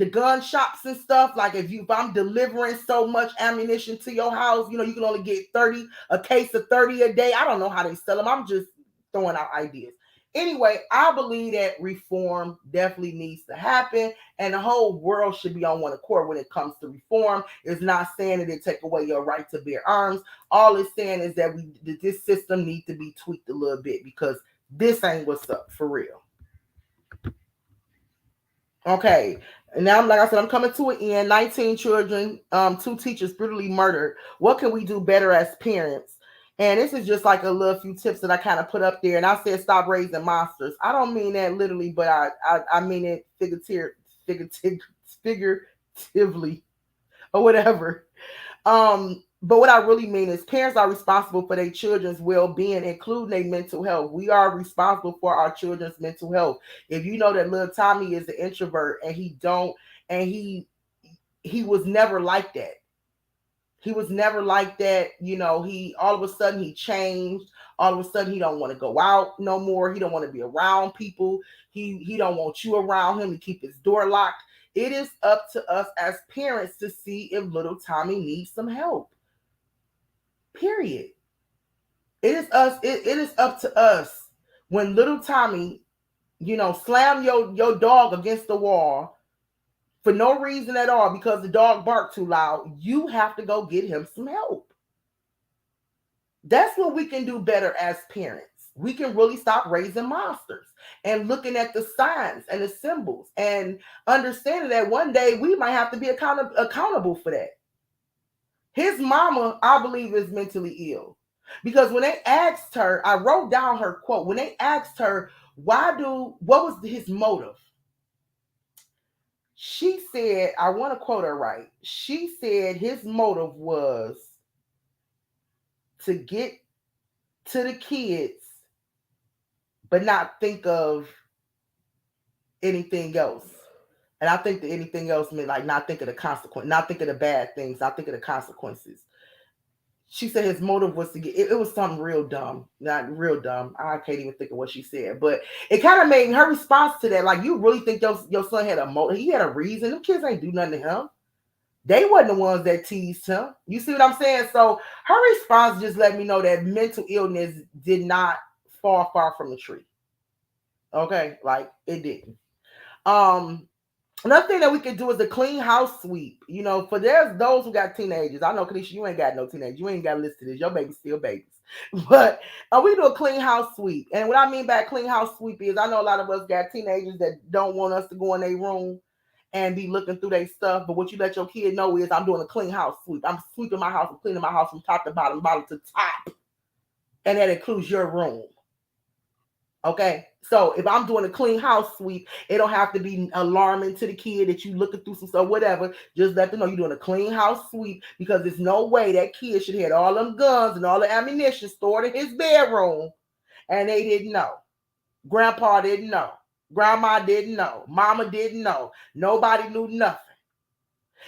gun shops and stuff. Like, if I'm delivering so much ammunition to your house, you can only get a case of 30 a day. I don't know how they sell them. I'm just throwing out ideas. Anyway, I believe that reform definitely needs to happen, and the whole world should be on one accord when it comes to reform. It's not saying that it take away your right to bear arms. All it's saying is that this system needs to be tweaked a little bit, because this ain't what's up for real. Okay, and now, like I said, I'm coming to an end. 19 children, 2 teachers brutally murdered. What can we do better as parents? And this is just like a little few tips that I kind of put up there. And I said, stop raising monsters. I don't mean that literally, but I mean it figuratively or whatever. But what I really mean is, parents are responsible for their children's well-being, including their mental health. We are responsible for our children's mental health. If you know that little Tommy is an introvert, and he was never like that. He was never like that. He all of a sudden he changed. All of a sudden he don't want to go out no more. He don't want to be around people. He don't want you around him. To keep his door locked. It is up to us as parents to see if little Tommy needs some help. Period. It is us. It is up to us. When little Tommy, slam your dog against the wall for no reason at all, because the dog barked too loud, you have to go get him some help. That's what we can do better as parents. we can really stop raising monsters and looking at the signs and the symbols and understanding that one day we might have to be accountable for that. His mama, I believe, is mentally ill. Because when they asked her, I wrote down her quote. When they asked her, what was his motive? She said, I want to quote her right. She said his motive was to get to the kids, but not think of anything else. And I think that anything else meant like not think of the consequence, not think of the bad things, not think of the consequences. She said his motive was to get it was something real dumb. Not real dumb. I can't even think of what she said. But it kind of made her response to that, like, you really think your son had a motive? He had a reason. Them kids ain't do nothing to him. They wasn't the ones that teased him. You see what I'm saying? So her response just let me know that mental illness did not fall far from the tree. Okay, like it didn't. Another thing that we could do is a clean house sweep. You know, for there's those who got teenagers. I know, Kanisha, you ain't got no teenagers. You ain't got to listen to this. Your baby's still babies. But we do a clean house sweep. And what I mean by clean house sweep is I know a lot of us got teenagers that don't want us to go in their room and be looking through their stuff. But what you let your kid know is I'm doing a clean house sweep. I'm sweeping my house and cleaning my house from top to bottom to top. And that includes your room. Okay, so if I'm doing a clean house sweep, it don't have to be alarming to the kid that you looking through some stuff, whatever. Just let them know you're doing a clean house sweep, because there's no way that kid should have all them guns and all the ammunition stored in his bedroom and they didn't know. Grandpa didn't know. Grandma didn't know. Mama didn't know. Nobody knew nothing.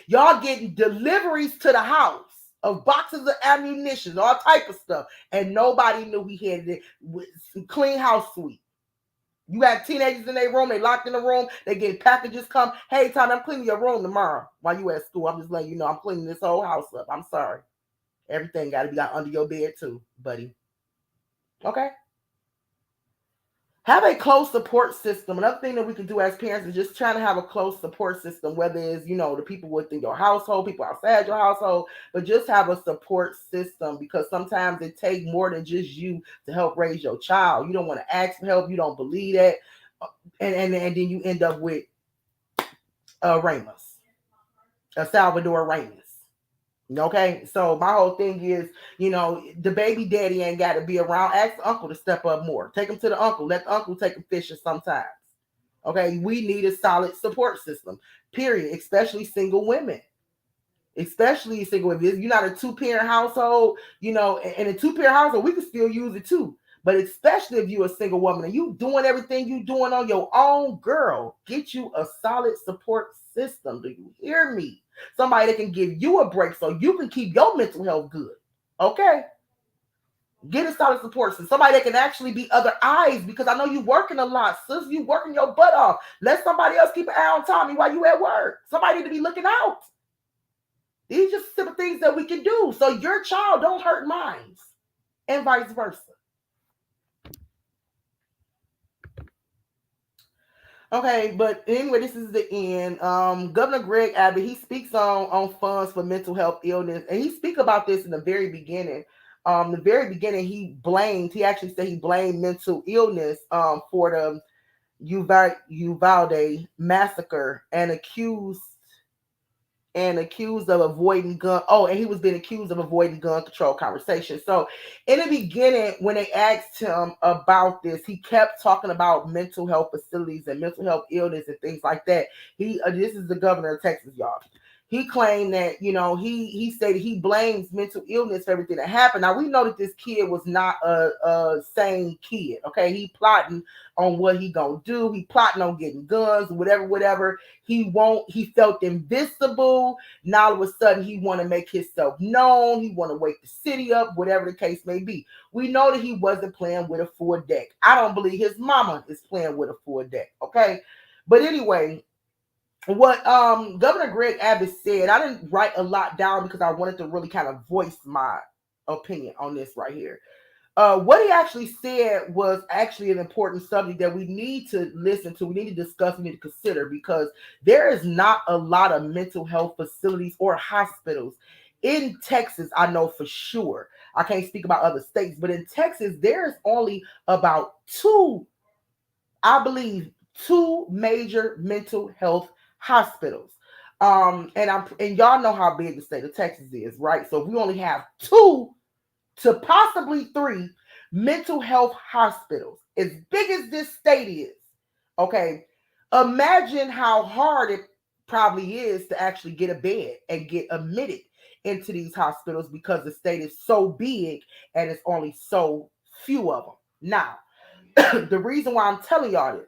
Y'all getting deliveries to the house of boxes of ammunition, all type of stuff, and nobody knew he had it with some clean house sweep. You got teenagers in their room, they locked in the room, they get packages come. Hey, Tom, I'm cleaning your room tomorrow while you at school. I'm just letting you know I'm cleaning this whole house up. I'm sorry. Everything got to be under your bed too, buddy. Okay? Have a close support system. Another thing that we can do as parents is just trying to have a close support system, whether it's, the people within your household, people outside your household, but just have a support system, because sometimes it takes more than just you to help raise your child. You don't want to ask for help. You don't believe that. And then you end up with Ramos, a Salvador Ramos. Okay, so my whole thing is, the baby daddy ain't got to be around. Ask the uncle to step up more. Take him to the uncle. Let the uncle take him fishing sometimes. Okay, we need a solid support system, period, especially single women. Especially single women. If you're not a two-parent household, in a two-parent household, we can still use it too. But especially if you're a single woman and you doing everything you doing on your own, girl, get you a solid support system. Do you hear me? Somebody that can give you a break so you can keep your mental health good. Okay? Get a solid support system. Somebody that can actually be other eyes, because I know you working a lot, sis. You working your butt off. Let somebody else keep an eye on Tommy while you at work. Somebody need to be looking out. These are just simple things that we can do so your child don't hurt mine, and vice versa. Okay, but anyway, this is the end. Governor Greg Abbott, he speaks on funds for mental health illness, and he speaks about this in the very beginning. He actually said he blamed mental illness for the Uvalde massacre and accused of avoiding gun. Oh, and he was being accused of avoiding gun control conversation. So in the beginning, when they asked him about this, he kept talking about mental health facilities and mental health illness and things like that. This is the governor of Texas, y'all. He claimed that, he said he blames mental illness for everything that happened. Now, we know that this kid was not a sane kid, okay? He plotting on what he gonna do. He plotting on getting guns, whatever. He felt invincible. Now, all of a sudden, he want to make himself known. He want to wake the city up, whatever the case may be. We know that he wasn't playing with a full deck. I don't believe his mama is playing with a full deck, okay? But anyway, what Governor Greg Abbott said, I didn't write a lot down because I wanted to really kind of voice my opinion on this right here. What he actually said was actually an important subject that we need to listen to, we need to discuss, we need to consider, because there is not a lot of mental health facilities or hospitals in Texas, I know for sure. I can't speak about other states, but in Texas, there's only about two, I believe, two major mental health hospitals. And y'all know how big the state of Texas is, right? So if we only have two to possibly three mental health hospitals, as big as this state is, okay, imagine how hard it probably is to actually get a bed and get admitted into these hospitals because the state is so big and it's only so few of them. Now, the reason why I'm telling y'all this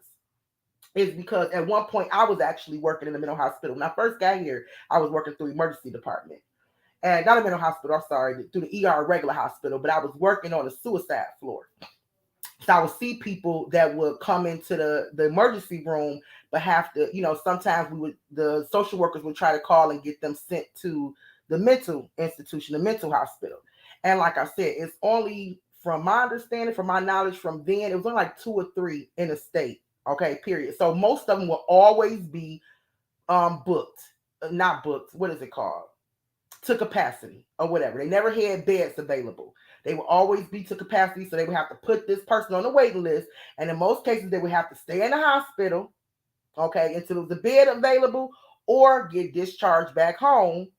is because at one point I was actually working in the mental hospital. When I first got here, I was working through emergency department. And not a mental hospital, I'm sorry, through the ER regular hospital, but I was working on the suicide floor. So I would see people that would come into the emergency room, but have to, sometimes the social workers would try to call and get them sent to the mental institution, the mental hospital. And like I said, it's only, from my understanding, from my knowledge from then, it was only like two or three in the state. Okay, period. So most of them will always be booked, not booked. What is it called? To capacity or whatever. They never had beds available. They will always be to capacity, so they would have to put this person on the waiting list. And in most cases, they would have to stay in the hospital, okay, until there was a bed available, or get discharged back home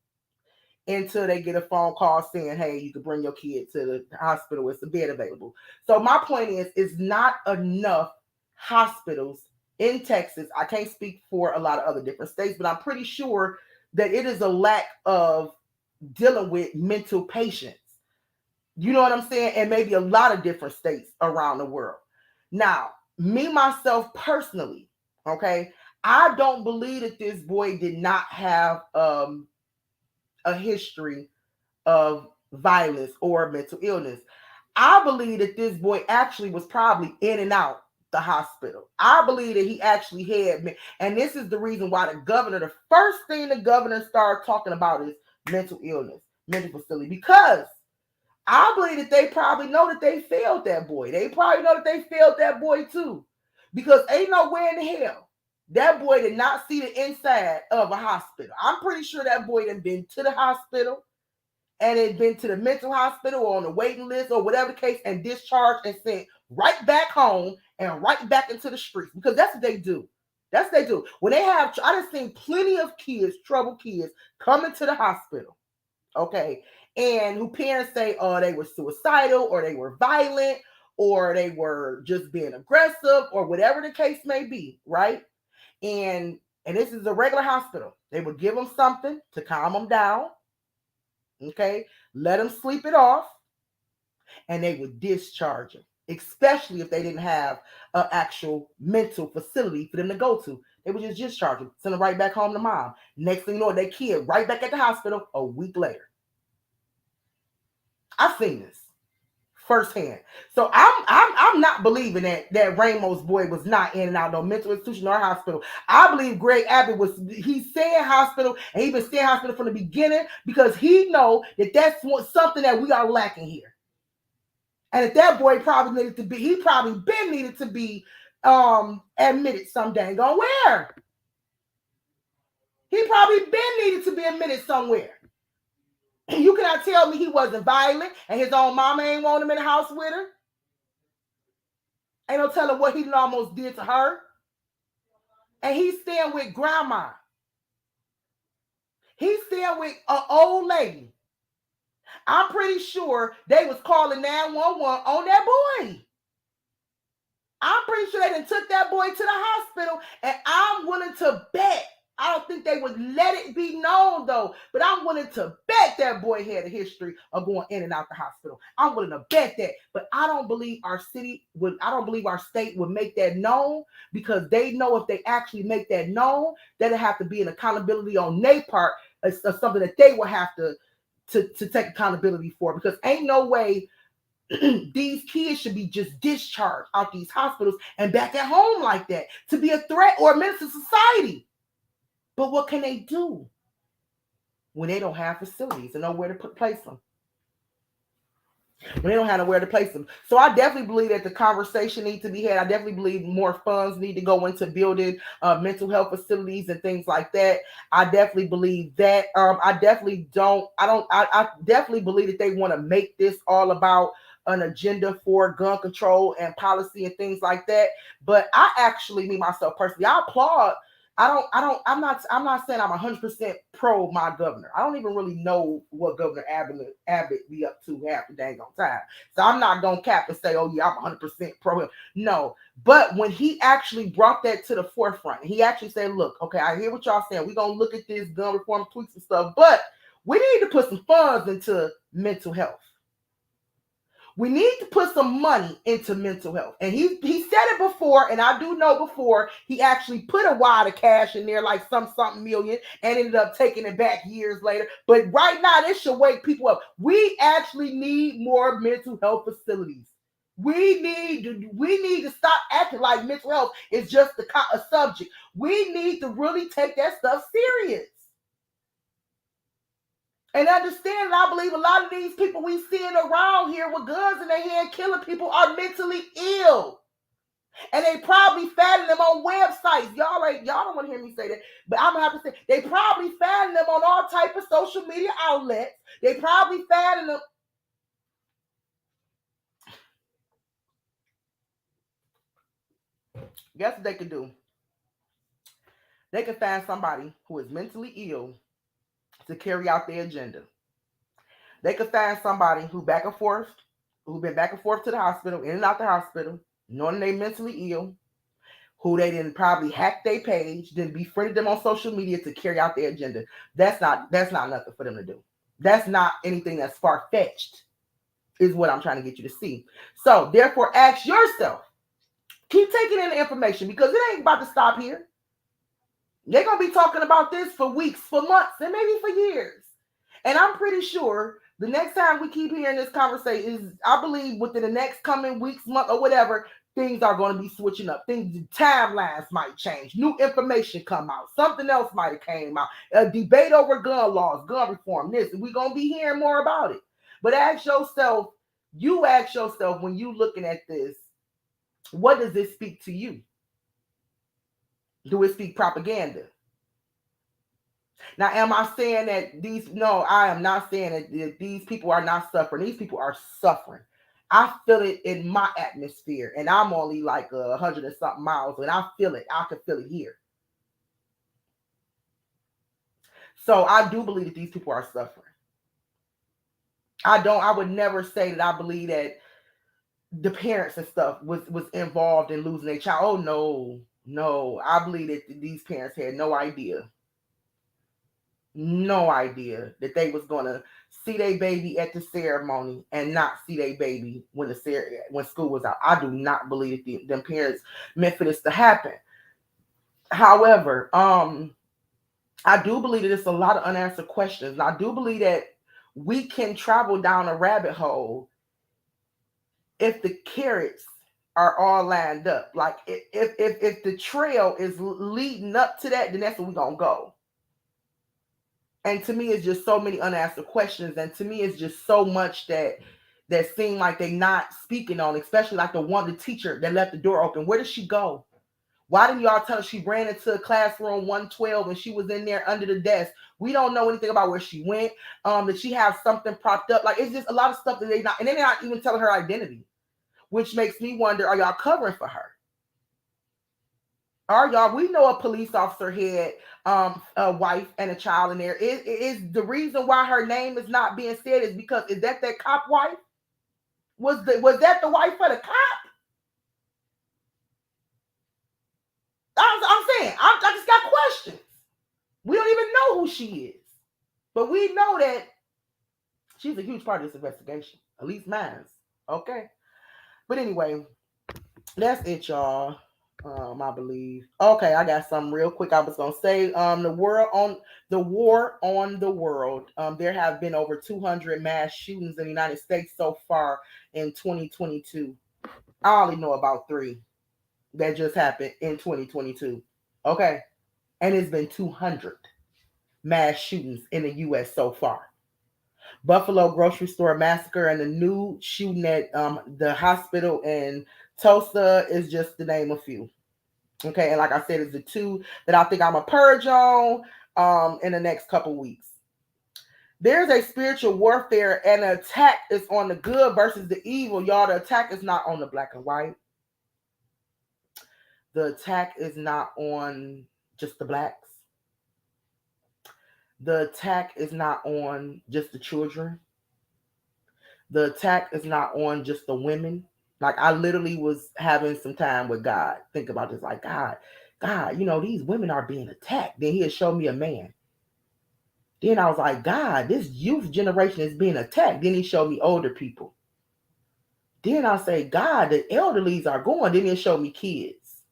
until they get a phone call saying, hey, you can bring your kid to the hospital, it's a bed available. So my point is, it's not enough hospitals in Texas. I can't speak for a lot of other different states, but I'm pretty sure that it is a lack of dealing with mental patients. You know what I'm saying? And maybe a lot of different states around the world. Now, me, myself, personally, okay, I don't believe that this boy did not have a history of violence or mental illness. I believe that this boy actually was probably in and out the hospital. I believe that he actually had, and this is the reason why the first thing the governor started talking about is mental illness, mental facility, because I believe that they probably know that they failed that boy. They probably know that they failed that boy too, because ain't no way in the hell that boy did not see the inside of a hospital. I'm pretty sure that boy done been to the hospital and had been to the mental hospital or on the waiting list or whatever the case, and discharged and sent right back home and right back into the streets, because that's what they do. That's what they do. When they have, I done seen plenty of kids, troubled kids, coming to the hospital, okay, and who parents say, oh, they were suicidal or they were violent or they were just being aggressive or whatever the case may be, right? And this is a regular hospital. They would give them something to calm them down, okay, let them sleep it off, and they would discharge them, especially if they didn't have an actual mental facility for them to go to. They would just discharge them, send them right back home to mom. Next thing you know, their kid right back at the hospital a week later. I've seen this firsthand. So I'm not believing that Ramos boy was not in and out no mental institution or hospital. I believe Greg Abbott he's saying hospital, and he's been saying hospital from the beginning, because he know that that's something that we are lacking here. And if that boy probably needed to be, he probably been needed to be admitted some dang on where. He probably been needed to be admitted somewhere. You cannot tell me he wasn't violent and his own mama ain't want him in the house with her. Ain't no telling what he almost did to her. And he's staying with grandma. He's staying with an old lady. I'm pretty sure they was calling 911 on that boy. I'm pretty sure they done took that boy to the hospital, and I'm willing to bet, I don't think they would let it be known though, but I'm willing to bet that boy had a history of going in and out the hospital. I'm willing to bet that, but I don't believe our state would make that known, because they know if they actually make that known, that'll have to be an accountability on their part, something that they will have to take accountability for, because ain't no way these kids should be just discharged out these hospitals and back at home like that to be a threat or a menace to society. But what can they do when they don't have facilities and nowhere to place them? when they don't have nowhere to place them. So I definitely believe that the conversation needs to be had. I definitely believe more funds need to go into building mental health facilities and things like that. I definitely believe that. I definitely don't. I definitely believe that they want to make this all about an agenda for gun control and policy and things like that. But I actually, me myself personally, I applaud. I'm not saying I'm 100% pro my governor. I don't even really know what Governor Abbott be up to half the dang on time. So I'm not going to cap and say, oh yeah, I'm 100% pro him. No. But when he actually brought that to the forefront, he actually said, look, okay, I hear what y'all saying. We're going to look at this gun reform tweaks and stuff, but we need to put some funds into mental health. We need to put some money into mental health. And he said it before, and I do know before, he actually put a wad of cash in there, like something million, and ended up taking it back years later. But right now, this should wake people up. We actually need more mental health facilities. We need to stop acting like mental health is just a subject. We need to really take that stuff serious. And understand, and I believe a lot of these people we seeing around here with guns in their hand killing people are mentally ill. And they probably finding them on websites. Y'all don't want to hear me say that, but I'm gonna have to say they probably finding them on all type of social media outlets. They probably finding them. Guess what they could do? They could find somebody who is mentally ill to carry out their agenda. They could find somebody who's been back and forth to the hospital, in and out the hospital, knowing they mentally ill, who they didn't probably hack their page, then befriended them on social media to carry out their agenda. That's not nothing for them to do. That's not anything that's far-fetched, is what I'm trying to get you to see. So therefore, ask yourself, keep taking in the information, because it ain't about to stop here. They're gonna be talking about this for weeks, for months, and maybe for years. And I'm pretty sure the next time we keep hearing this conversation is, I believe, within the next coming weeks, month, or whatever, things are going to be switching up. Timelines might change. New information come out. Something else might have came out. A debate over gun laws, gun reform, this. We're going to be hearing more about it. But ask yourself when you looking at this, what does this speak to you? Do it speak propaganda? Now, am I saying that I am not saying that these people are not suffering. These people are suffering. I feel it in my atmosphere, and I'm only like 100 and something miles, and I feel it. I can feel it here. So I do believe that these people are suffering. I would never say that I believe that the parents and stuff was involved in losing their child. Oh, no. I believe that these parents had no idea that they was gonna see their baby at the ceremony and not see their baby when school was out. I do not believe that them parents meant for this to happen. However, I do believe that there's a lot of unanswered questions. And I do believe that we can travel down a rabbit hole if the carrots are all lined up. Like if the trail is leading up to that, then that's where we're gonna go. And to me, it's just so many unanswered questions. And to me, it's just so much that seem like they're not speaking on, especially like the teacher that left the door open. Where did she go? Why didn't y'all tell us she ran into classroom 112 and she was in there under the desk? We don't know anything about where she went. Did she have something propped up? Like, it's just a lot of stuff that they're not even telling her identity, which makes me wonder, are y'all covering for her? We know a police officer had a wife and a child in there. Is the reason why her name is not being said is because is that cop wife? Was that the wife of the cop? I'm saying, I just got questions. We don't even know who she is, but we know that she's a huge part of this investigation, at least mine's. Okay, but anyway, that's it, y'all. I believe. Okay, I got something real quick. I was gonna say, the war on the world. There have been over 200 mass shootings in the United States so far in 2022. I only know about 3 that just happened in 2022. Okay, and it's been 200 mass shootings in the U.S. so far. Buffalo grocery store massacre and the new shooting at the hospital in Tulsa is just to name a few. Okay, and like I said, it's the two that I think I'm a purge on in the next couple weeks. There's a spiritual warfare and an attack is on the good versus the evil. Y'all, the attack is not on the black and white. The attack is not on just the blacks. The attack is not on just the children. The attack is not on just the women. Like I literally was having some time with God. Think about this, like God, these women are being attacked. Then He'll show me a man. Then I was like, God, this youth generation is being attacked. Then He showed me older people. Then I say, God, the elderlies are going. Then He'll show me kids.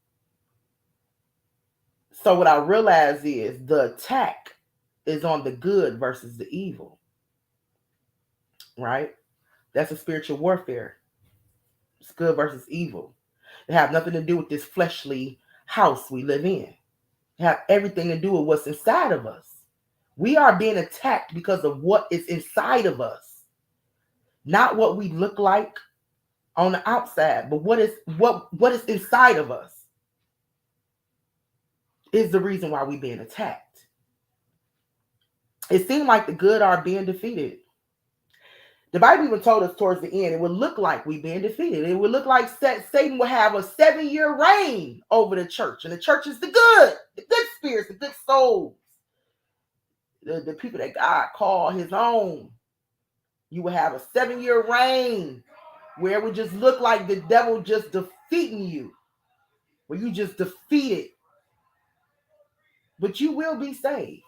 So what I realized is the attack is on the good versus the evil. Right? That's a spiritual warfare. It's good versus evil. It have nothing to do with this fleshly house we live in. It have everything to do with what's inside of us. We are being attacked because of what is inside of us. Not what we look like on the outside, but what is inside of us is the reason why we're being attacked. It seemed like the good are being defeated. The Bible even told us towards the end, it would look like we being defeated. It would look like Satan will have a 7-year reign over the church. And the church is the good spirits, the good souls, the people that God called His own. You will have a 7-year reign where it would just look like the devil just defeating you, where you just defeated. But you will be saved.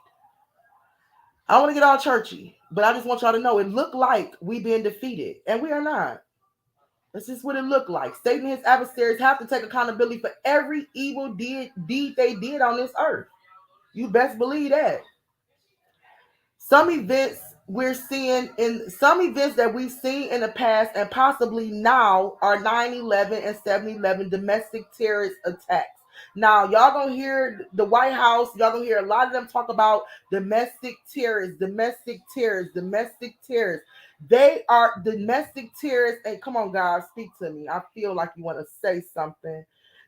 I don't want to get all churchy, but I just want y'all to know it looked like we being defeated, and we are not. This is what it looked like. Satan and his adversaries have to take accountability for every evil deed they did on this earth. You best believe that. Some events that we've seen in the past and possibly now are 9/11 and 7/11 domestic terrorist attacks. Now, y'all gonna hear the White House, y'all gonna hear a lot of them talk about domestic terrorists. They are domestic terrorists. And come on, God, speak to me. I feel like you want to say something.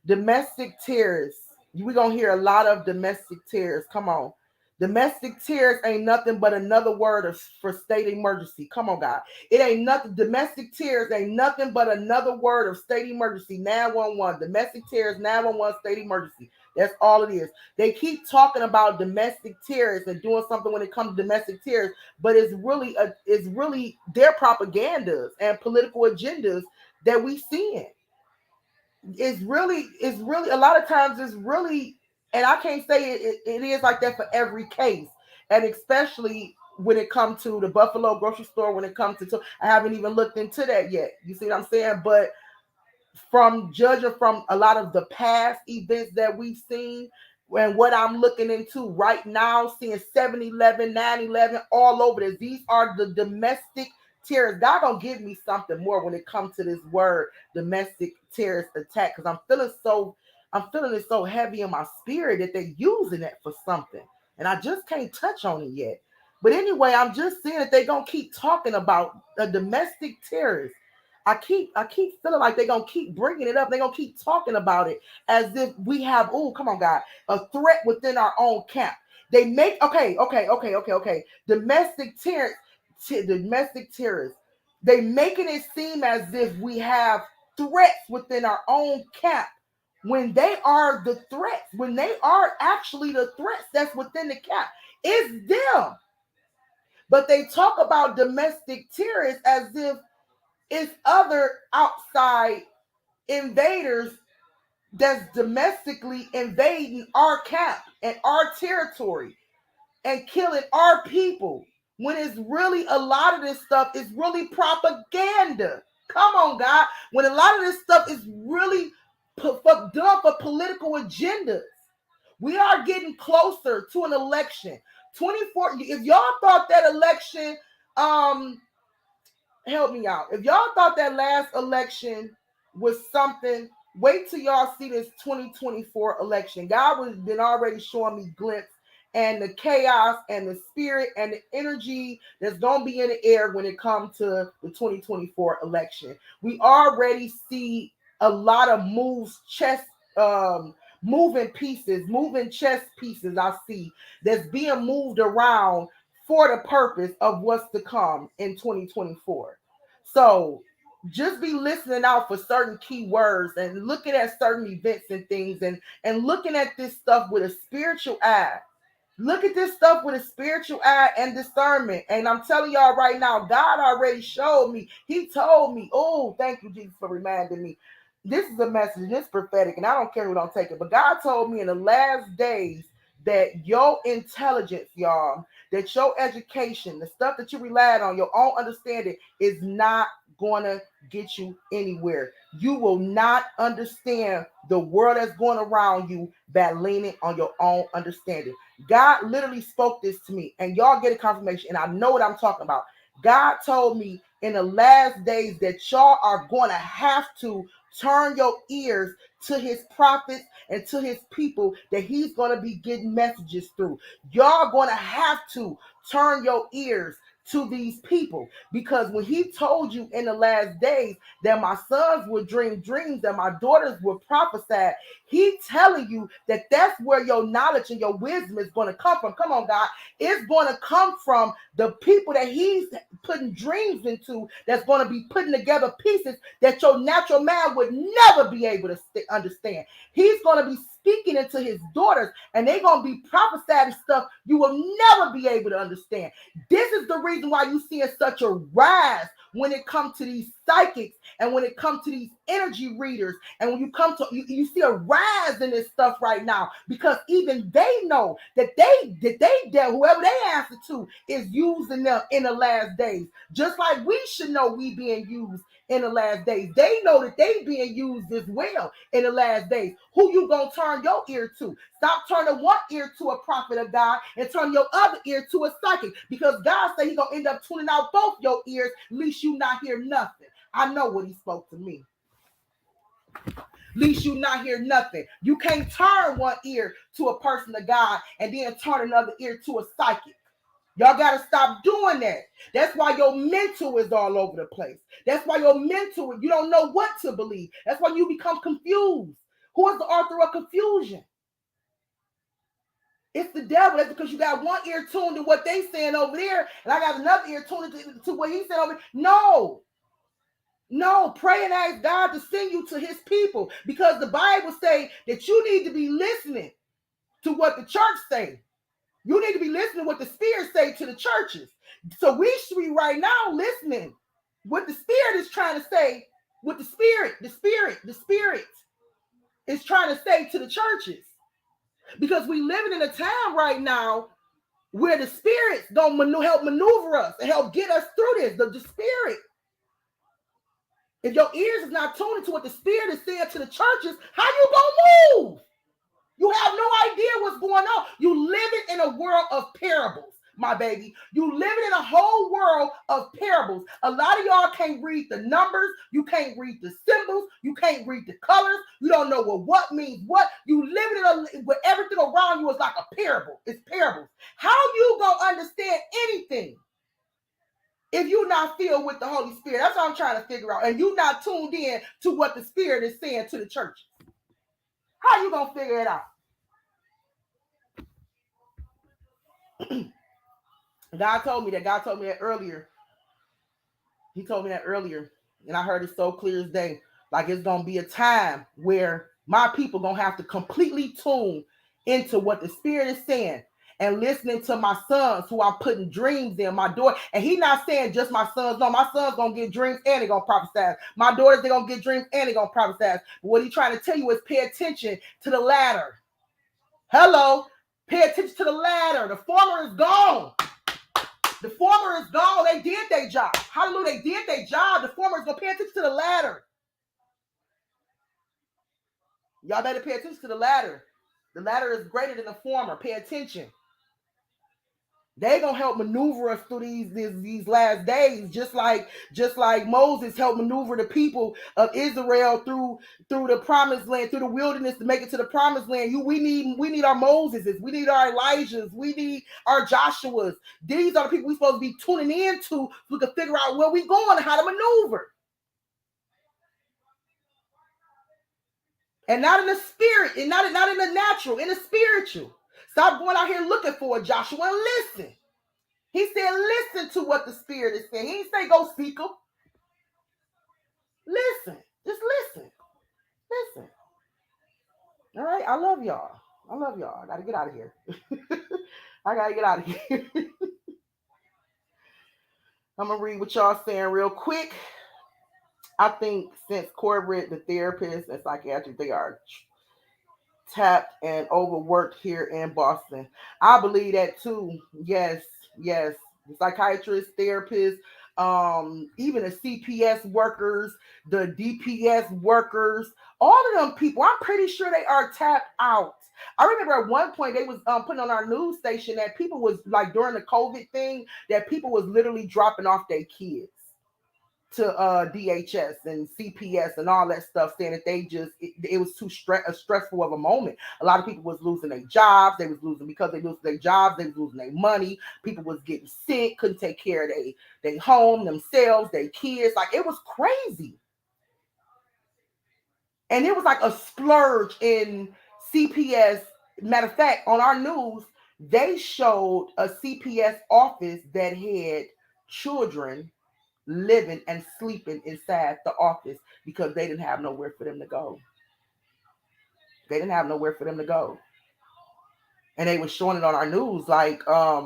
Domestic terrorists. We're gonna hear a lot of domestic terrorists. Come on. Domestic terrorists ain't nothing but another word for state emergency. Come on, God. It ain't nothing. Domestic terrorists ain't nothing but another word of state emergency. 911. Domestic terrorists, 911, state emergency. That's all it is. They keep talking about domestic terrorists and doing something when it comes to domestic terrorists, but it's really their propagandas and political agendas that we seeing. It's really a lot of times it's really, and I can't say it is like that for every case, and especially when it comes to the Buffalo grocery store, when it comes to I haven't even looked into that yet. You see what I'm saying? But from judging from a lot of the past events that we've seen, and what I'm looking into right now, seeing 7/11, 9/11 all over this. These are the domestic terrorists. God gonna give me something more when it comes to this word domestic terrorist attack, because I'm feeling it so heavy in my spirit that they're using it for something, and I just can't touch on it yet. But anyway, I'm just saying that they're gonna keep talking about a domestic terrorist. I keep feeling like they're gonna keep bringing it up. They're gonna keep talking about it as if we have, oh, come on, God, a threat within our own camp. They make okay. Domestic terrorists. They making it seem as if we have threats within our own camp when they are the threats. When they are actually the threats that's within the camp. It's them. But they talk about domestic terrorists as if it's other outside invaders that's domestically invading our camp and our territory and killing our people, when it's really a lot of this stuff is really propaganda. Come on, God. When a lot of this stuff is really done for political agendas. We are getting closer to an election. 24. If y'all thought that election, help me out. If y'all thought that last election was something, wait till y'all see this 2024 election. God has been already showing me glimpses and the chaos and the spirit and the energy that's going to be in the air when it comes to the 2024 election. We already see a lot of moves, moving pieces, moving chess pieces. I see that's being moved around for the purpose of what's to come in 2024. So just be listening out for certain keywords and looking at certain events and things, and looking at this stuff with a spiritual eye. Look at this stuff with a spiritual eye and discernment. And I'm telling y'all right now, God already showed me. He told me, oh, thank you, Jesus, for reminding me. This is a message, it's prophetic, and I don't care who don't take it. But God told me in the last days that your intelligence, y'all, that your education, the stuff that you relied on, your own understanding, is not going to get you anywhere. You will not understand the world that's going around you by leaning on your own understanding. God literally spoke this to me, and y'all get a confirmation, and I know what I'm talking about. God told me in the last days that y'all are going to have to turn your ears to his prophets and to his people that he's going to be getting messages through. Y'all going to have to turn your ears to these people, because when he told you in the last days that my sons would dream dreams and my daughters would prophesy, he telling you that that's where your knowledge and your wisdom is going to come from. Come on, God. It's going to come from the people that he's putting dreams into, that's going to be putting together pieces that your natural man would never be able to understand. He's going to be speaking into his daughters, and they're going to be prophesying stuff you will never be able to understand. This is the reason why you see such a rise when it comes to these psychics and when it comes to these energy readers, and when you come to you see a rise in this stuff right now, because even they know that whoever they answer to is using them in the last days, just like we should know we being used in the last days. They know that they being used as well in the last days. Who you gonna turn your ear to? Stop turning one ear to a prophet of God and turn your other ear to a psychic, because God said he's gonna end up tuning out both your ears, least you not hear nothing. I know what he spoke to me. Least you not hear nothing. You can't turn one ear to a person of God and then turn another ear to a psychic. Y'all got to stop doing that. That's why your mental is all over the place. That's why your mental, you don't know what to believe. That's why you become confused. Who is the author of confusion? It's the devil. That's because you got one ear tuned to what they saying over there, and I got another ear tuned to what he said over there. No, pray and ask God to send you to his people, because the Bible say that you need to be listening to what the church say. You need to be listening to what the Spirit say to the churches. So we should be right now listening what the Spirit is trying to say, what the Spirit is trying to say to the churches. Because we living in a time right now where the Spirit's gonna help maneuver us and help get us through this. The Spirit. If your ears is not tuned to what the Spirit is saying to the churches, how you gonna move? You have no idea what's going on. You living in a world of parables, my baby. You living in a whole world of parables. A lot of y'all can't read the numbers. You can't read the symbols. You can't read the colors. You don't know what means what. You living in where everything around you is like a parable. It's parables. How you gonna understand anything if you're not filled with the Holy Spirit? That's what I'm trying to figure out. And you're not tuned in to what the Spirit is saying to the church. How you gonna figure it out? God told me that earlier. He told me that earlier, and I heard it so clear as day. Like, it's gonna be a time where my people gonna have to completely tune into what the Spirit is saying and listening to my sons who I'm putting dreams in. My daughter, and he not saying just my sons. No, my sons gonna get dreams and they gonna prophesy. My daughters, they gonna get dreams and they gonna prophesy. But what he trying to tell you is pay attention to the latter. Hello, pay attention to the latter. The former is gone. The former is gone. They did their job. Hallelujah. They did their job. The former is going to pay attention to the latter. Y'all better pay attention to the latter. The latter is greater than the former. Pay attention. They gonna help maneuver us through these last days, just like Moses helped maneuver the people of Israel through the promised land, through the wilderness to make it to the promised land. We need our Moseses, we need our Elijahs, we need our Joshuas. These are the people we're supposed to be tuning into so we can figure out where we're going and how to maneuver. And not in the spirit, and not in the natural, in the spiritual. Stop going out here looking for a Joshua and listen. He said, listen to what the Spirit is saying. He didn't say go seek them. Listen. Just listen. Listen. All right. I love y'all. I love y'all. I got to get out of here. I got to get out of here. I'm going to read what y'all saying real quick. I think since corporate, the therapists and psychiatrists, they are tapped and overworked here in Boston. I believe that too. Yes. Yes. The psychiatrists, therapists, even the CPS workers, the DPS workers, all of them people, I'm pretty sure they are tapped out. I remember at one point they was putting on our news station that people was like during the COVID thing that people was literally dropping off their kids to DHS and CPS and all that stuff, saying that it was too stressful of a moment. A lot of people was losing their jobs. They was losing because they lose their jobs. They was losing their money. People was getting sick, couldn't take care of their home, themselves, their kids. Like it was crazy. And it was like a splurge in CPS. Matter of fact, on our news, they showed a CPS office that had children living and sleeping inside the office because they didn't have nowhere for them to go. They didn't have nowhere for them to go. And they were showing it on our news like a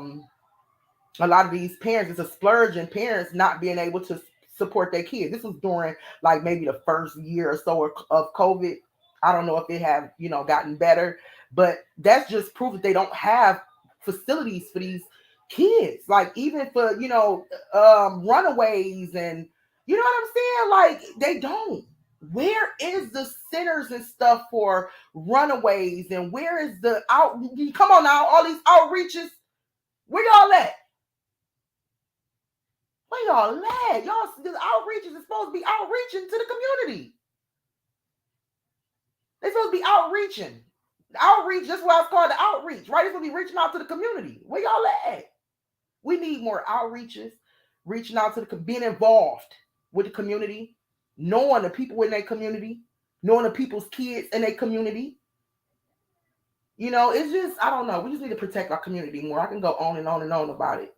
lot of these parents, it's a splurge in parents not being able to support their kids. This was during like maybe the first year or so of COVID. I don't know if it have, gotten better, but that's just proof that they don't have facilities for these kids. Like even for, runaways and you know what I'm saying? Like they don't. Where is the centers and stuff for runaways and where is the out? Come on now, all these outreaches. Where y'all at? Where y'all at? Y'all, the outreaches is supposed to be outreaching to the community. They're supposed to be outreaching. Outreach, that's why it's called the outreach, right? It's supposed to be reaching out to the community. Where y'all at? We need more outreaches, reaching out to being involved with the community, knowing the people in their community, knowing the people's kids in their community. It's just, I don't know. We just need to protect our community more. I can go on and on and on about it,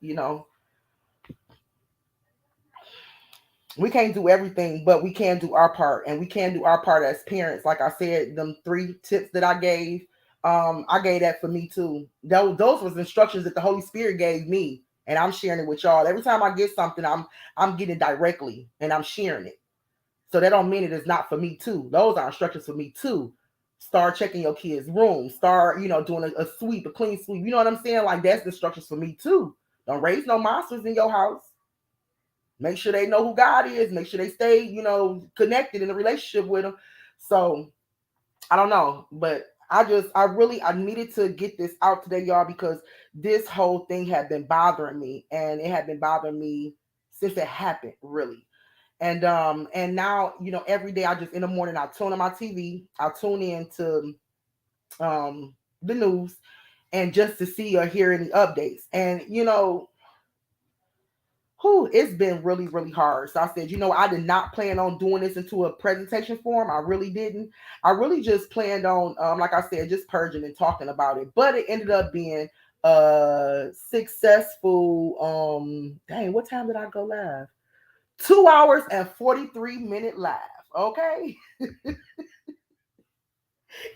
We can't do everything, but we can do our part, and we can do our part as parents. Like I said, them 3 tips that I gave that for me too. Those was instructions that the Holy Spirit gave me, and I'm sharing it with y'all. Every time I get something, I'm getting it directly, and I'm sharing it. So that don't mean it is not for me too. Those are instructions for me too. Start checking your kids' room. Start, doing a sweep, a clean sweep. You know what I'm saying? Like that's instructions for me too. Don't raise no monsters in your house. Make sure they know who God is. Make sure they stay, connected in a relationship with him. So I don't know, but I needed to get this out today, y'all, because this whole thing had been bothering me, and it had been bothering me since it happened, really. And now, every day in the morning, I tune on my TV, I tune in to the news, and just to see or hear any updates. And it's been really, really hard. So I said, I did not plan on doing this into a presentation form. I really didn't. I really just planned on, like I said, just purging and talking about it. But it ended up being a successful, dang, what time did I go live? 2 hours and 43-minute live. Okay.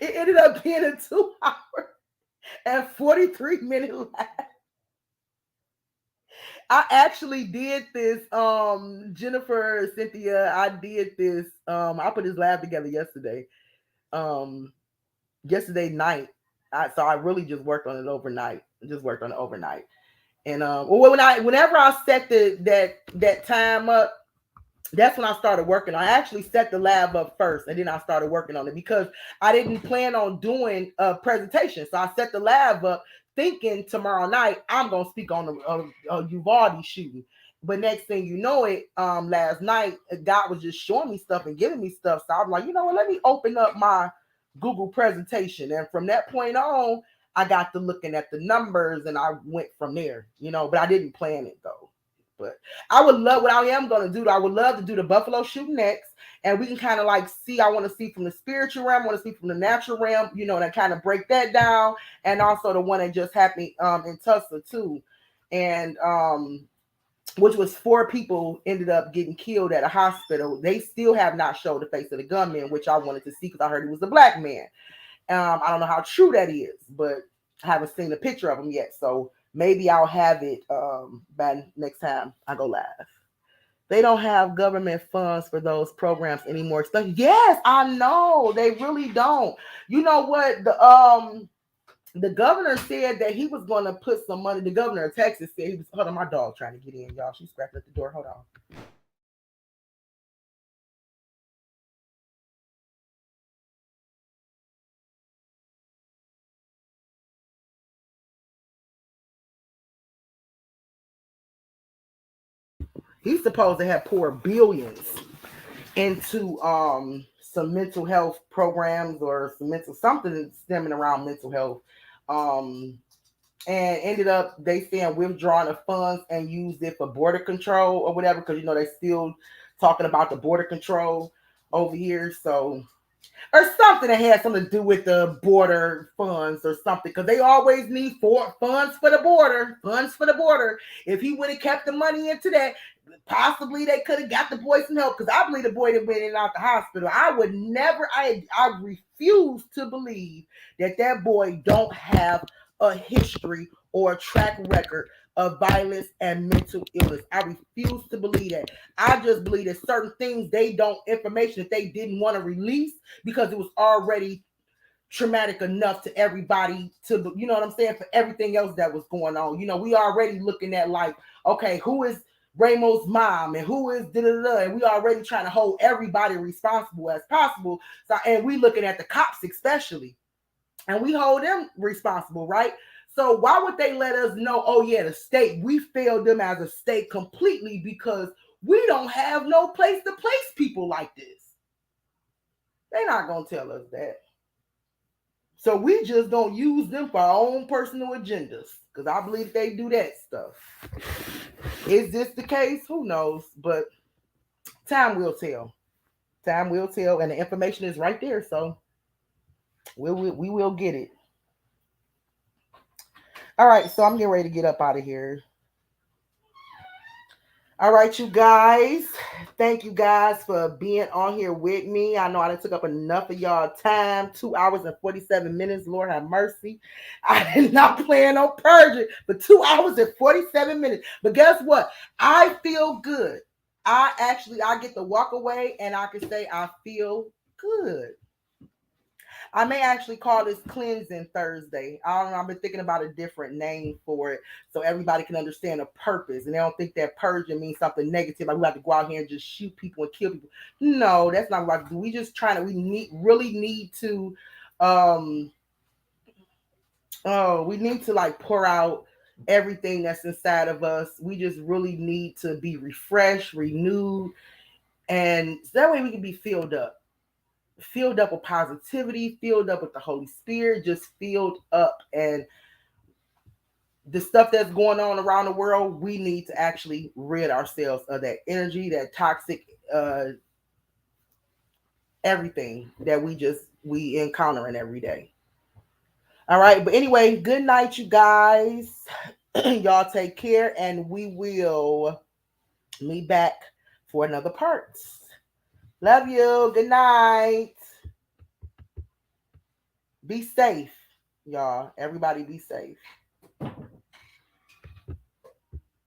It ended up being a 2 hour and 43-minute live. I actually did this, Jennifer, Cynthia, I did this. I put this lab together yesterday. Yesterday night. So I really just worked on it overnight. And whenever I set that time up, that's when I started working on it. I actually set the lab up first, and then I started working on it because I didn't plan on doing a presentation. So I set the lab up thinking tomorrow night I'm gonna speak on the Uvalde shooting. But next thing you know it, last night God was just showing me stuff and giving me stuff. So I'm like, you know what? Let me open up my Google presentation, and from that point on, I got to looking at the numbers, and I went from there. But I didn't plan it though. But I would love what I am gonna do. I would love to do the Buffalo shooting next, and we can kind of like see. I want to see from the spiritual realm. I want to see from the natural realm. And kind of break that down, and also the one that just happened in Tulsa too, and which was 4 people ended up getting killed at a hospital. They still have not showed the face of the gunman, which I wanted to see because I heard he was a black man. I don't know how true that is, but I haven't seen a picture of him yet. So maybe I'll have it by next time I go live. They don't have government funds for those programs anymore. Yes, I know. They really don't. You know what? The governor said that he was going to put some money. The governor of Texas said he was. Hold on, my dog trying to get in, y'all. She's scratching at the door. Hold on. He's supposed to have poured billions into some mental health programs or some mental something stemming around mental health. And ended up they saying withdrawing the funds and used it for border control or whatever, because they still talking about the border control over here. So or something that had something to do with the border funds or something, because they always need funds for the border. If he would have kept the money into that, possibly they could have got the boy some help, because I believe the boy that went in and out the hospital. I refuse to believe that boy don't have a history or a track record of violence and mental illness. I refuse to believe that. I just believe that certain things information that they didn't want to release because it was already traumatic enough to everybody, to, you know what I'm saying, for everything else that was going on. We already looking at like, okay, who is Raymond's mom and who is da-da-da, and we already trying to hold everybody responsible as possible. So, and we looking at the cops especially, and we hold them responsible, right? So why would they let us know, oh yeah, the state, we failed them as a state completely because we don't have no place to place people like this? They're not going to tell us that. So we just don't use them for our own personal agendas, because I believe they do that stuff. Is this the case? Who knows? But time will tell. Time will tell, and the information is right there. So we will get it. All right, so I'm getting ready to get up out of here. All right, you guys. Thank you guys for being on here with me. I know I done took up enough of y'all time. 2 hours and 47 minutes. Lord have mercy. I did not plan on purging for 2 hours and 47 minutes. But guess what? I feel good. I get to walk away and I can say I feel good. I may actually call this Cleansing Thursday. I don't know. I've been thinking about a different name for it so everybody can understand the purpose. And they don't think that purging means something negative. Like we have to go out here and just shoot people and kill people. No, that's not what I do. We just trying to, really need to, we need to like pour out everything that's inside of us. We just really need to be refreshed, renewed, and so that way we can be filled up with positivity, filled up with the Holy Spirit, just filled up. And the stuff that's going on around the world, we need to actually rid ourselves of that energy, that toxic, everything that we encountering every day. All right. But anyway, good night, you guys. Y'all take care, and we will meet back for another part. Love you. Good night. Be safe, y'all. Everybody be safe.